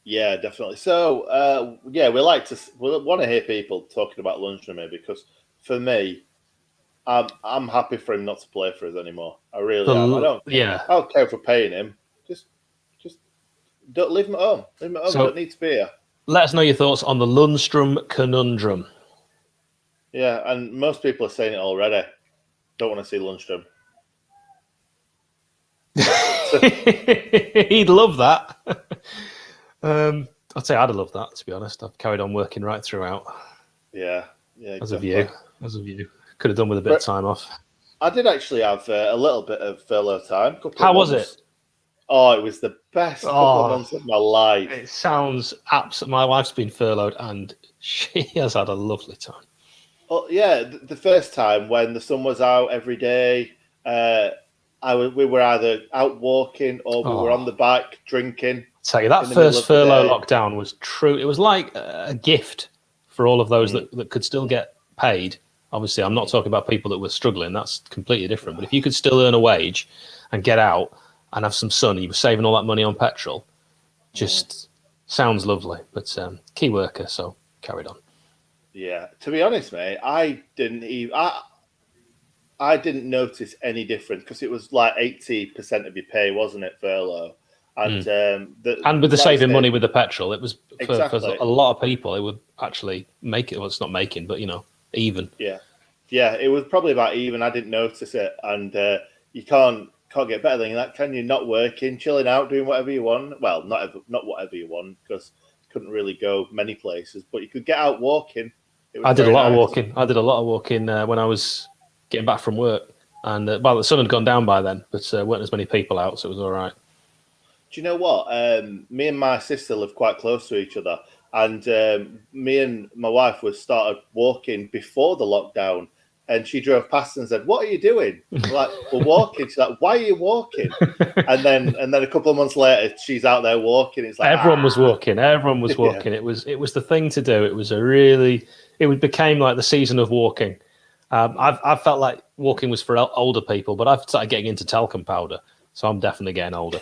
Yeah, definitely. So, we want to hear people talking about Lundstram here because for me, I'm happy for him not to play for us anymore. I really am. I don't care for paying him. Just don't leave him at home. Leave him at home. So, don't need to be here. Let us know your thoughts on the Lundstram conundrum. Yeah, and most people are saying it already. Don't want to see Lundstram. He'd love that. I'd say I'd have loved that, to be honest. I've carried on working right throughout. Yeah. Exactly. As of you. Could have done with a bit of time off. I did actually have a little bit of furlough time. How was it? Oh, it was the best couple of months of my life. It sounds absolutely... My wife's been furloughed and she has had a lovely time. Oh, yeah. The first time when the sun was out every day, we were either out walking or we were on the bike drinking. I'll tell you, that first furlough lockdown was true. It was like a gift for all of those that could still get paid. Obviously, I'm not talking about people that were struggling. That's completely different. But if you could still earn a wage and get out and have some sun, you were saving all that money on petrol. Just sounds lovely. But key worker, so carried on. Yeah, to be honest, mate, I didn't notice any difference because it was like 80% of your pay, wasn't it, furlough? And and with the saving money with the petrol, it was for a lot of people. It would actually make it. Well, it's not making, but even. Yeah, it was probably about even. I didn't notice it, and you can't get better than that, can you? Not working, chilling out, doing whatever you want. Well, not whatever you want because you couldn't really go many places, but you could get out walking. I did a lot of walking. When I was getting back from work, and the sun had gone down by then, but weren't as many people out, so it was all right. Do you know what? Me and my sister live quite close to each other, and me and my wife started walking before the lockdown. And she drove past and said, "What are you doing?" I'm like, "We're walking." She's like, "Why are you walking?" And then a couple of months later, she's out there walking. It's like everyone was walking. Everyone was walking. Yeah. It was the thing to do. It became like the season of walking. I've felt like walking was for older people, but I've started getting into talcum powder, so I'm definitely getting older.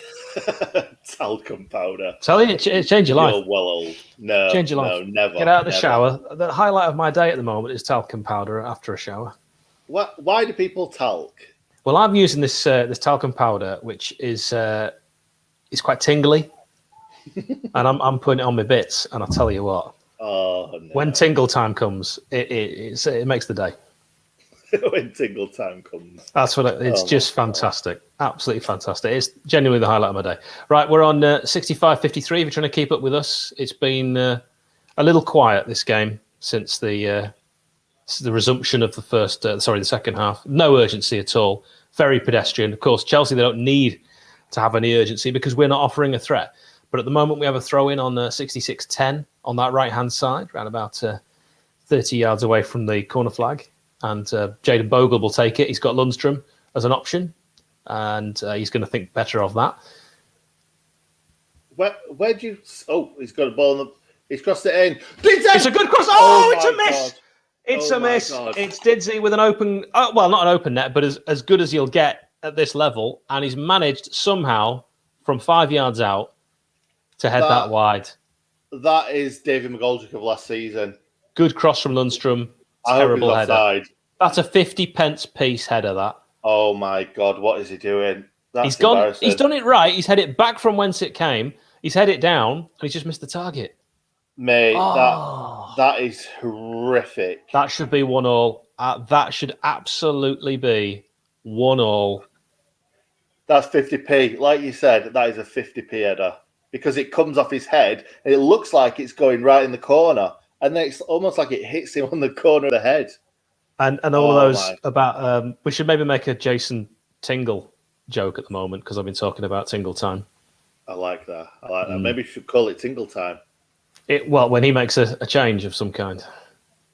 Talcum powder. Tell you, it changed your life. You're well old. No, change your life. No, never. Get out of the shower. The highlight of my day at the moment is talcum powder after a shower. Why do people talc? Well, I'm using this talcum powder, which is quite tingly, and I'm putting it on my bits. And I'll tell you what. Oh no. When tingle time comes, it makes the day. When tingle time comes. That's what it's just fantastic. Absolutely fantastic. It's genuinely the highlight of my day. Right, we're on 65-53. If you're trying to keep up with us, it's been a little quiet this game since the resumption of the second half. No urgency at all. Very pedestrian. Of course, Chelsea, they don't need to have any urgency because we're not offering a threat. But at the moment, we have a throw in on 66-10 on that right-hand side, around about 30 yards away from the corner flag. And Jayden Bogle will take it. He's got Lundstrom as an option. And he's going to think better of that. Where do you... Oh, he's got a ball in the... He's crossed it in. It's a good cross. Oh, it's a miss. God. It's a miss. It's Didsey with an open... well, not an open net, but as good as you'll get at this level. And he's managed somehow from 5 yards out to head that wide. That is David McGoldrick of last season. Good cross from Lundstrom. Terrible header. That's a 50 pence piece header, that. Oh my God, what is he doing? He's done it right. He's headed it back from whence it came. He's headed it down, and he's just missed the target. Mate, that is horrific. That should be 1-1. That should absolutely be 1-1. That's 50p. Like you said, that is a 50p header because it comes off his head, and it looks like it's going right in the corner, and then it's almost like it hits him on the corner of the head. And all of those about... we should maybe make a Jason Tingle joke at the moment because I've been talking about Tingle time. I like that. Maybe you should call it Tingle time. When he makes a change of some kind.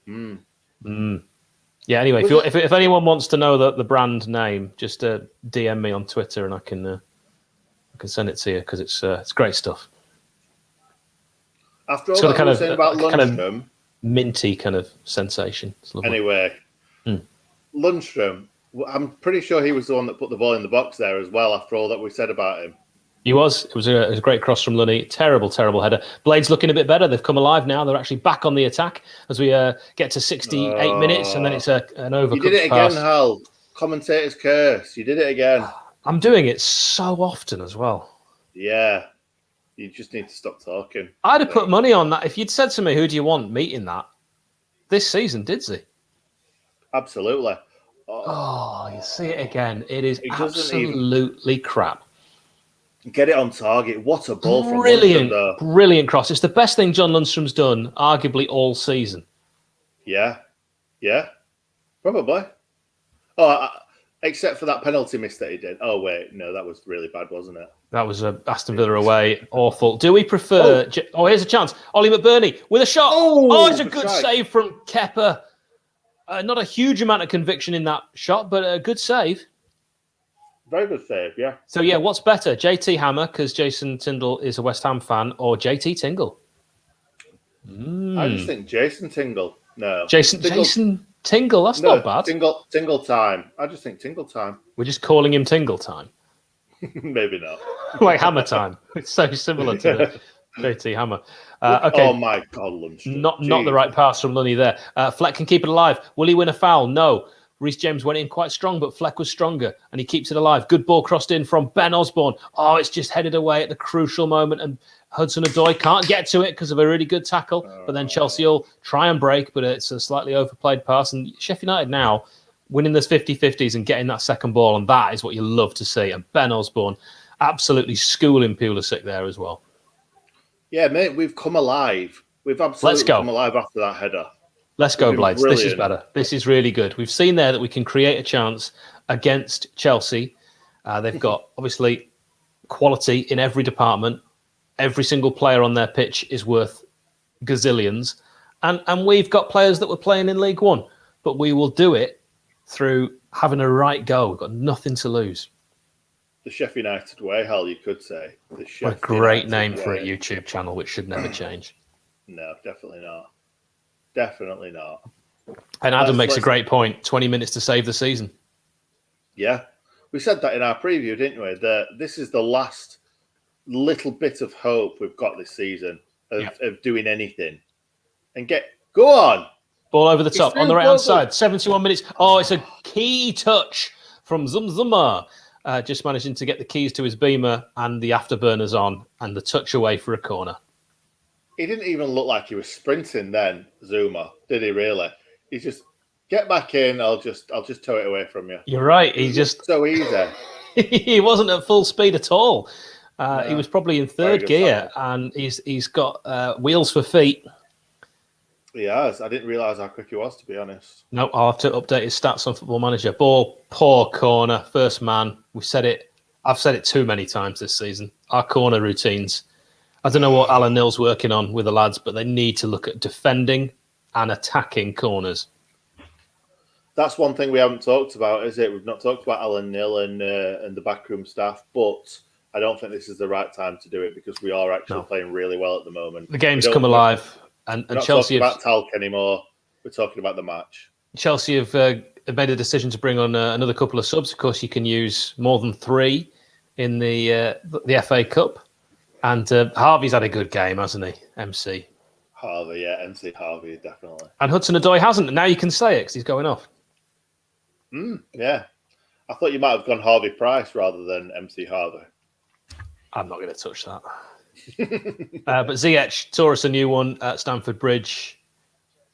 Yeah, anyway, if anyone wants to know the brand name, just DM me on Twitter and I can send it to you because it's great stuff. After all that we're saying about Lundstrom... minty kind of sensation. Anyway, Lundstrom, I'm pretty sure he was the one that put the ball in the box there as well after all that we said about him. He was. It was a great cross from Lunny. Terrible, terrible header. Blade's looking a bit better. They've come alive now. They're actually back on the attack as we get to 68 minutes, and then it's an overcooked You did it pass. again, Hal. Commentator's curse. You did it again. I'm doing it so often as well. Yeah. You just need to stop talking. I'd have put money on that. If you'd said to me, who do you want meeting that this season, Didsey? Absolutely. You see it again. It is absolutely crap. Get it on target. What a ball from Lundstrom, brilliant cross. It's the best thing John Lundstrom's done, arguably, all season. Yeah. Probably. Except for that penalty miss that he did. Oh, wait. No, that was really bad, wasn't it? That was Aston Villa away. Awful. Do we prefer... here's a chance. Ollie McBurney with a shot. Oh, it's a good save from Kepa. Not a huge amount of conviction in that shot, but a good save. Very good save, yeah. So, what's better? JT Hammer, because Jason Tyndall is a West Ham fan, or JT Tingle? I just think Jason Tingle. No. Jason Tingle, that's not bad. Tingle time. I just think Tingle time. We're just calling him Tingle time. Maybe not. Like Hammer time. It's so similar to JT Hammer. Okay. Oh my God, Lundstrom. Not the right pass from Lunny there. Fleck can keep it alive. Will he win a foul? No. Reece James went in quite strong, but Fleck was stronger, and he keeps it alive. Good ball crossed in from Ben Osborne. Oh, it's just headed away at the crucial moment, and Hudson-Odoi can't get to it because of a really good tackle. But then Chelsea will try and break, but it's a slightly overplayed pass. And Sheffield United now winning those 50-50s and getting that second ball, and that is what you love to see. And Ben Osborne absolutely schooling Pulisic there as well. Yeah, mate, we've come alive. We've absolutely come alive after that header. Let's go, Blades. Brilliant. This is better. This is really good. We've seen there that we can create a chance against Chelsea. They've got, obviously, quality in every department. Every single player on their pitch is worth gazillions. And we've got players that were playing in League One. But we will do it through having a right go. We've got nothing to lose. The Sheffield United way, Hal, you could say. What a great name for a YouTube channel, which should never change. No, definitely not. Definitely not. And Adam makes a great point. 20 minutes to save the season. Yeah. We said that in our preview, didn't we? That this is the last little bit of hope we've got this season of doing anything. And go on. Ball over the top on the right-hand side. 71 minutes. Oh, it's a key touch from Zuma. Just managing to get the keys to his Beamer and the afterburners on and the touch away for a corner. He didn't even look like he was sprinting then, Zuma, did he really? He's just, get back in, I'll just tow it away from you. You're right. He just... So easy. He wasn't at full speed at all. He was probably in Very third good gear, sign. and he's got wheels for feet. He has. I didn't realise how quick he was, to be honest. No, I'll have to update his stats on Football Manager. Ball, poor corner, first man. We said it. I've said it too many times this season. Our corner routines. I don't know what Alan Nill's working on with the lads, but they need to look at defending and attacking corners. That's one thing we haven't talked about, is it? We've not talked about Alan Nill and the backroom staff, but I don't think this is the right time to do it because we are actually playing really well at the moment. The game's come alive, and we're not Chelsea talking about talc anymore. We're talking about the match. Chelsea have made a decision to bring on another couple of subs. Of course, you can use more than 3 in the FA Cup. And Harvey's had a good game, hasn't he, MC? Harvey, yeah, MC Harvey, definitely. And Hudson-Odoi hasn't, and now you can say it because he's going off. Yeah. I thought you might have gone Harvey Price rather than MC Harvey. I'm not going to touch that. But Ziyech tore us a new one at Stamford Bridge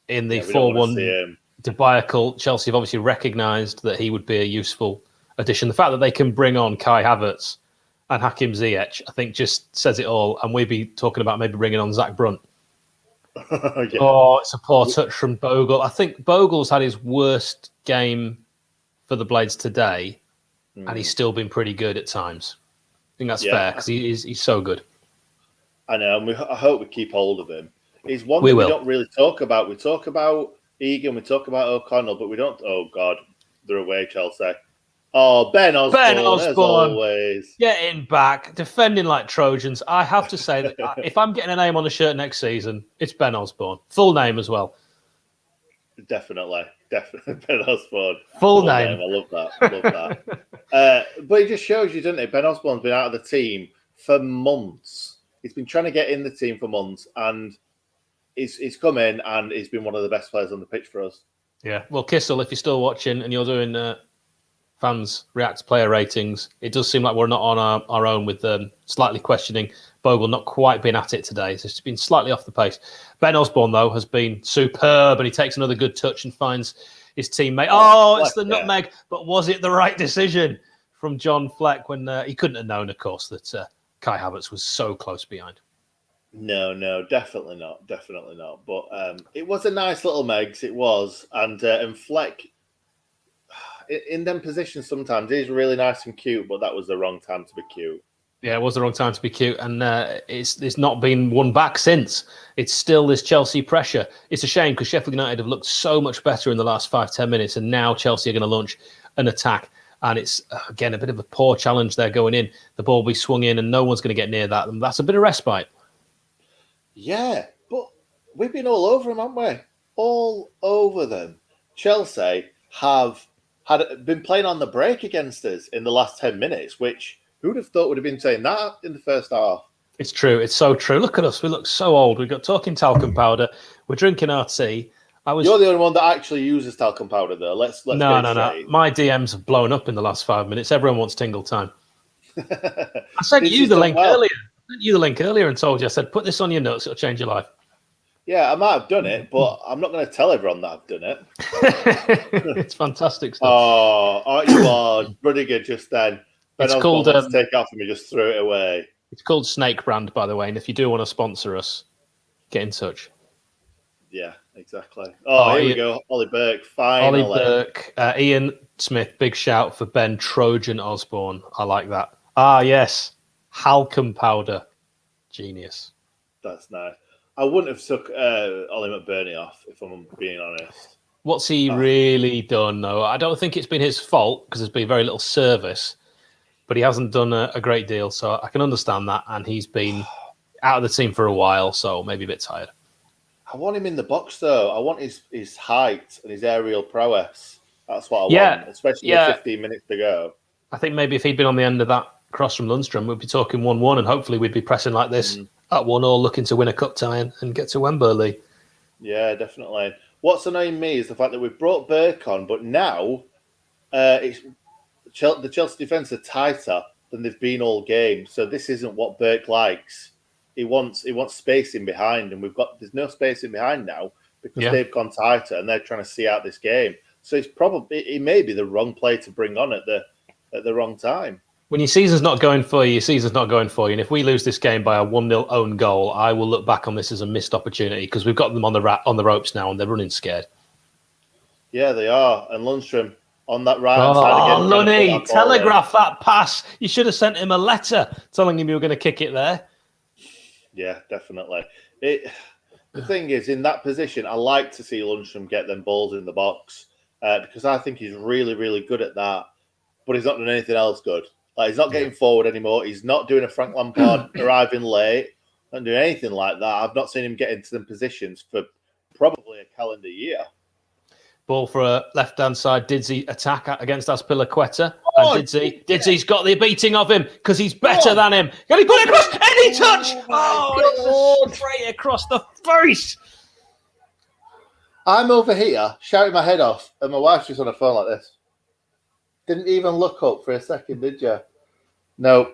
in the 4-1 debacle. Chelsea have obviously recognised that he would be a useful addition. The fact that they can bring on Kai Havertz and Hakim Ziyech, I think, just says it all. And we'd be talking about maybe bringing on Zach Brunt. Yeah. Oh, it's a poor touch from Bogle. I think Bogle's had his worst game for the Blades today, and he's still been pretty good at times. I think that's fair because he's so good. I know, and I hope we keep hold of him. He's one we don't really talk about. We talk about Egan, we talk about O'Connell, but we don't. Oh God, they're away, Chelsea. Oh, Ben Osborne, as always. Getting back, defending like Trojans. I have to say that if I'm getting a name on the shirt next season, it's Ben Osborne. Full name as well. Definitely Ben Osborne. Full name. I love that. But it just shows you, doesn't it? Ben Osborne's been out of the team for months. He's been trying to get in the team for months, and he's come in, and he's been one of the best players on the pitch for us. Yeah. Well, Kissel, if you're still watching and you're doing fans react to player ratings, it does seem like we're not on our own with slightly questioning Bogle not quite been at it today. So it's been slightly off the pace. Ben Osborne, though, has been superb, and he takes another good touch and finds his teammate. Oh, it's the nutmeg. But was it the right decision from John Fleck when he couldn't have known, of course, that Kai Havertz was so close behind? No, definitely not. But it was a nice little Megs, it was. And Fleck, in them positions sometimes, he's really nice and cute, but that was the wrong time to be cute. Yeah, it was the wrong time to be cute, and it's not been won back since. It's still this Chelsea pressure. It's a shame because Sheffield United have looked so much better in the last 5-10 minutes, and now Chelsea are going to launch an attack. And it's, again, a bit of a poor challenge there going in. The ball will be swung in, and no one's going to get near that. And that's a bit of respite. Yeah, but we've been all over them, haven't we? All over them. Chelsea have been playing on the break against us in the last 10 minutes, which who would have thought would have been saying that in the first half? It's true. It's so true. Look at us. We look so old. We've got talking talcum powder. We're drinking our tea. You're the only one that actually uses talcum powder, though. Let's No. My DMs have blown up in the last 5 minutes. Everyone wants tingle time. I sent you the link earlier. I sent you the link earlier and told you. I said, put this on your notes. It'll change your life. Yeah, I might have done it, but I'm not going to tell everyone that I've done it. It's fantastic stuff. Oh, you are Rudiger just then. It's called take it off and we just threw it away. It's called Snake Brand, by the way. And if you do want to sponsor us, get in touch. Yeah, exactly. Here we go. Ollie Burke, finally. Ollie Burke, Ian Smith, big shout for Ben Trojan Osborne. I like that. Ah, yes. Halcum powder. Genius. That's nice. I wouldn't have took Ollie McBurney off, if I'm being honest. What's he really done, though? I don't think it's been his fault because there's been very little service, but he hasn't done a great deal, so I can understand that. And he's been out of the team for a while, so maybe a bit tired. I want him in the box, though. I want his height and his aerial prowess. That's what I want, especially with 15 minutes to go. I think maybe if he'd been on the end of that cross from Lundstrom, we'd be talking 1-1, and hopefully we'd be pressing like this at 1-1, looking to win a cup tie and get to Wembley. Yeah, definitely. What's annoying me is the fact that we've brought Burke on, but now the Chelsea defence are tighter than they've been all game. So this isn't what Burke likes. He wants space in behind, and there's no space in behind now because they've gone tighter and they're trying to see out this game. So it may be the wrong player to bring on at the wrong time. When your season's not going for you, your season's not going for you. And if we lose this game by a 1-0 own goal, I will look back on this as a missed opportunity because we've got them on the ropes now and they're running scared. Yeah, they are. And Lundstrom on that right-hand side again. Lunny, telegraph that pass. You should have sent him a letter telling him you were going to kick it there. Yeah, definitely. The thing is, in that position, I like to see Lundstrom get them balls in the box because I think he's really, really good at that. But he's not doing anything else good. Like, he's not getting forward anymore. He's not doing a Frank Lampard arriving late. Not doing anything like that. I've not seen him get into them positions for probably a calendar year. Ball for a left-hand side Didzy attack against Azpilicueta. And Didzy's got the beating of him because he's better than him. Can he put it across? Any touch? It's straight across the face. I'm over here shouting my head off, and my wife's just on her phone like this. Didn't even look up for a second, did you? No,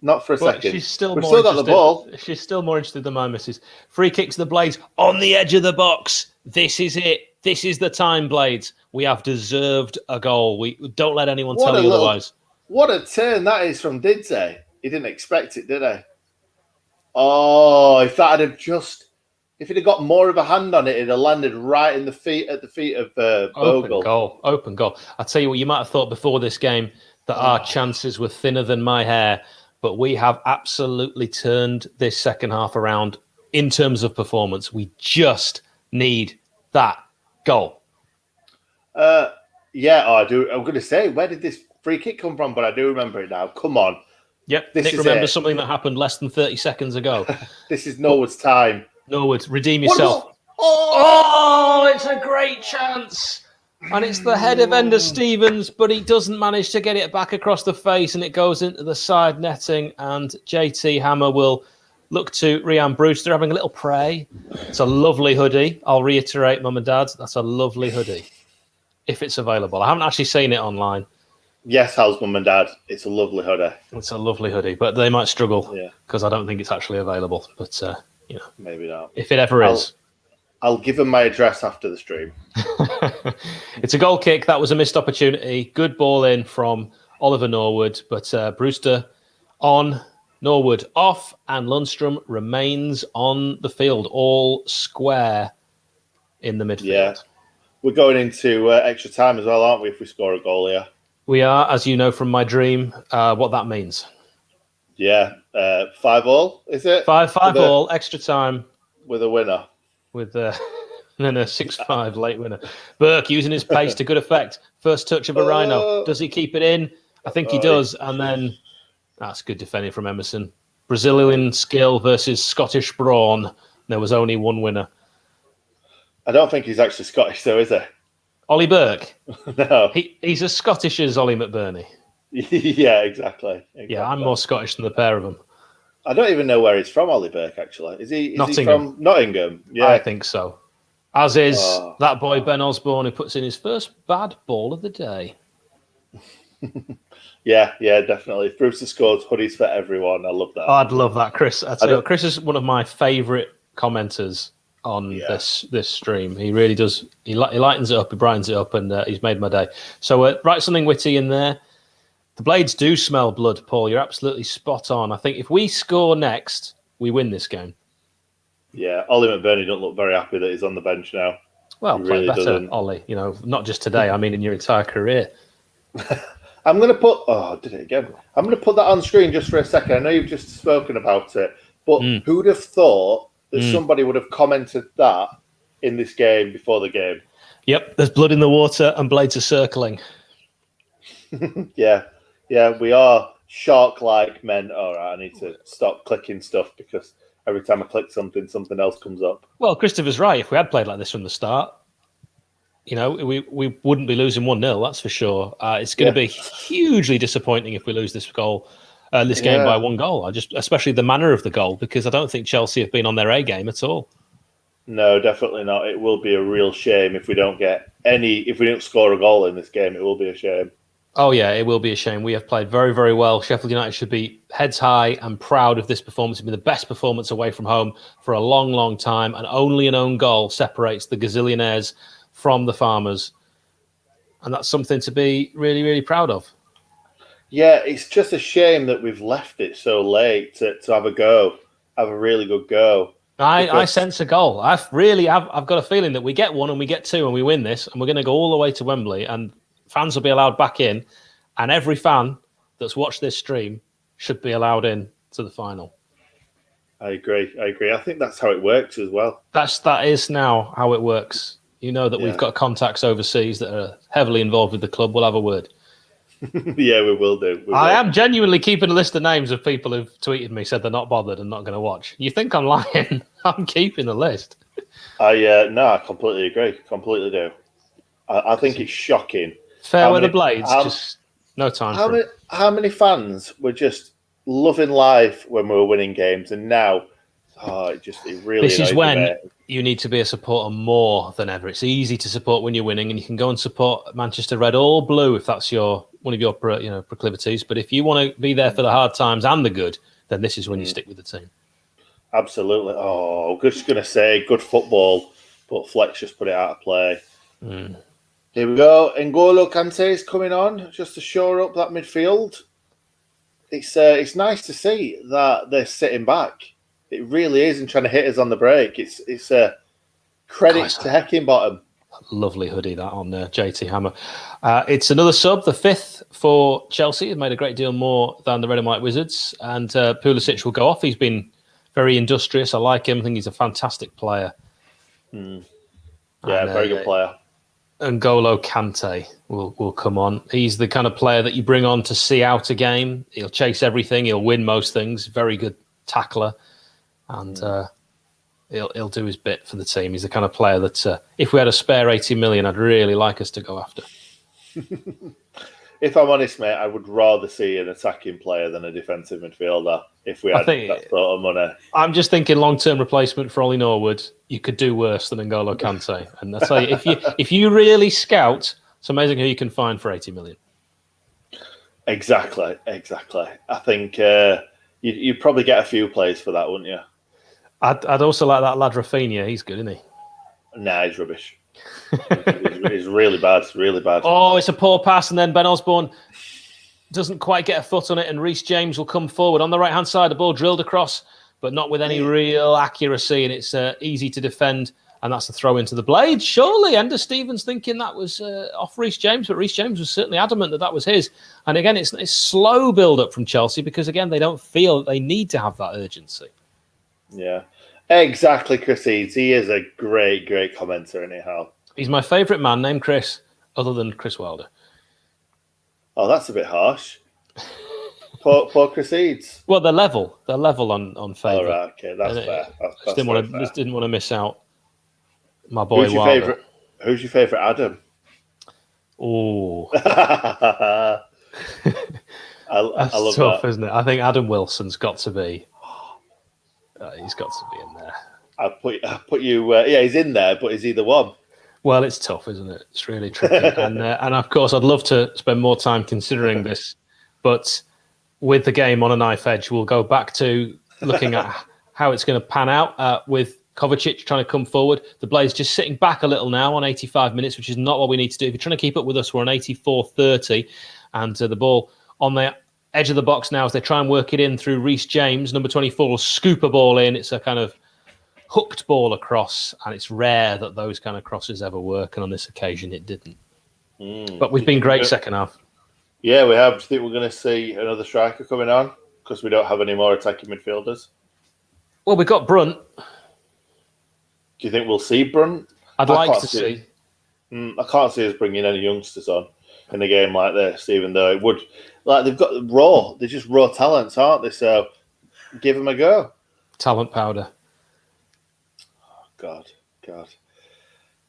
not for a second. She's still We've more still got the ball. She's still more interested than my missus. Free kicks the Blades on the edge of the box. This is it. This is the time, Blades. We have deserved a goal. We don't let anyone tell you otherwise. What a turn that is from Didsey. He didn't expect it, did he? Oh, if he'd have got more of a hand on it, it'd have landed right in the feet of Bogle. Open goal. I tell you what, you might have thought before this game that our chances were thinner than my hair, but we have absolutely turned this second half around in terms of performance. We just need that goal. I do. I'm going to say, where did this free kick come from? But I do remember it now. Come on. Yep. Nick remembers something that happened less than 30 seconds ago. This is Norwood's time. Norwood, redeem yourself. Oh, it's a great chance. And it's the head of Ender Stevens, but he doesn't manage to get it back across the face and it goes into the side netting. And JT Hammer will look to Rhian Brewster having a little pray. It's a lovely hoodie. I'll reiterate, Mum and Dad, that's a lovely hoodie. If it's available. I haven't actually seen it online. Yes, how's Mum and Dad? It's a lovely hoodie. It's a lovely hoodie, but they might struggle because I don't think it's actually available. But, maybe not. If it ever is. I'll give them my address after the stream. It's a goal kick. That was a missed opportunity. Good ball in from Oliver Norwood, but Brewster on, Norwood off, and Lundstrom remains on the field, all square in the midfield. Yeah. We're going into extra time as well, aren't we, if we score a goal here? We are, as you know from my dream, what that means. Yeah, 5-5, is it? 5-5 extra time. With a winner. With then a 6-5 late winner. Burke using his pace to good effect. First touch of a Rhino. Does he keep it in? I think he does. And then that's good defending from Emerson. Brazilian skill versus Scottish brawn. There was only one winner. I don't think he's actually Scottish, though, is he? Ollie Burke? No. He's as Scottish as Ollie McBurney. Yeah, exactly. Yeah, I'm more Scottish than the pair of them. I don't even know where he's from, Ollie Burke, actually. Is he from Nottingham? Yeah, I think so. As is that boy Ben Osborne, who puts in his first bad ball of the day. Yeah, definitely. Brewster scored hoodies for everyone. I love that. Oh, I'd love that, Chris. Chris is one of my favourite commenters on this stream. He really does. He lightens it up, he brightens it up, and he's made my day. So write something witty in there. The Blades do smell blood, Paul. You're absolutely spot on. I think if we score next, we win this game. Yeah, Ollie McBurney don't look very happy that he's on the bench now. Well, play better, doesn't. Ollie. Not just today. I mean, in your entire career. I'm going to put... Oh, I did it again. I'm going to put that on screen just for a second. I know you've just spoken about it, but who'd have thought that somebody would have commented that in this game before the game? Yep, there's blood in the water and Blades are circling. Yeah, we are shark-like men. All right, I need to stop clicking stuff because every time I click something, something else comes up. Well, Christopher's right. If we had played like this from the start, we wouldn't be losing 1-0, that's for sure. It's going to be hugely disappointing if we lose this game by 1 goal. Especially the manner of the goal, because I don't think Chelsea have been on their A game at all. No, definitely not. It will be a real shame if we don't score a goal in this game. It will be a shame. Oh, yeah, it will be a shame. We have played very, very well. Sheffield United should be heads high and proud of this performance. It's been the best performance away from home for a long, long time, and only an own goal separates the gazillionaires from the farmers. And that's something to be really, really proud of. Yeah, it's just a shame that we've left it so late to have a go, have a really good go. I Because sense a goal. I've got a feeling that we get one and we get two and we win this, and we're going to go all the way to Wembley, and fans will be allowed back in, and every fan that's watched this stream should be allowed in to the final. I agree. I think that's how it works as well. That is now how it works. You know that we've got contacts overseas that are heavily involved with the club. We'll have a word. Yeah, we will do. I am genuinely keeping a list of names of people who've tweeted me, said they're not bothered and not going to watch. You think I'm lying? I'm keeping the list. I completely agree. Completely do. I think it's shocking. Fair weather Blades, just no time for it. How many fans were just loving life when we were winning games, and now, it really. This is when you need to be a supporter more than ever. It's easy to support when you're winning, and you can go and support Manchester Red or Blue if that's one of your proclivities. But if you want to be there for the hard times and the good, then this is when you stick with the team. Absolutely. Oh, just going to say good football, but Flex just put it out of play. Here we go. N'Golo Kante is coming on just to shore up that midfield. It's nice to see that they're sitting back. It really is, and trying to hit us on the break. It's a credit to Heckingbottom. Lovely hoodie that on JT Hammer. It's another sub, the fifth for Chelsea. He's made a great deal more than the Red and White Wizards, and Pulisic will go off. He's been very industrious. I like him. I think he's a fantastic player. Yeah, very good player. N'Golo Kante will come on. He's the kind of player that you bring on to see out a game. He'll chase everything. He'll win most things. Very good tackler. And he'll do his bit for the team. He's the kind of player that if we had a spare 80 million, I'd really like us to go after. If I'm honest, mate, I would rather see an attacking player than a defensive midfielder if we had that sort of money. I'm just thinking long-term replacement for Ollie Norwood. You could do worse than N'Golo Kante. And I tell you, if you really scout, it's amazing who you can find for 80 million. Exactly. I think you'd probably get a few plays for that, wouldn't you? I'd also like that lad Rafinha. He's good, isn't he? Nah, he's rubbish. He's really bad. Really bad. Oh, it's a poor pass, and then Ben Osborne doesn't quite get a foot on it, and Reece James will come forward on the right-hand side. The ball drilled across, but not with any real accuracy, and it's easy to defend, and that's a throw into the blade. Surely, Ender Stevens thinking that was off Reece James, but Reece James was certainly adamant that was his. And again, it's slow build-up from Chelsea because, again, they don't feel that they need to have that urgency. Yeah, exactly, Chris Eads. He is a great commenter anyhow. He's my favourite man named Chris, other than Chris Wilder. Oh, that's a bit harsh. Poor Chris Eads. Well, they're level. They're level on favour. All right, okay, that's fair. Just didn't want to miss out my boy Wilder. Who's your favourite Adam? Oh. I love tough, that. Isn't it? I think Adam Wilson's got to be. He's got to be in there. I put you. He's in there, but is he the one? Well, it's tough, isn't it? It's really tricky. and of course, I'd love to spend more time considering this, but with the game on a knife edge, we'll go back to looking at how it's going to pan out with Kovacic trying to come forward. The Blades just sitting back a little now on 85 minutes, which is not what we need to do. If you're trying to keep up with us, we're on 84-30, and the ball on the edge of the box now as they try and work it in through Reece James. Number 24 will scoop a ball in. It's a kind of hooked ball across, and it's rare that those kind of crosses ever work, and on this occasion it didn't. But we've been great second half. Yeah, we have. Do you think we're going to see another striker coming on? Because we don't have any more attacking midfielders. Well, we've got Brunt. Do you think we'll see Brunt? I'd like to see. I can't see us bringing any youngsters on in a game like this, even though it would... Like, they've got raw. They're just raw talents, aren't they? So give them a go. Talent powder. God.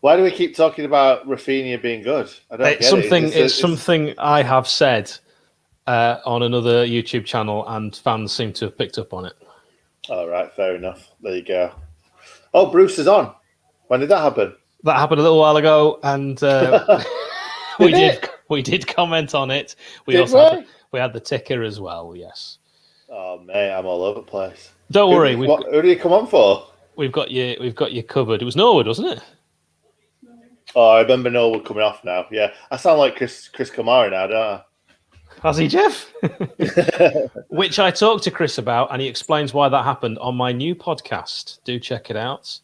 Why do we keep talking about Rafinha being good? I don't get it. It's something I have said on another YouTube channel, and fans seem to have picked up on it. All right, fair enough. There you go. Oh, Bruce is on. When did that happen? That happened a little while ago, and we did comment on it. We had the ticker as well. Yes. Oh mate, I'm all over the place. Don't worry. Who did you come on for? We've got you covered. It was Norwood, wasn't it? Oh, I remember Norwood coming off now. Yeah, I sound like Chris Kamara now, don't Has he, Jeff? Which I talked to Chris about, and he explains why that happened on my new podcast. Do check it out.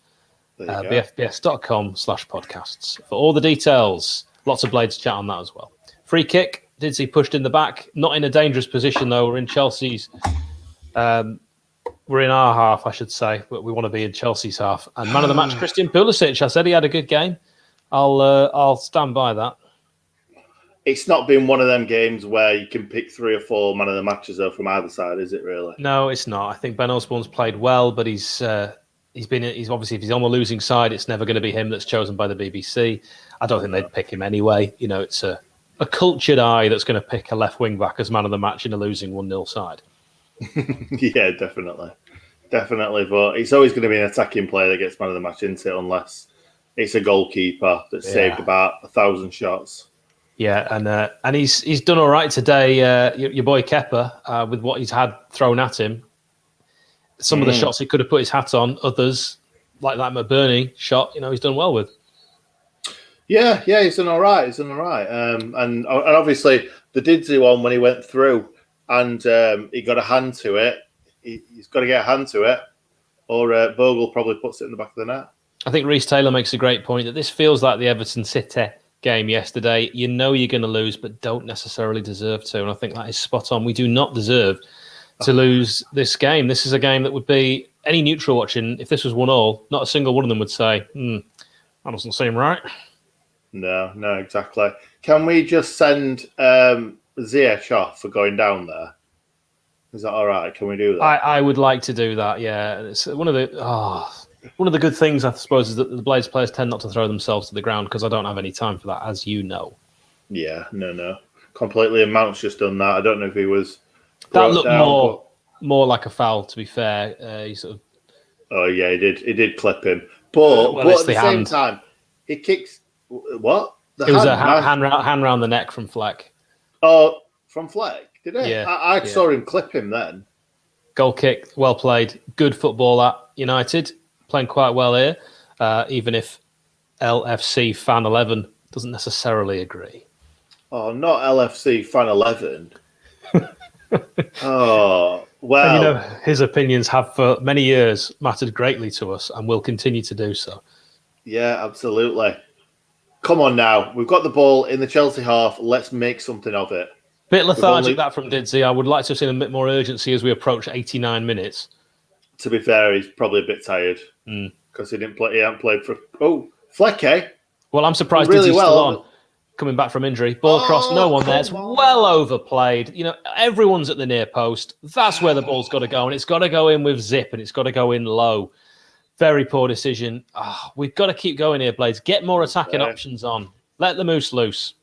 bfbs.com/podcasts for all the details. Lots of Blades chat on that as well. Free kick. Didsey pushed in the back. Not in a dangerous position, though. We're in Chelsea's. We're in our half, I should say, but we want to be in Chelsea's half. And man of the match, Christian Pulisic. I said he had a good game. I'll stand by that. It's not been one of them games where you can pick 3 or 4 man of the matches though from either side, is it really? No, it's not. I think Ben Osborne's played well, but he's obviously, if he's on the losing side, it's never going to be him that's chosen by the BBC. I don't think they'd pick him anyway. You know, it's a cultured eye that's going to pick a left wing back as man of the match in a losing 1-0 side. Yeah, definitely. But it's always going to be an attacking player that gets man of the match, isn't it? Unless it's a goalkeeper that saved about 1,000 shots. Yeah, and he's done all right today. Your boy Kepa, with what he's had thrown at him. Some of the shots he could have put his hat on. Others, like that McBurney shot, he's done well with. Yeah, he's done all right. And obviously the Didsey one when he went through and he got a hand to it. He's got to get a hand to it, or Bogle probably puts it in the back of the net. I think Reece Taylor makes a great point that this feels like the Everton City game yesterday. You know you're going to lose, but don't necessarily deserve to. And I think that is spot on. We do not deserve to lose this game. This is a game that would be any neutral watching. If this was 1-1, not a single one of them would say, that doesn't seem right. No, exactly. Can we just send Ziyech off for going down there? Is that all right? Can we do that? I would like to do that, yeah. It's one of the good things, I suppose, is that the Blades players tend not to throw themselves to the ground because I don't have any time for that, as you know. Yeah, no. Completely. And Mount's just done that. I don't know if he was... That looked more like a foul, to be fair. He sort of... Oh, yeah, he did clip him. But at the same time, he kicks... What? It was a hand round the neck from Fleck. Oh, from Fleck? Did it? Yeah. I saw him clip him then. Goal kick, well played. Good football at United. Playing quite well here, even if LFC Fan 11 doesn't necessarily agree. Oh, not LFC Fan 11. Oh, well. And, his opinions have for many years mattered greatly to us and will continue to do so. Yeah, absolutely. Come on now. We've got the ball in the Chelsea half. Let's make something of it. Bit lethargic that from Didsey. I would like to have seen a bit more urgency as we approach 89 minutes. To be fair, he's probably a bit tired because he didn't play. He hadn't played for. Oh, Fleck, eh? Well, I'm surprised Didsey's still on, coming back from injury. Ball across, no one there. It's well overplayed. Everyone's at the near post. That's where the ball's got to go, and it's got to go in with zip, and it's got to go in low. Very poor decision. We've got to keep going here, Blades. Get more attacking options on. Let the moose loose.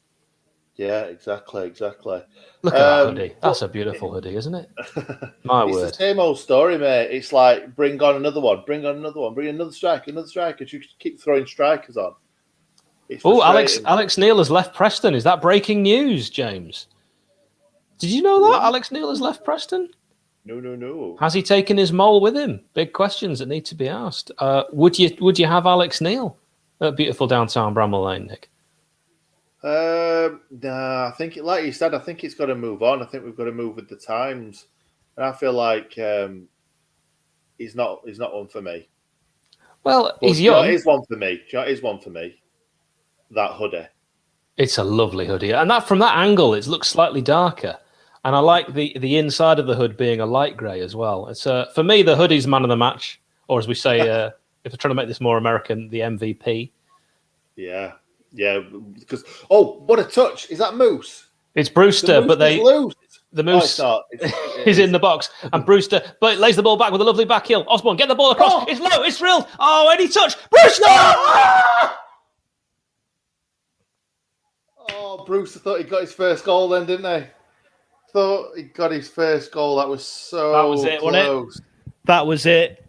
Yeah, exactly. Look at that hoodie. That's a beautiful hoodie, isn't it? My word. It's the same old story, mate. It's like, bring on another one. Bring another striker. You keep throwing strikers on. Oh, Alex Neil has left Preston. Is that breaking news, James? Did you know that? What? Alex Neil has left Preston? No. Has he taken his mole with him? Big questions that need to be asked. Would you have Alex Neil at beautiful downtown Bramall Lane, Nick? Nah, I think, like you said, I think it's got to move on. I think we've got to move with the times, and I feel like he's not one for me. Well, he's young. It is one for me. That hoodie. It's a lovely hoodie, and that from that angle, it looks slightly darker. And I like the inside of the hood being a light grey as well. It's for me, the hoodie's man of the match, or as we say, if we're trying to make this more American, the MVP. Yeah, because what a touch! Is that Moose? It's Brewster, but the Moose is in the box, and Brewster, but lays the ball back with a lovely back heel. Osborne, get the ball across. It's low, it's drilled. Oh, any touch, Brewster! Oh, Brewster thought he got his first goal then, didn't he? Thought he got his first goal. That was so close. That was it.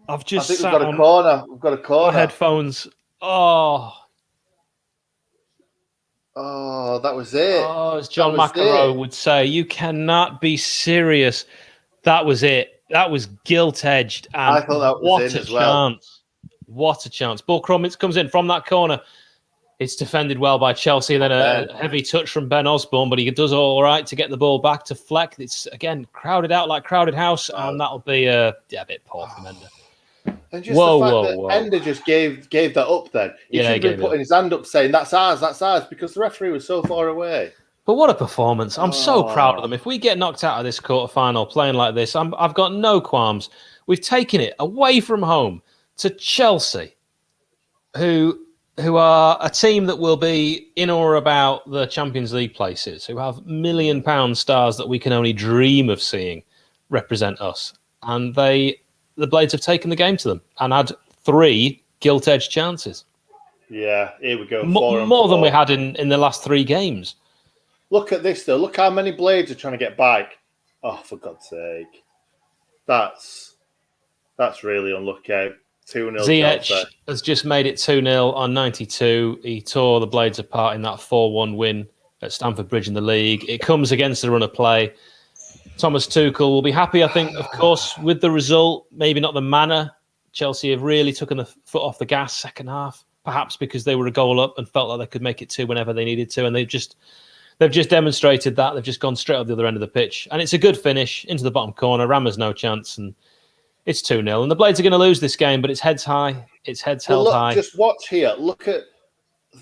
I think we've got a corner. We've got a corner. Headphones. Oh, that was it. Oh, as John McEnroe would say, you cannot be serious. That was it. That was gilt-edged. And I thought that was in as well. What a chance. Ball comes in from that corner. It's defended well by Chelsea, and then a heavy touch from Ben Osborne, but he does all right to get the ball back to Fleck. It's, again, crowded out like crowded house, and that'll be a bit poor from Ender. And just the fact that Ender just gave that up then. He should have been putting his hand up saying, that's ours, because the referee was so far away. But what a performance. I'm so proud of them. If we get knocked out of this quarterfinal playing like this, I've got no qualms. We've taken it away from home to Chelsea, who are a team that will be in or about the Champions League places, who have £1 million stars that we can only dream of seeing represent us. And the Blades have taken the game to them and had 3 gilt-edged chances. Yeah, here we go. More than we had in the last 3 games. Look at this, though. Look how many Blades are trying to get back. Oh, for God's sake. That's really unlucky. 2-0. Ziyech has just made it 2-0 on 92. He tore the Blades apart in that 4-1 win at Stamford Bridge in the league. It comes against the run of play. Thomas Tuchel will be happy, I think, of course, with the result. Maybe not the manner. Chelsea have really taken the foot off the gas second half, perhaps because they were a goal up and felt like they could make it 2 whenever they needed to, and they've just demonstrated that. They've just gone straight up the other end of the pitch. And it's a good finish into the bottom corner. Rama's no chance. And it's 2-0. And the Blades are going to lose this game, but it's heads high. It's heads held high. Just watch here. Look at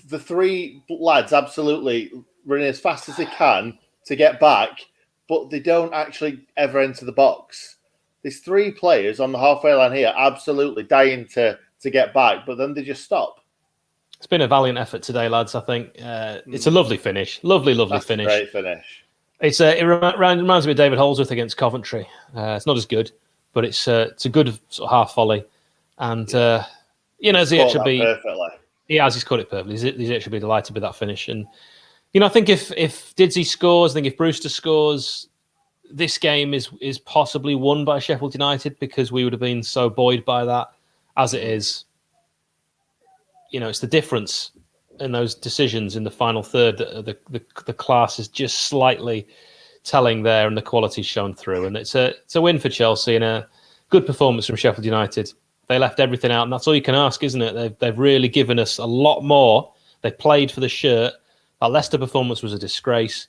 the 3 lads absolutely running as fast as they can to get back, but they don't actually ever enter the box. There's 3 players on the halfway line here absolutely dying to get back, but then they just stop. It's been a valiant effort today, lads. I think it's a lovely finish. Lovely finish. Great finish. It reminds me of David Holdsworth against Coventry. It's not as good, but it's a good sort of half volley. And, Ziyech should be... perfectly. He's caught it perfectly. Ziyech should be delighted with that finish. And, I think if Didsey scores, I think if Brewster scores, this game is possibly won by Sheffield United because we would have been so buoyed by that. As it is, it's the difference in those decisions in the final third that the class is just slightly telling there, and the quality's shown through. And it's a win for Chelsea and a good performance from Sheffield United. They left everything out, and that's all you can ask, isn't it? They've really given us a lot more. They played for the shirt. That Leicester performance was a disgrace,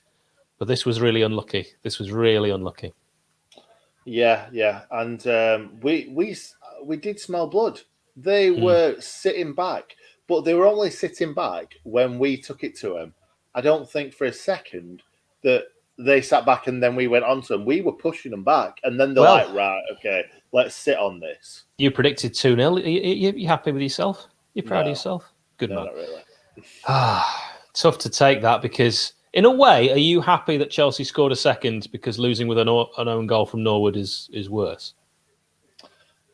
but this was really unlucky. Yeah, and we did smell blood. They were sitting back, but they were only sitting back when we took it to them. I don't think for a second that they sat back and then we went on to them. We were pushing them back, and then they're like, right, okay, let's sit on this. You predicted 2-0. You happy with yourself? You proud of yourself? Good man. Not really. Tough to take that because, in a way, are you happy that Chelsea scored a second because losing with an own goal from Norwood is worse?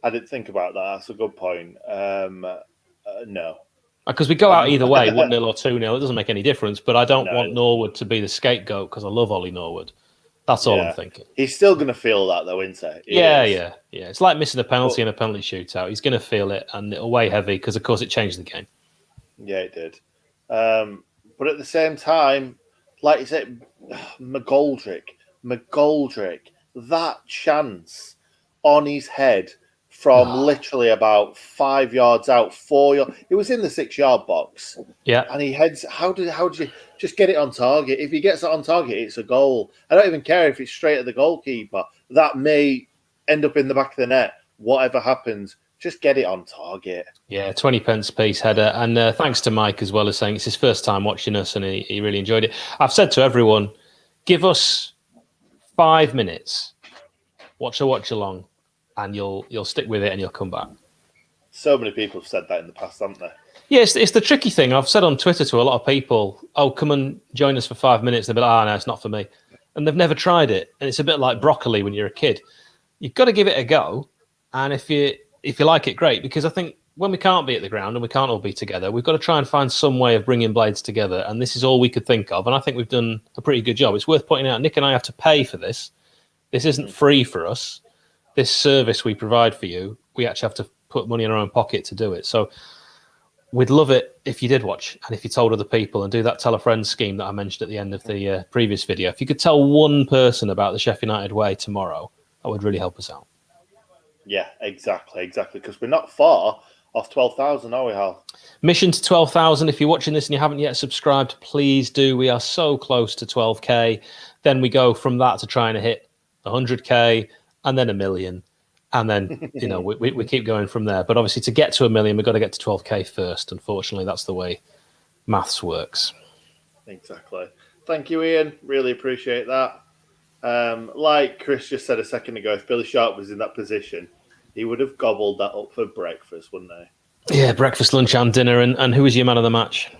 I didn't think about that. That's a good point. No. Because we go out either way, 1-0 or 2-0. It doesn't make any difference, but I don't want Norwood to be the scapegoat because I love Ollie Norwood. That's all I'm thinking. He's still going to feel that, though, isn't he? Yeah. It's like missing a penalty in a penalty shootout. He's going to feel it, and it'll weigh heavy because, of course, it changed the game. Yeah, it did. But at the same time, like you said, McGoldrick, that chance on his head from literally about 5 yards out, 4 yards. It was in the 6-yard box. Yeah. And he heads. How did you just get it on target? If he gets it on target, it's a goal. I don't even care if it's straight at the goalkeeper. That may end up in the back of the net. Whatever happens, just get it on target. Yeah, 20 pence piece header. And thanks to Mike as well as saying it's his first time watching us and he really enjoyed it. I've said to everyone, give us 5 minutes, watch along, and you'll stick with it and you'll come back. So many people have said that in the past, haven't they? Yeah, it's the tricky thing. I've said on Twitter to a lot of people, come and join us for 5 minutes. They'll be like, no, it's not for me. And they've never tried it. And it's a bit like broccoli when you're a kid. You've got to give it a go. And if you like it, great. Because I think when we can't be at the ground and we can't all be together, we've got to try and find some way of bringing Blades together. And this is all we could think of. And I think we've done a pretty good job. It's worth pointing out, Nick and I have to pay for this. This isn't free for us. This service we provide for you, we actually have to put money in our own pocket to do it. So we'd love it if you did watch and if you told other people and do that tell a friend scheme that I mentioned at the end of the previous video. If you could tell one person about the Sheffield United way tomorrow, that would really help us out. Yeah, exactly. Because we're not far. off 12,000, are we, Hal? Mission to 12,000. If you're watching this and you haven't yet subscribed, please do. We are so close to 12K. Then we go from that to trying to hit 100K and then 1 million. And then, we keep going from there. But obviously, to get to 1 million, we've got to get to 12K first. Unfortunately, that's the way maths works. Exactly. Thank you, Ian. Really appreciate that. Like Chris just said a second ago, if Billy Sharp was in that position, he would have gobbled that up for breakfast, wouldn't he? Yeah, breakfast, lunch, and dinner. And who was your man of the match?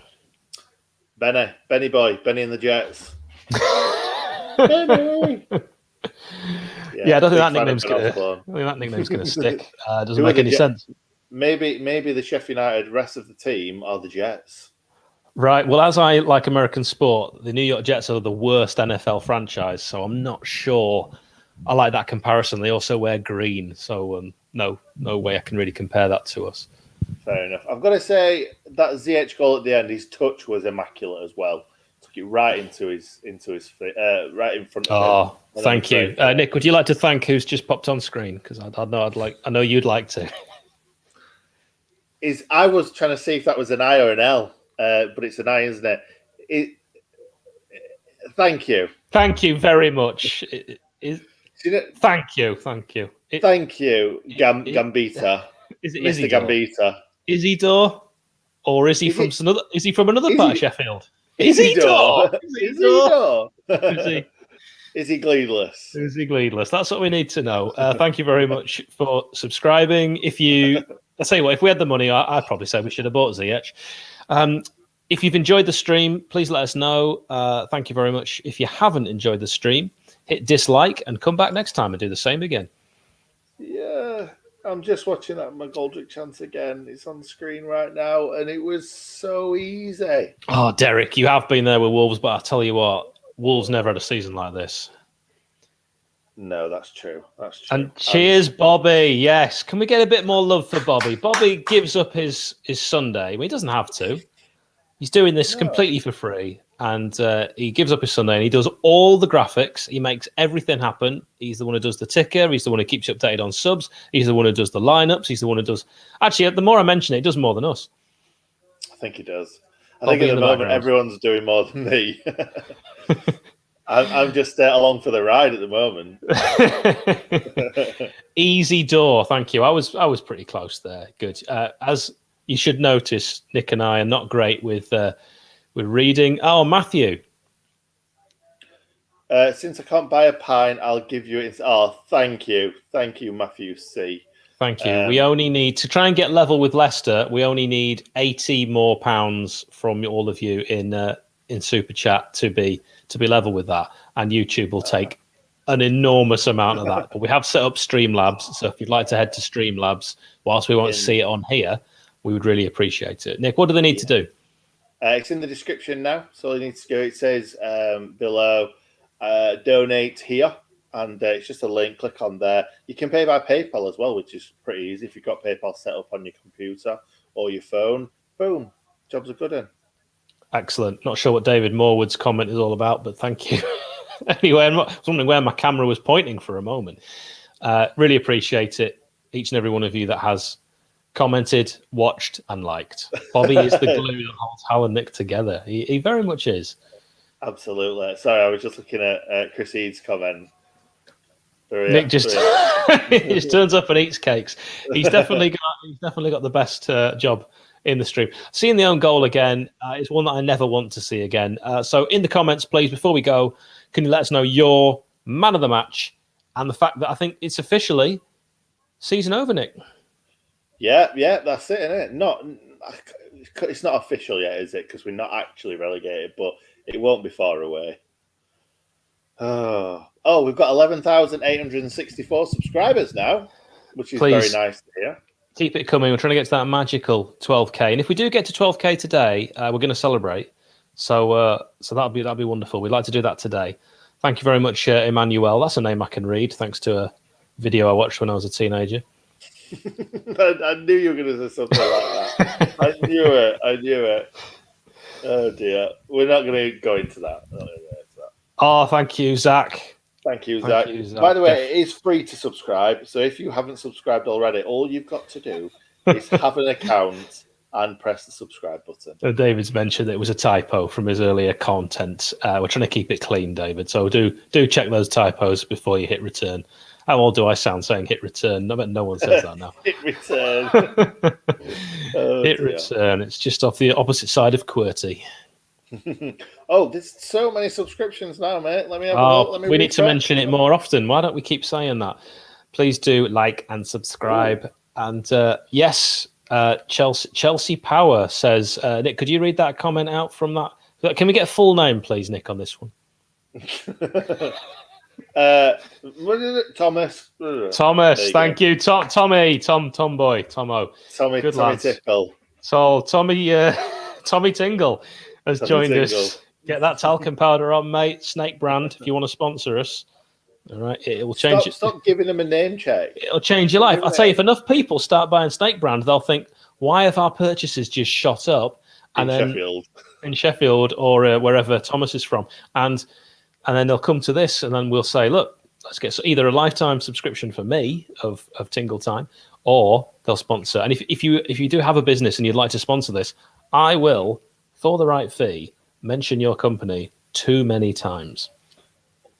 Benny boy, Benny and the Jets. Benny. Yeah, I don't think that nickname's going to stick. Doesn't make any sense. Maybe the Sheffield United rest of the team are the Jets. Right. Well, as I like American sport, the New York Jets are the worst NFL franchise, so I'm not sure I like that comparison. They also wear green, so no way I can really compare that to us. Fair enough. I've got to say that ZH goal at the end, his touch was immaculate as well. Took it right into his feet, right in front of him. Oh, thank you, Nick. Would you like to thank who's just popped on screen? Because I know you'd like to. I was trying to see if that was an I or an L, but it's an I, isn't it? Thank you. Thank you very much. Thank you. Thank you, Gambita. Is it Mr. Gambita? Isidore, or is he from another? Is he from another part of Sheffield? Isidore. Isidore. Is he gleedless? Is he gleedless? That's what we need to know. Thank you very much for subscribing. I tell you what, if we had the money, I'd probably say we should have bought ZH. If you've enjoyed the stream, please let us know. Thank you very much. If you haven't enjoyed the stream, hit dislike and come back next time and do the same again. Yeah, I'm just watching that McGoldrick chance again. It's on the screen right now, and it was so easy. Oh, Derek, you have been there with Wolves, but I tell you what, Wolves never had a season like this. No, that's true. And cheers, Bobby. Yes. Can we get a bit more love for Bobby? Bobby gives up his Sunday. I mean, he doesn't have to. He's doing this completely for free. And he gives up his Sunday and he does all the graphics. He makes everything happen. He's the one who does the ticker. He's the one who keeps you updated on subs. He's the one who does the lineups. He's the one who does... Actually, the more I mention it, he does more than us. I think he does. I think at the moment, everyone's doing more than me. I'm just along for the ride at the moment. Easy door, thank you. I was pretty close there. Good. As you should notice, Nick and I are not great with reading. Oh, Matthew. Since I can't buy a pine, I'll give you it. Oh, thank you, Matthew C. Thank you. We only need to try and get level with Leicester. We only need 80 more pounds from all of you in Super Chat to be level with that, and YouTube will take an enormous amount of that. But we have set up Streamlabs, so if you'd like to head to Streamlabs, whilst we won't see it on here, we would really appreciate it. Nick, what do they need to do? It's in the description now, so you need to go. It says below, donate here, and it's just a link. Click on there. You can pay by PayPal as well, which is pretty easy if you've got PayPal set up on your computer or your phone. Boom, job's a good one. Excellent. Not sure what David Morwood's comment is all about, but thank you. Anyway, I was wondering where my camera was pointing for a moment. Really appreciate it. Each and every one of you that has commented, watched, and liked. Bobby is the glue that holds Hal and Nick together. He very much is. Absolutely. Sorry, I was just looking at Chris Eads' comment. Nick just he just turns up and eats cakes. He's definitely got the best job in the stream. Seeing the own goal again is one that I never want to see again. So in the comments, please, before we go, can you let us know your man of the match and the fact that I think it's officially season over, Nick? Yeah, that's it, isn't it? It's not official yet, is it? Because we're not actually relegated, but it won't be far away. Oh, we've got 11,864 subscribers now, which is very nice to hear. Keep it coming. We're trying to get to that magical 12K, and if we do get to 12K today, we're going to celebrate. So that'll be wonderful. We'd like to do that today. Thank you very much, Emmanuel. That's a name I can read, thanks to a video I watched when I was a teenager. I knew you were going to say something like that. I knew it. Oh dear, we're not going to go into that. Oh, thank you, Zach. Thank you, Zach. By the way, it is free to subscribe. So if you haven't subscribed already, all you've got to do is have an account and press the subscribe button. David's mentioned that it was a typo from his earlier content. We're trying to keep it clean, David. So do check those typos before you hit return. How old do I sound saying hit return? I bet no one says that now. Hit return. Hit return. It's just off the opposite side of QWERTY. Oh, there's so many subscriptions now, mate. Let me have a look. We need to mention it more often. Why don't we keep saying that? Please do like and subscribe. Ooh. And yes, Chelsea Power says, Nick, could you read that comment out from that? Can we get a full name, please, Nick, on this one? What is it? Thomas, thank you. Tommy, Tomboy, Tomo. Tommy Tickle. So Tommy Tingle has joined us. Get that talcum powder on, mate. Snake brand, if you want to sponsor us. All right, it will change. Stop giving them a name check. It'll change your life. I'll tell you, if enough people start buying Snake brand, they'll think, why have our purchases just shot up? And in Sheffield or wherever Thomas is from, and then they'll come to this, and then we'll say, look, let's get either a lifetime subscription for me of Tingle Time, or they'll sponsor. And if you do have a business and you'd like to sponsor this, I will, for the right fee, mention your company too many times.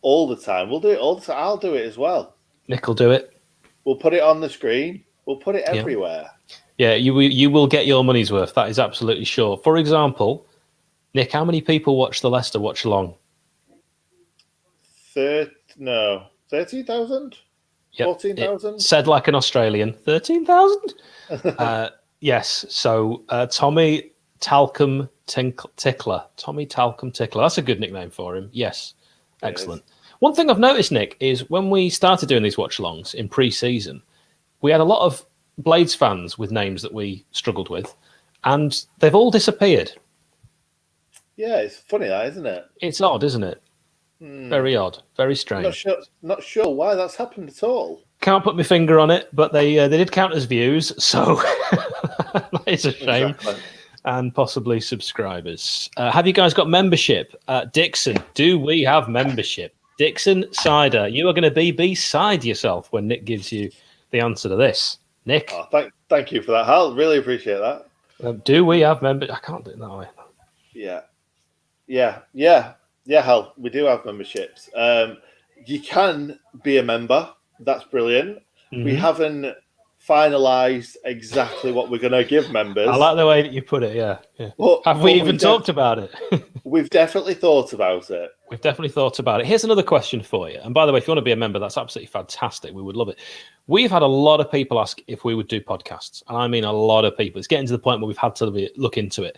All the time. We'll do it all the time. I'll do it as well. Nick will do it. We'll put it on the screen. We'll put it everywhere. Yeah, you will get your money's worth. That is absolutely sure. For example, Nick, how many people watch the Leicester Watchalong? 13,000? Yep. 14,000? Said like an Australian. 13,000? Yes. So Tommy Talcum Tickler. Tommy Talcum Tickler. That's a good nickname for him. Yes. Excellent. One thing I've noticed, Nick, is when we started doing these watch-alongs in pre-season, we had a lot of Blades fans with names that we struggled with, and they've all disappeared. Yeah, it's funny that, isn't it? It's odd, isn't it? Very odd. Very strange. Not sure why that's happened at all. Can't put my finger on it, but they did count as views, so it's a shame. Exactly. And possibly subscribers. Have you guys got membership? Dixon, do we have membership? Dixon Cider, you are going to be beside yourself when Nick gives you the answer to this. Nick. Oh, thank you for that, Hal. Really appreciate that. Do we have membership? I can't do it that way. Yeah, Hal, we do have memberships. You can be a member. That's brilliant. Mm-hmm. We haven't finalised exactly what we're going to give members. I like the way that you put it, yeah. Have we even talked about it? We've definitely thought about it. We've definitely thought about it. Here's another question for you. And by the way, if you want to be a member, that's absolutely fantastic. We would love it. We've had a lot of people ask if we would do podcasts. And I mean a lot of people. It's getting to the point where we've had to look into it.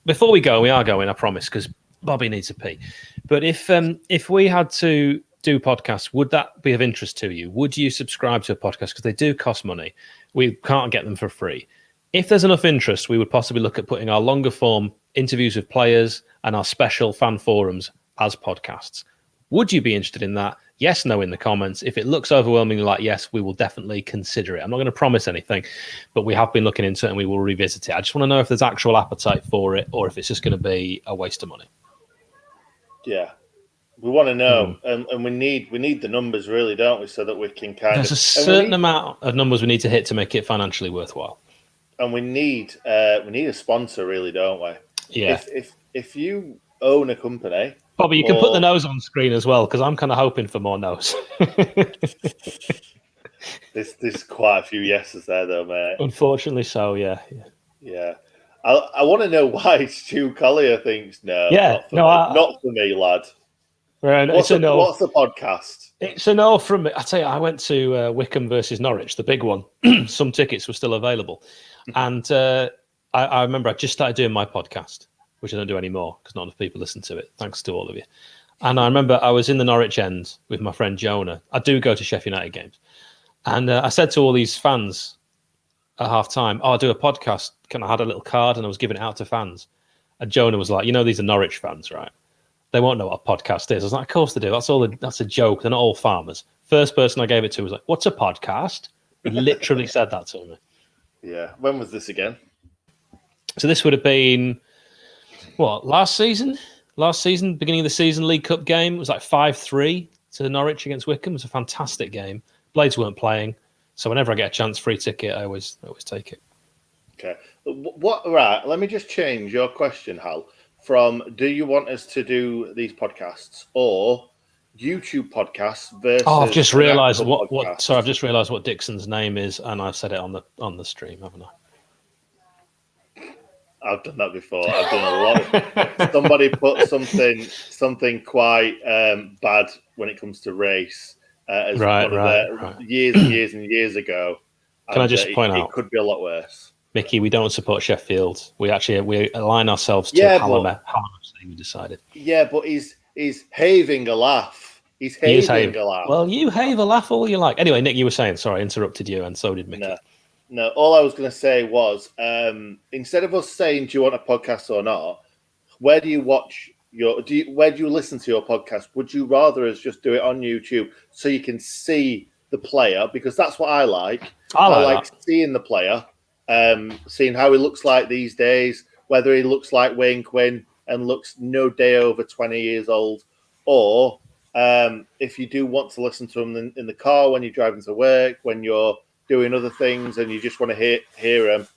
Before we go, we are going, I promise, because Bobby needs a pee. But if we had to do podcasts, would that be of interest to you? Would you subscribe to a podcast? Because they do cost money. We can't get them for free. If there's enough interest, we would possibly look at putting our longer form interviews with players and our special fan forums as podcasts. Would you be interested in that? Yes, no in the comments. If it looks overwhelmingly like yes, we will definitely consider it. I'm not going to promise anything, but we have been looking into it and we will revisit it. I just want to know if there's actual appetite for it or if it's just going to be a waste of money. Yeah. We want to know, and we need the numbers, really, don't we, so that we can There's a certain amount of numbers we need to hit to make it financially worthwhile. And we need a sponsor, really, don't we? Yeah. If you own a company, Bobby, you can put the nose on screen as well, because I'm kind of hoping for more nose. There's quite a few yeses there, though, mate. Unfortunately, so yeah. I want to know why Stu Collier thinks no. Yeah, not for me, lad. Right, what's the podcast? It's a no from me. I tell you, I went to Wycombe versus Norwich, the big one. Some tickets were still available, and I remember I just started doing my podcast, which I don't do anymore because not enough people listen to it. Thanks to all of you. And I remember I was in the Norwich end with my friend Jonah. I do go to Sheffield United games, and I said to all these fans at half time, "Oh, I'll do a podcast." I had a little card and I was giving it out to fans, and Jonah was like, "These are Norwich fans, right? They won't know what a podcast is." I was like, "Of course they do. That's a joke. They're not all farmers." First person I gave it to was like, "What's a podcast?" He literally said that to me. Yeah. When was this again? So this would have been, last season? Beginning of the season, League Cup game. It was like 5-3 to Norwich against Wycombe. It was a fantastic game. Blades weren't playing. So whenever I get a chance, free ticket, I always take it. Okay. What? Right. Let me just change your question, Hal. From do you want us to do these podcasts or YouTube podcasts versus Oh, I've just an realised actual what. podcast? Sorry, I've just realised what Dixon's name is, and I've said it on the stream, haven't I? I've done that before. I've done a lot of. Somebody put something quite bad when it comes to race as Right. one of their years and years and years ago. Can I And just point it out, could be a lot worse. Mickey, we don't support Sheffield. We align ourselves to Yeah, Hallam FC, we decided. Yeah, but he's having a laugh. He's He is having a laugh. Well, you have a laugh all you like. Anyway, Nick, you were saying, sorry, I interrupted you, and so did Mickey. No. All I was going to say was instead of us saying, do you want a podcast or not, where do you watch where do you listen to your podcast? Would you rather us just do it on YouTube so you can see the player? Because that's what I like. I like seeing the player, seeing how he looks like these days, whether he looks like Wayne Quinn and looks no day over 20 years old, or if you do want to listen to him in the car when you're driving to work, when you're doing other things and you just want to hear him,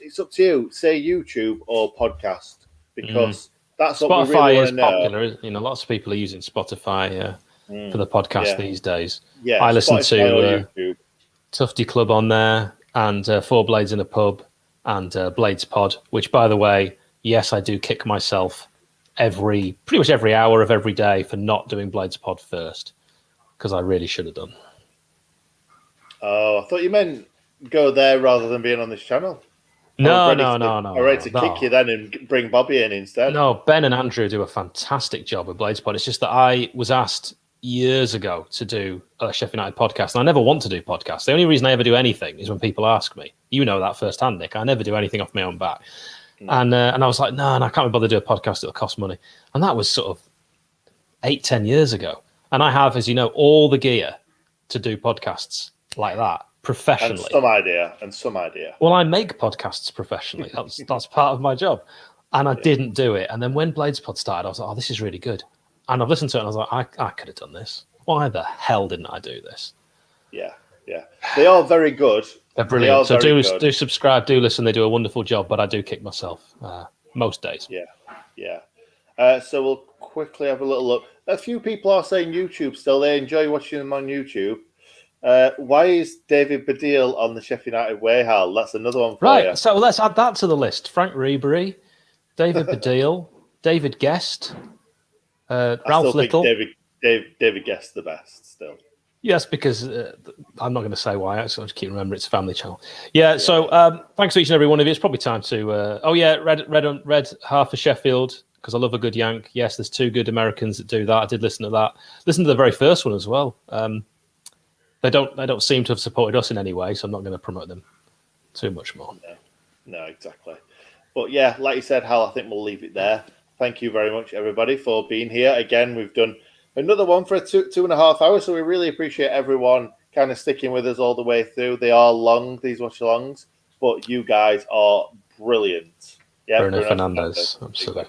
it's up to you. Say YouTube or podcast, because that's Spotify what we really want is to know. popular. Lots of people are using Spotify for the podcast these days. Yeah, I listen Spotify to Tufty Club on there, and Four Blades in a Pub, and Blades Pod, which, by the way, yes, I do kick myself pretty much every hour of every day for not doing Blades Pod first, because I really should have done. Oh, I thought you meant go there rather than being on this channel. No. I'm ready to kick you then and bring Bobby in instead. No, Ben and Andrew do a fantastic job with Blades Pod. It's just that I was asked years ago to do a Sheffield United podcast, and I never want to do podcasts. The only reason I ever do anything is when people ask me. You know that firsthand, Nick. I never do anything off my own back. And I was like, no, I can't be bothered to do a podcast. It'll cost money. And that was sort of 8-10 years ago. And I have, as you know, all the gear to do podcasts like that professionally. And some idea. Well, I make podcasts professionally. That's part of my job. And I didn't do it. And then when Blades Pod started, I was like, oh, this is really good. And I've listened to it and I was like, I could have done this. Why the hell didn't I do this? Yeah. They are very good. They're brilliant. So do subscribe, do listen. They do a wonderful job, but I do kick myself most days. Yeah. So we'll quickly have a little look. A few people are saying YouTube still. They enjoy watching them on YouTube. Why is David Baddiel on the Sheffield United way, Hal? That's another one for you. Right, so let's add that to the list. Frank Ribery, David Baddiel, David Guest, Ralph Little. David Guest the best still. Yes, because I'm not going to say why. I just keep remembering it's a family channel. Yeah. So thanks to each and every one of you. It's probably time to. Red half for Sheffield, because I love a good Yank. Yes, there's two good Americans that do that. I did listen to that. Listen to the very first one as well. They don't seem to have supported us in any way, so I'm not going to promote them too much more. No, exactly. But yeah, like you said, Hal, I think we'll leave it there. Thank you very much, everybody, for being here. Again, we've done another one for 2.5 hours, so we really appreciate everyone kind of sticking with us all the way through. They are long, these watch-alongs, but you guys are brilliant. Yeah, Bruno Fernandes, absolutely.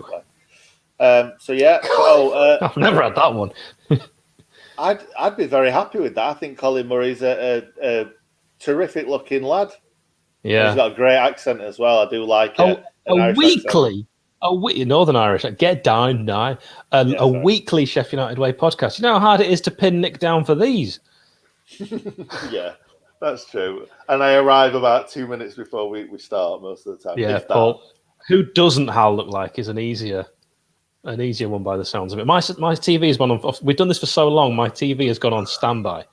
Exactly. I've never had that one. I'd be very happy with that. I think Colin Murray's a terrific looking lad. Yeah, he's got a great accent as well. I do like it. Northern Irish. Get down now. A weekly Sheffield United Way podcast. You know how hard it is to pin Nick down for these. Yeah, that's true. And I arrive about 2 minutes before we start most of the time. Yeah, Paul. Who doesn't Hal look like is an easier one by the sounds of it. My TV has gone on. We've done this for so long. My TV has gone on standby.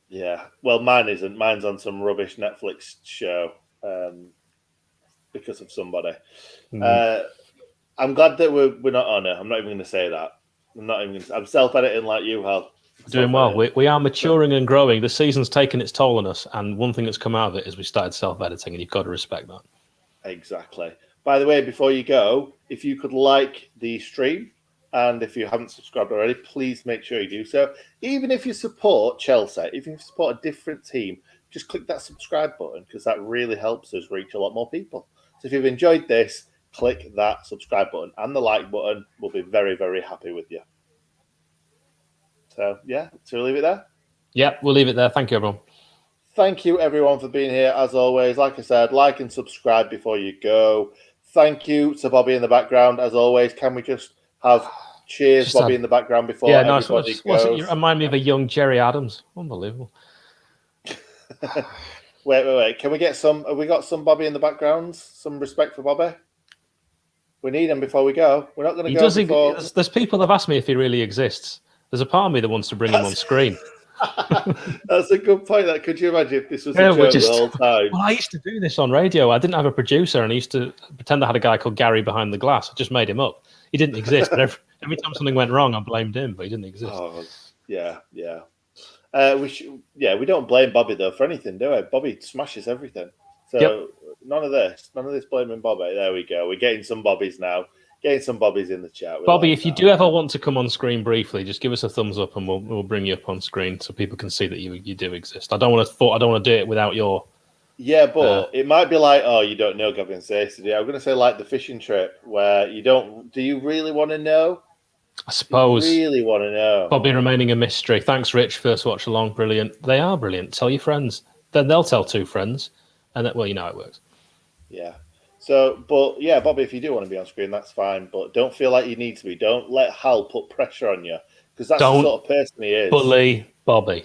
Yeah, well, mine isn't. Mine's on some rubbish Netflix show because of somebody. I'm glad that we're not on it. I'm not even going to say that. I'm self-editing like you, Hal. Doing well. We are maturing and growing. The season's taken its toll on us, and one thing that's come out of it is we started self-editing, and you've got to respect that. Exactly. By the way, before you go, if you could like the stream, and if you haven't subscribed already, please make sure you do so. Even if you support Chelsea, if you support a different team, just click that subscribe button, because that really helps us reach a lot more people. So if you've enjoyed this, click that subscribe button and the like button. We'll be very, very happy with you. So, yeah, so we'll leave it there? Yeah, we'll leave it there. Thank you, everyone. thank you everyone for being here as always. Like I said, like and subscribe before you go. Thank you to Bobby in the background as always. Can we just have cheers, Bobby, in the background before everybody goes? You remind me of a young Jerry Adams. Unbelievable. Wait. Can we get some? Have we got some Bobby in the background? Some respect for Bobby? We need him before we go. We're not going to go before... There's people that have asked me if he really exists. There's a part of me that wants to bring him on screen. That's a good point. That could you imagine if this was a joke the whole time? Well, I used to do this on radio. I didn't have a producer, and I used to pretend I had a guy called Gary behind the glass. I just made him up. He didn't exist, but every time something went wrong, I blamed him, but he didn't exist. Oh, yeah. We don't blame Bobby though for anything, do we? Bobby smashes everything. So none of this blaming Bobby. There we go. We're getting some Bobbies now. Getting some Bobbies in the chat. Bobby, if you do ever want to come on screen briefly, just give us a thumbs up and we'll bring you up on screen so people can see that you do exist. I don't want to do it without your... Yeah, but it might be like, oh, you don't know Gavin Safety. I'm going to say like the fishing trip where you don't... Do you really want to know? I suppose. You really want to know. Bobby remaining a mystery. Thanks, Rich. First watch along. Brilliant. They are brilliant. Tell your friends. Then they'll tell two friends. And well, you know how it works. Yeah. So, but yeah, Bobby, if you do want to be on screen, that's fine. But don't feel like you need to be. Don't let Hal put pressure on you because that's the sort of person he is. Bully Bobby.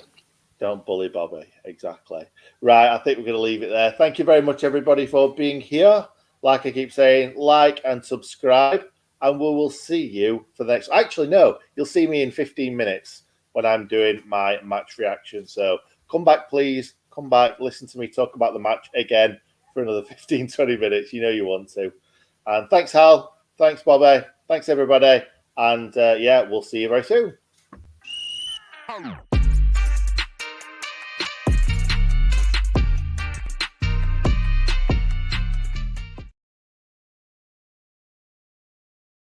Don't bully Bobby. Exactly. Right. I think we're going to leave it there. Thank you very much, everybody, for being here. Like I keep saying, like and subscribe. And we will see you for the next... Actually, no. You'll see me in 15 minutes when I'm doing my match reaction. So come back, please. Come back. Listen to me talk about the match again for another 15, 20 minutes. You know you want to. And thanks, Hal. Thanks, Bobby. Thanks, everybody. And, we'll see you very soon.